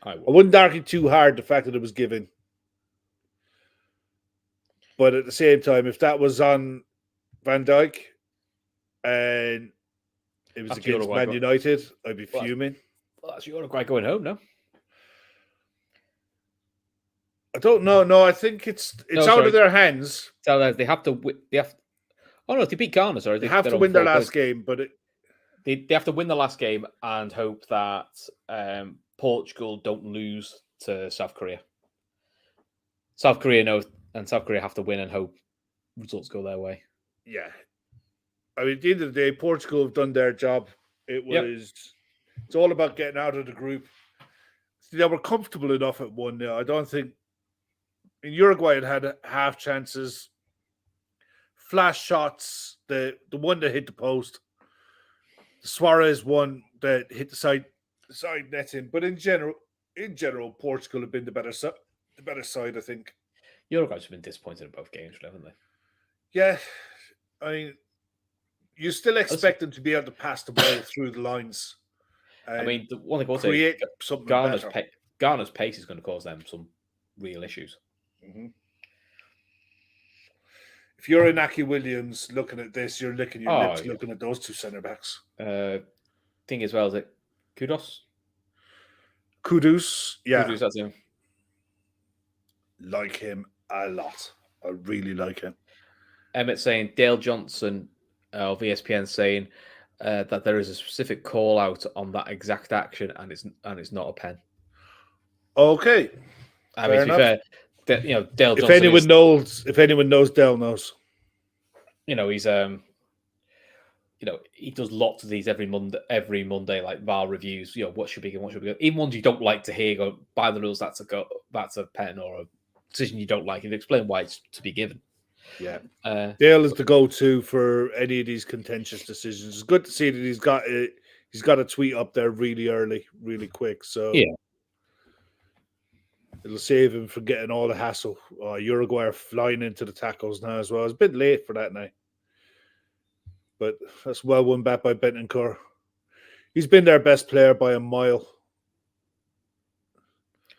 I wouldn't argue too hard the fact that it was given. But at the same time, if that was on Van Dijk and it was against Man United, I'd be fuming. Well, that's Uruguay going home, no? I don't know. No, I think it's out of their hands. So they have to. Oh no, they beat Ghana. Sorry, they have to win their last game, but they have to win the last game and hope that Portugal don't lose to South Korea. South Korea have to win and hope results go their way. Yeah, I mean, at the end of the day, Portugal have done their job. It's all about getting out of the group. They were comfortable enough at 1-0. I don't think. In Uruguay, it had half chances, flash shots. The one that hit the post, the Suarez one that hit the side netting. But in general, Portugal have been the better side. I think. Uruguay's have been disappointed in both games, haven't they? Yeah, I mean, you still expect them to be able to pass the ball through the lines. I mean, the one thing I'll say, Ghana's pace is going to cause them some real issues. Mm-hmm. If you're Inaki Williams looking at this, you're licking your lips looking at those two centre backs. thing as well, is it Kudos? Kudus, yeah. Kudus, that's him. Like him a lot. I really like him. Emmett saying Dale Johnson of ESPN saying that there is a specific call out on that exact action, and it's not a pen. Okay. I mean, to be fair, Dale Johnson. If anyone knows, Dale knows. He's he does lots of these every Monday, like VAR reviews. What should be good, what should be good. Even ones you don't like to hear, go by the rules. That's a pen or a decision you don't like, and explain why it's to be given. Yeah, Dale is the go-to for any of these contentious decisions. It's good to see that he's got a tweet up there really early, really quick. So yeah, it'll save him from getting all the hassle. Uruguay are flying into the tackles now as well. It's a bit late for that now. But that's well won back by Bentancur. He's been their best player by a mile.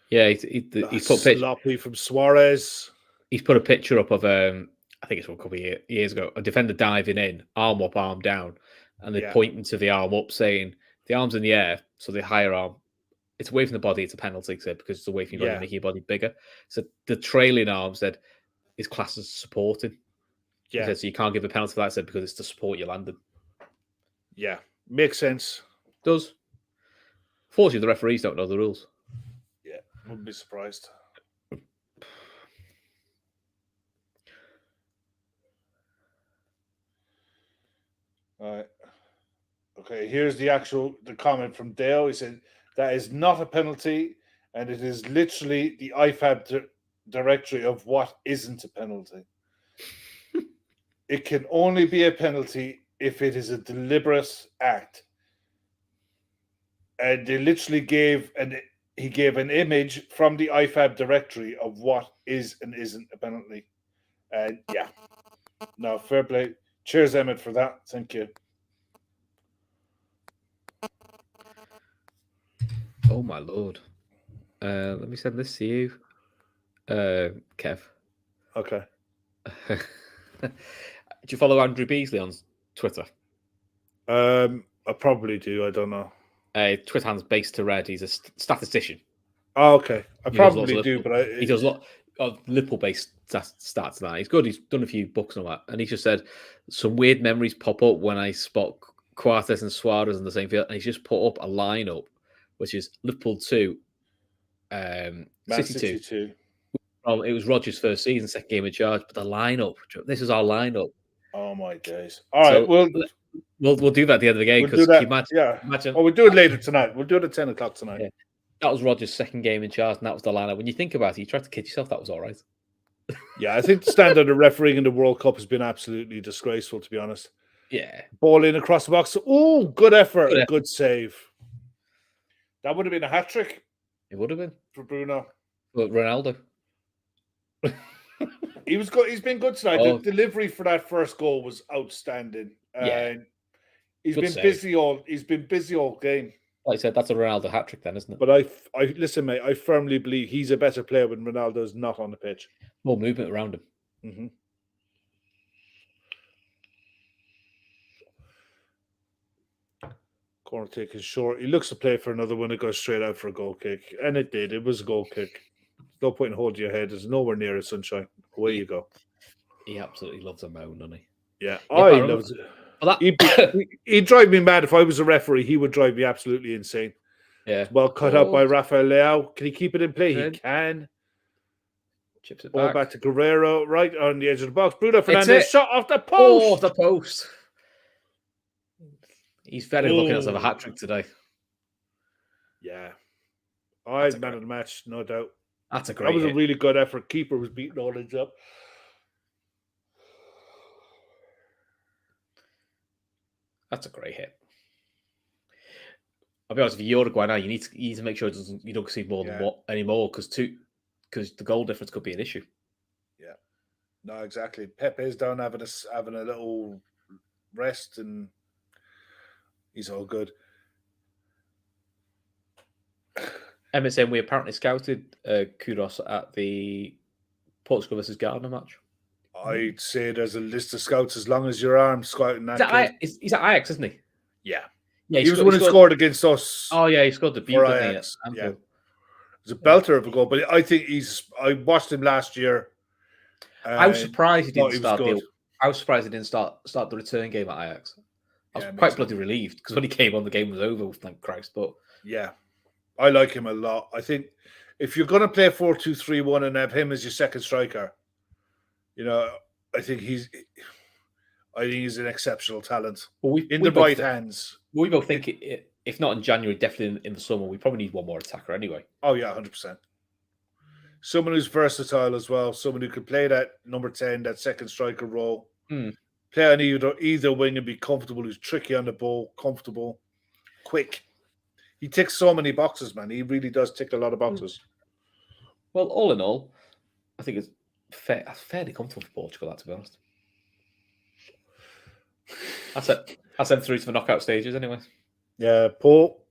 Yeah, he's put sloppy from Suarez. He's put a picture up of I think it's a couple of years ago, a defender diving in, arm up, arm down, and they're pointing to the arm up, saying the arm's in the air, so the higher arm, it's away from the body, it's a penalty, because it's away from your body, making your body bigger. So the trailing arm said is classed as supporting. Yeah. He said, so you can't give a penalty for that, said, because it's to support your landing. Yeah, makes sense. Does. Fortunately, the referees don't know the rules. Yeah, wouldn't be surprised. All right. Okay, here's the comment from Dale. He said, that is not a penalty, and it is literally the IFAB directory of what isn't a penalty. It can only be a penalty if it is a deliberate act. And they literally gave an image from the IFAB directory of what is and isn't a penalty. And no, fair play. Cheers, Emmett, for that. Thank you. Oh my lord! Let me send this to you, Kev. Okay. Do you follow Andrew Beasley on Twitter? I probably do. I don't know. Twitter handle's Base to Red. He's a statistician. Oh, okay. I probably do, but he does a lot of Liverpool-based stats. Now he's good. He's done a few books and all that, and he just said some weird memories pop up when I spot Quartes and Suarez in the same field, and he's just put up a lineup, which is Liverpool 2, City 2. It was Rodgers' first season, second game in charge, but the lineup. This is our lineup. Oh my days! All right, we'll do that at the end of the game. We'll do that. Imagine. Oh, we'll do it later tonight. We'll do it at 10 o'clock tonight. Yeah. That was Rodgers' second game in charge, and that was the lineup. When you think about it, you tried to kid yourself. That was all right. Yeah, I think the standard of refereeing in the World Cup has been absolutely disgraceful, to be honest. Yeah. Ball in across the box. Oh, good effort. Good save. That would have been a hat-trick. It would have been. For Bruno. But Ronaldo. He was good. He's been good tonight. The delivery for that first goal was outstanding. He's been busy all game. Like I said, that's a Ronaldo hat trick, then, isn't it? But I listen, mate. I firmly believe he's a better player when Ronaldo's not on the pitch. More movement around him. Mm-hmm. Corner kick is short. He looks to play for another one. It goes straight out for a goal kick, and it did. It was a goal kick. No point in holding your head. There's nowhere near it, sunshine. Away you go. He absolutely loves a moan, doesn't he? Yeah, he loves it. Well, he'd drive me mad if I was a referee. He would drive me absolutely insane. Yeah. Well cut out by Rafael Leao. Can he keep it in play? He can. Chips it back to Guerrero, right on the edge of the box. Bruno Fernandes shot off the post. Oh, off the post. He's very lucky to have a hat trick today. Yeah. Man of the match, no doubt. That's a great That was hit. a really good effort. Keeper was beating all this up. That's a great hit. I'll be honest, if you're Uruguay now, you need to make sure you don't see more than what anymore, because the goal difference could be an issue. Yeah. No, exactly. Pepe's down having a little rest, and he's all good. Emmett saying we apparently scouted Kudos at the Portugal versus Ghana match. I'd say there's a list of scouts as long as your arm scouting that. He's at Ajax, isn't he? Yeah. Yeah, he was the one who scored against us. Oh yeah, he scored the debut, didn't he? Ajax. Yeah, it was a belter of a goal. But I think I watched him last year. I was surprised he didn't start. Good. I was surprised he didn't start the return game at Ajax. I was quite bloody relieved because when he came on, the game was over. Thank Christ! But yeah, I like him a lot. I think if you're going to play 4-2-3-1 and have him as your second striker, I think he's an exceptional talent. In the right hands. We both think if not in January, definitely in the summer, we probably need one more attacker anyway. Oh yeah, 100%. Someone who's versatile as well. Someone who could play that number 10, that second striker role. Play on either wing and be comfortable. Who's tricky on the ball, comfortable, quick. He ticks so many boxes, man. He really does tick a lot of boxes. Well, all in all, I think it's fairly comfortable for Portugal, to be honest. I sent through to the knockout stages anyway. Yeah, Paul.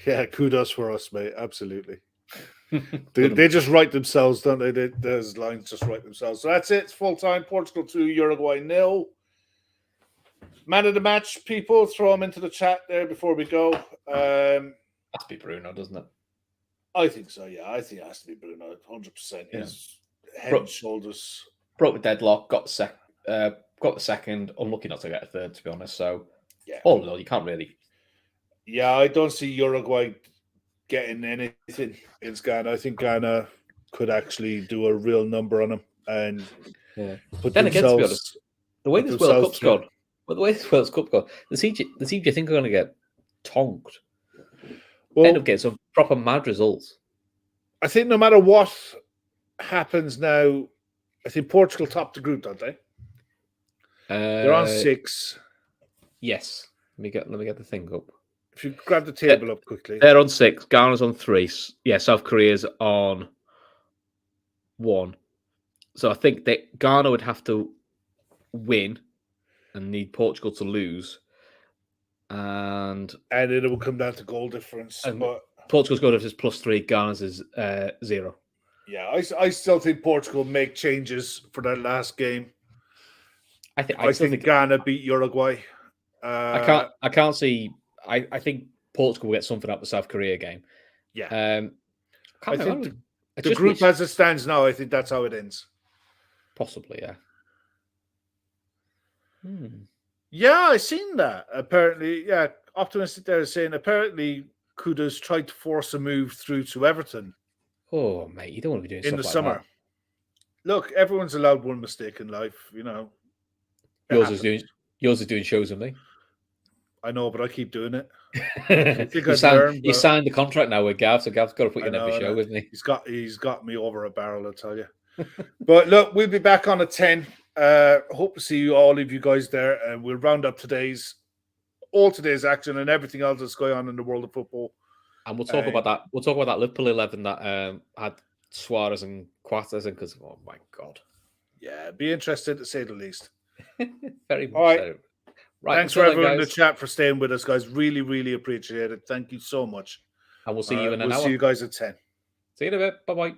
Yeah, kudos for us, mate. Absolutely. they just write themselves, don't they? Those lines just write themselves. So that's it. It's full time. Portugal 2, Uruguay 0. Man of the match, people. Throw them into the chat there before we go. Has to be Bruno, doesn't it? I think so, yeah. I think it has to be Bruno, 100%. His head and shoulders. Broke the deadlock, got the second. Unlucky not to get a third, to be honest. So, all in all, you can't really. Yeah, I don't see Uruguay getting anything against Ghana. I think Ghana could actually do a real number on them and put then again, to be honest, the way this World Cup's gone, the team you think are going to get tonked. End up getting some proper mad results. I think no matter what happens now, I think Portugal top the group, don't they? They're on 6. Yes. Let me get the thing up. If you grab the table up quickly. They're on 6. Ghana's on 3. Yeah, South Korea's on 1. So I think that Ghana would have to win and need Portugal to lose. And it will come down to goal difference. But Portugal's goal difference is +3. Ghana's is 0. Yeah, I still think Portugal make changes for that last game. I think Ghana beat Uruguay. I can't see. I think Portugal will get something out of the South Korea game. Yeah. I think the group as it stands now, I think that's how it ends. Possibly, yeah. Yeah, I seen that. Apparently, optimistic there is saying apparently Kudos tried to force a move through to Everton. Oh, mate, you don't want to be doing in the stuff summer. Like that. Look, everyone's allowed one mistake in life, Yours is doing shows with me. I know, but I keep doing it. You signed the contract now with Gav, so Gav's got to put you in every show with me. He's got me over a barrel, I'll tell you. But look, we'll be back on at 10. Hope to see all of you guys there, and we'll round up today's action and everything else that's going on in the world of football. And we'll talk about that. We'll talk about that Liverpool 11 that had Suarez and Quartas in, because oh my god, yeah, be interested to say the least. Very much. All right. So. Right, thanks for everyone in the chat for staying with us, guys. Really, really appreciate it. Thank you so much. And we'll see you in an hour. We'll see you guys at 10. See you in a bit. Bye-bye.